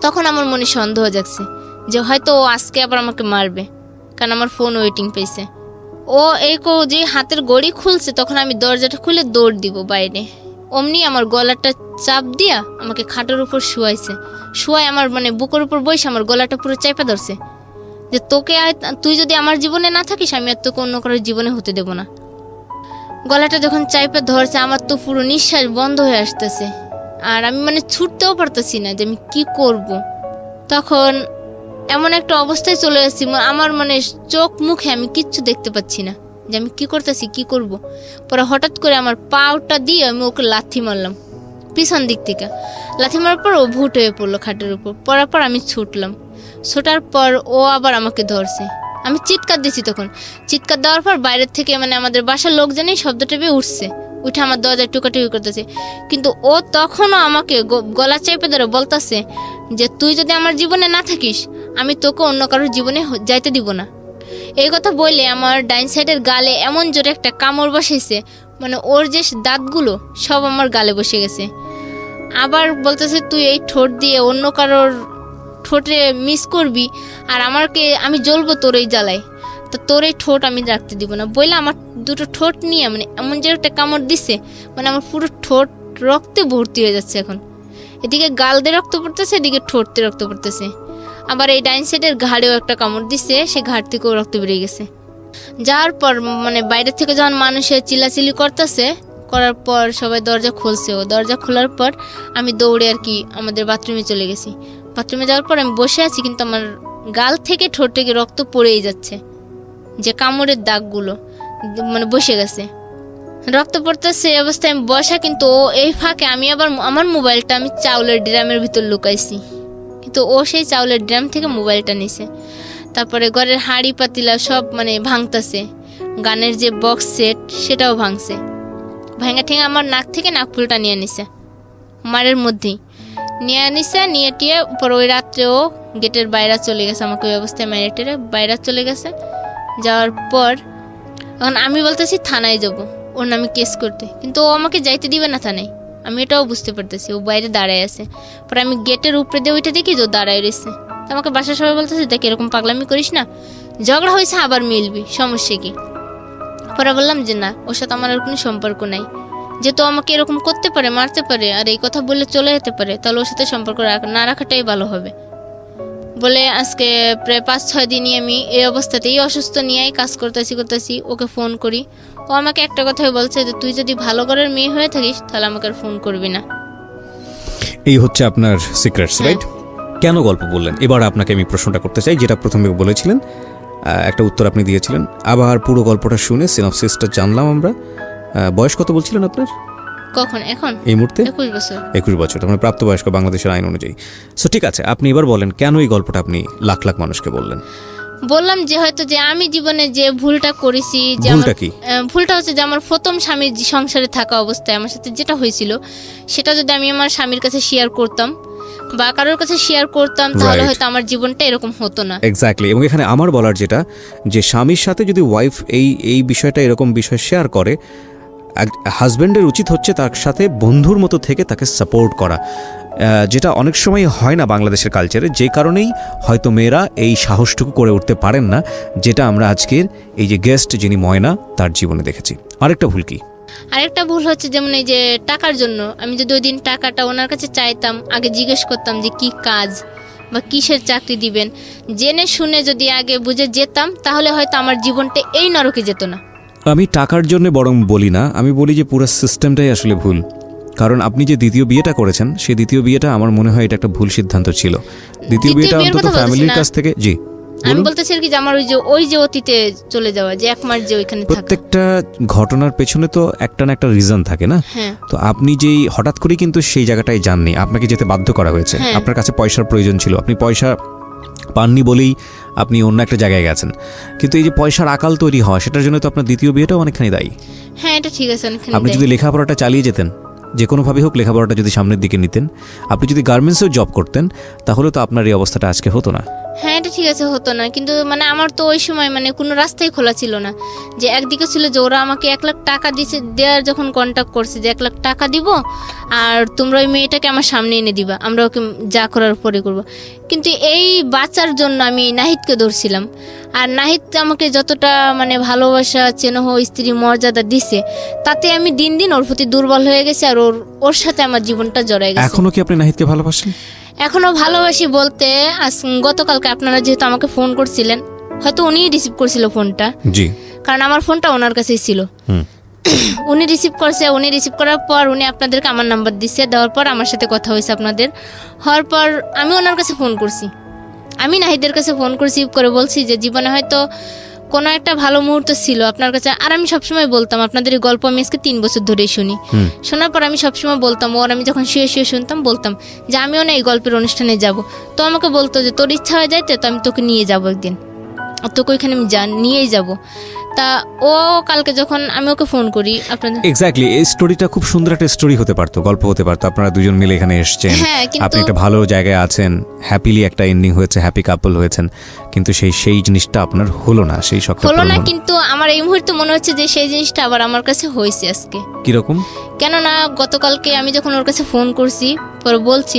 তখন আমার মনে সন্দেহ জাগছে যে হয়তো ও আজকে আবার আমাকে মারবে, কারণ আমার ফোন ওয়েটিং পেয়েছে। ও যে হাতের গড়ি খুলছে তখন আমি দরজাটা খুলে দৌড় দিব বাইরে। অমনি আমার গলাটা চাপ দিয়া আমাকে খাটের উপর শুয়াইছে। শুয়াই আমার মানে বুকের উপর বসে আমার গলাটা পুরো চাপা ধরছে যে তুই যদি আমার জীবনে না থাকিস আমি আর তোকে অন্য কারোর জীবনে হতে দেব না। গলাটা যখন চাপা ধরছে আমার তো পুরো নিঃশ্বাস বন্ধ হয়ে আসতেছে, আর আমি মানে ছুটতেও পারতেছি না যে আমি কি করব। তখন এমন একটা অবস্থায় চলে আসছি আমার মানে চোখ মুখে আমি কিচ্ছু দেখতে পাচ্ছি না যে আমি কি করতেছি, কি করব। পরে হঠাৎ করে আমার পাউটা দিয়ে আমি ওকে লাথি মারলাম পিছন দিক থেকে। লাথি মারার পর ও ভুট হয়ে পড়লো খাটের উপর। পড়ার পর আমি ছুটলাম। ছোটার পর ও আবার আমাকে ধরছে। আমি চিৎকার দিছি। তখন চিৎকার দেওয়ার পর বাইরের থেকে মানে আমাদের বাসার লোকজনই শব্দটা পেয়ে উঠছে, উঠে আমার দরজায় টুকাটুকি করতেছে। কিন্তু ও তখনও আমাকে গলা চেপে ধরে বলতেছে যে তুই যদি আমার জীবনে না থাকিস আমি তোকে অন্য কারোর জীবনে যাইতে দিব না। এই কথা বলে আমার ডাইন সাইডের গালে এমন জোরে একটা কামড় বসেছে, মানে ওর যে দাঁতগুলো সব আমার গালে বসে গেছে। আবার বলতেছে তুই এই ঠোঁট দিয়ে অন্য কারোর ঠোঁটে মিস করবি আর আমি জ্বলবো তোর এই জ্বালায়, তো তোর এই ঠোঁট আমি রাখতে দিব না বলে আমার দুটো ঠোঁট নিয়ে মানে এমন যে একটা কামড় দিছে, মানে আমার পুরো ঠোঁট রক্তে ভর্তি হয়ে যাচ্ছে। এখন এদিকে গাল দিয়ে রক্ত পড়তেছে, এদিকে ঠোঁট দিয়ে রক্ত পড়তেছে। আবার এই ডাইন সাইডের ঘাড়েও একটা কামড় দিছে, সে ঘাড় থেকেও রক্ত বেরিয়ে গেছে। যাওয়ার পর মানে বাইরে থেকে যখন মানুষের চিল্লাচিল্লি করতেছে, করার পর সবাই দরজা খুলছে। ও দরজা খোলার পর আমি দৌড়ে আর কি আমাদের বাথরুমে চলে গেছি। বাথরুমে যাওয়ার পর আমি বসে আছি, কিন্তু আমার গাল থেকে ঠোঁট থেকে রক্ত পড়েই যাচ্ছে, যে কামড়ের দাগগুলো মানে বসে গেছে, রক্ত পড়তেছে। এই অবস্থায় আমি বসা, কিন্তু ও এই ফাঁকে আমি আবার আমার মোবাইলটা আমি চাউলের ড্রামের ভিতর লুকাইছি, কিন্তু ও সেই চাউলের ড্রাম থেকে মোবাইলটা নিছে। তারপরে ঘরের হাঁড়ি পাতিলা সব মানে ভাঙতেছে, গানের যে বক্স সেট সেটাও ভাঙছে। ভাঙা ঠেঙা আমার নাক থেকে নাকফুলটা নিয়ে নিছে, মারের মধ্যেই নিয়ে টিয়ে পরে ওই রাত্রে ও গেটের বাইরে চলে গেছে। আমাকে ওই অবস্থায় মেরে টেরে বাইরে চলে গেছে। যাওয়ার পর এখন আমি বলতেছি থানায় যাব ওর নামে কেস করতে, কিন্তু ও আমাকে যাইতে দিবে না থানায়। আমি এটাও বুঝতে পারতেছি, ও বাইরে দাঁড়ায় আছে। পরে আমি গেটের উপরে দিয়ে ওইটা দেখি যে ও দাঁড়ায় রয়েছে। আমাকে বাসার সবাই বলতেছে দেখ এরকম পাগলামি করিস না, ঝগড়া হয়েছে আবার মিলবি, সমস্যা কি। পরে বললাম যে না, ওর সাথে আমার আর কোনো সম্পর্ক নাই, যেহেতু আমাকে এরকম করতে পারে, মারতে পারে, আর এই কথা বলে চলে যেতে পারে, তাহলে ওর সাথে সম্পর্ক না রাখাটাই ভালো হবে বলে আজকে প্রায় 5-6 দিনই আমি এই অবস্থাতেই অসুস্থ নিয়েই কাজ করতেছি। ওকে ফোন করি, ও আমাকে একটা কথাই বলছে যে তুই যদি ভালো ঘরের মেয়ে হয়ে থাকিস তাহলে আমাকে আর ফোন করবি না। এই হচ্ছে আপনার সিক্রেটস, রাইট? কেন গল্প বললেন? এবার আপনাকে আমি প্রশ্নটা করতে চাই, যেটা প্রথমে বলেছিলেন, একটা উত্তর আপনি দিয়েছিলেন। আবার পুরো গল্পটা শুনে সিনপসিসটা জানলাম আমরা। বয়স কত বলছিলেন আপনার? কখন? এখন এই মুহূর্তে 21 বছর। 21 বছর, মানে প্রাপ্তবয়স্ক বাংলাদেশের আইন অনুযায়ী। সো ঠিক আছে, আপনি এবার বলেন কেন এই গল্পটা আপনি লাখ লাখ মানুষকে বললেন? বললাম যে হয়তো যে আমি জীবনে যে ভুলটা করেছি, যে ভুলটা হচ্ছে যে আমার প্রথম স্বামীর সংসারে থাকা অবস্থায় আমার সাথে যেটা হয়েছিল সেটা যদি আমি আমার স্বামীর কাছে শেয়ার করতাম বা কারোর কাছে শেয়ার করতাম তাহলে হয়তো আমার জীবনটা এরকম হতো না। এক্স্যাক্টলি। এবং এখানে আমার বলার যেটা, যে স্বামীর সাথে যদি ওয়াইফ এই বিষয়টা এরকম বিষয় শেয়ার করে, হাজব্যান্ডের উচিত হচ্ছে তার সাথে বন্ধুর মতো থেকে তাকে সাপোর্ট করা, যেটা অনেক সময় হয় না বাংলাদেশের কালচারে, যে কারণেই হয়তো মেয়েরা এই সাহসটুকু করে উঠতে পারেন না, যেটা আমরা আজকের এই যে গেস্ট যিনি ময়না তার জীবনে দেখেছি। আরেকটা ভুল কি? আরেকটা ভুল হচ্ছে যেমন এই যে টাকার জন্য আমি যদি ওই দিন টাকাটা ওনার কাছে চাইতাম, আগে জিজ্ঞেস করতাম যে কি কাজ বা কিসের চাকরি দিবেন, জেনে শুনে যদি আগে বুঝে যেতাম তাহলে হয়তো আমার জীবনটা এই নরকে যেত না। আমি টাকার জন্য বরং বলি না, আমি বলি যে পুরো সিস্টেমটাই আসলে ভুল। কারণ আপনি যে দ্বিতীয় বিয়েটা করেছেন, সেই দ্বিতীয় বিয়েটা আমার মনে হয় এটা একটা ভুল সিদ্ধান্ত ছিল। দ্বিতীয় বিয়েটা অন্তত ফ্যামিলির কাছ থেকে, জি আমি বলতেছি কি যে আমার ওই যে অতীতে চলে যাওয়া, যে 1 মাস যে ওইখানে থাকা, প্রত্যেকটা ঘটনার পেছনে তো একটা না একটা রিজন থাকে না। তো আপনি যেই হঠাৎ করে কিন্তু সেই জায়গাটায় যাননি, আপনাকে যেতে বাধ্য করা হয়েছে। আপনার কাছে পয়সার প্রয়োজন ছিল, আপনি পয়সা পাননি বলেই আপনি অন্য একটা জায়গায় গেছেন, কিন্তু এই যে পয়সার আকাল তৈরি হয় সেটার জন্য তো আপনার দ্বিতীয় বিয়েটাও অনেকখানি দায়ী। হ্যাঁ এটা ঠিক আছে, অনেকখানি আপনি যদি লেখাপড়াটা চালিয়ে যেতেন, যে কোনোভাবে হোক লেখাপড়াটা যদি সামনের দিকে নিতেন, আপনি যদি গার্মেন্টসেও জব করতেন, তাহলে তো আপনার এই অবস্থাটা আজকে হতো না। হ্যাঁ এটা ঠিক আছে, হতো না, কিন্তু মানে আমার তো ওই সময় মানে কোনো রাস্তাই খোলা ছিল না। যে একদিকে ছিল যে ওরা আমাকে 1 লাখ টাকা দেওয়ার যখন কন্ট্যাক্ট করছে যে 1 লাখ টাকা দিব আর তোমরা ওই মেয়েটাকে আমার সামনে এনে দিবা, আমরা ওকে যা করার পরে করব। কিন্তু এই বাঁচার জন্য আমি নাহিদকে ধরছিলাম, আর নাহিদ আমাকে যতটা মানে ভালোবাসা চেনহ স্ত্রী মর্যাদা দিছে, তাতে আমি দিন দিন ওর প্রতি দুর্বল হয়ে গেছি, আর ওর সাথে আমার জীবনটা জড়ায় গেছে। এখনো কি আপনি নাহিদকে ভালোবাসেন? এখনো ভালোবাসি বলতে গতকালকে আপনারা যেহেতু আমাকে ফোন করছিলেন, হয়তো উনিই রিসিভ করছিল ফোনটা। জি, কারণ আমার ফোনটা ওনার কাছেই ছিল। উনি রিসিভ করছে, উনি রিসিভ করার পর উনি আপনাদেরকে আমার নাম্বার দিচ্ছে, দেওয়ার পর আমার সাথে কথা হয়েছে আপনাদের। হওয়ার পর আমি ওনার কাছে ফোন করছি, আমি নাহিদের কাছে ফোন করছি, করে বলছি যে জীবনে হয়তো কোনো একটা ভালো মুহূর্ত ছিল আপনার কাছে। আর আমি সবসময় বলতাম আপনাদের এই গল্প আমি আজকে 3 বছর ধরেই শুনি। শোনার পর আমি সবসময় বলতাম, ওর আমি যখন শুয়ে শুয়ে শুনতাম বলতাম যে আমিও না এই গল্পের অনুষ্ঠানে যাব। তো আমাকে বলতো যে তোর ইচ্ছা হয়ে যাইতে তো আমি তোকে নিয়ে যাবো একদিন, আর তোকে ওইখানে আমি নিয়েই যাব। তা ও কালকে যখন আমি ওকে ফোন করি আপনাদের, এক্স্যাক্টলি এই স্টোরিটা খুব সুন্দর একটা স্টোরি হতে পারতো, গল্প হতে পারতো। আপনারা দুজন মিলে এখানে এসেছেন, হ্যাঁ, কিন্তু আপনি একটা ভালো জায়গায় আছেন, হ্যাপিলি একটা এন্ডিং হয়েছে, হ্যাপি কাপল হয়েছেন, কিন্তু সেই জিনিসটা আপনার হলো না, সেই শখটা হলো না। কিন্তু আমার এই মুহূর্তে মনে হচ্ছে যে সেই জিনিসটা আবার আমার কাছে হয়েছে আজকে। কিরকম? কেননা গতকালকে আমি যখন ওর কাছে ফোন করছি, পরে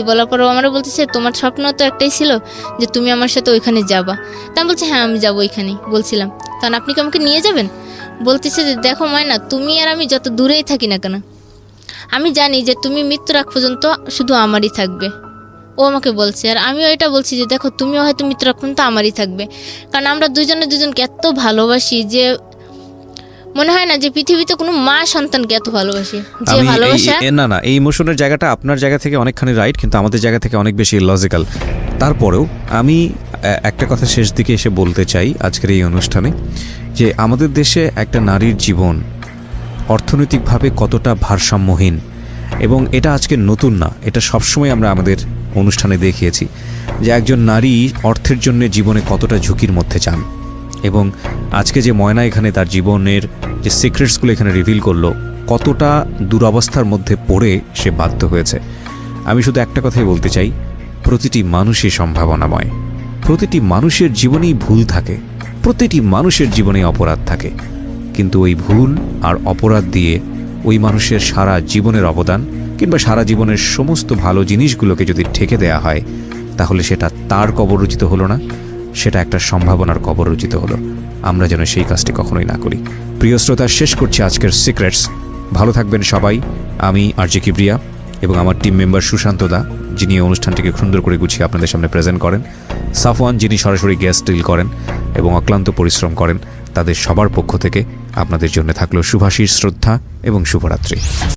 বলার পর আমারও বলতেছে তোমার স্বপ্ন তো একটাই ছিল যে তুমি আমার সাথে ওইখানে যাবা। তা আমি বলছি হ্যাঁ আমি যাবো ওইখানেই, বলছিলাম তখন আপনি কি আমাকে নিয়ে যাবেন? বলতেছে যে দেখো ময়না, তুমি আর আমি যত দূরেই থাকি না কেন, আমি জানি যে তুমি মৃত্যুর আগ পর্যন্ত শুধু আমারই থাকবে। ও আমাকে বলছে, আর আমিও এটা বলছি যে দেখো তুমিও হয়তো মৃত্যুর আগ পর্যন্ত আমারই থাকবে, কারণ আমরা দুজনকে এত ভালোবাসি যে মনে হয় না যে পৃথিবীতে কোনো মা সন্তানকে এত ভালোবাসে। যে ভালোবাসা না এই ইমোশনের জায়গাটা আপনার জায়গা থেকে অনেকখানি রাইট, কিন্তু আমাদের জায়গা থেকে অনেক বেশি লজিক্যাল। তারপরেও আমি একটা কথা শেষ দিকে এসে বলতে চাই আজকের এই অনুষ্ঠানে, যে আমাদের দেশে একটা নারীর জীবন অর্থনৈতিকভাবে কতটা ভারসাম্যহীন, এবং এটা আজকে নতুন না, এটা সবসময় আমরা আমাদের অনুষ্ঠানে দেখিয়েছি যে একজন নারী অর্থের জন্য জীবনে কতটা ঝুঁকির মধ্যে যান। এবং আজকে যে ময়না এখানে তার জীবনের যে সিক্রেটসগুলো এখানে রিভিল করলো, কতটা দুরবস্থার মধ্যে পড়ে সে বাধ্য হয়েছে। আমি শুধু একটা কথাই বলতে চাই, প্রতিটি মানুষই সম্ভাবনাময়, প্রতিটি মানুষের জীবনেই ভুল থাকে, প্রতিটি মানুষের জীবনে অপরাধ থাকে, কিন্তু ওই ভুল আর অপরাধ দিয়ে ওই মানুষের সারা জীবনের অবদান কিংবা সারা জীবনের সমস্ত ভালো জিনিসগুলোকে যদি ঠেকে দেয়া হয়, তাহলে সেটা তার কবররচিত হলো না, সেটা একটা সম্ভাবনার কবররচিত হলো। আমরা যেন সেই কাজটি কখনোই না করি। প্রিয় শ্রোতা, শেষ করছি আজকের সিক্রেটস। ভালো থাকবেন সবাই। আমি আরজে কিবরিয়া এবং আমার টিম মেম্বার সুশান্ত দা, যিনি অনুষ্ঠানটিকে সুন্দর করে গুছিয়ে আপনাদের সামনে প্রেজেন্ট করেন, সাফওয়ান যিনি সরাসরি গেস্ট ডিল করেন এবং অক্লান্ত পরিশ্রম করেন, তাদের সবার পক্ষ থেকে আপনাদের জন্য থাকলো শুভাশীষ, শ্রদ্ধা এবং শুভরাত্রি।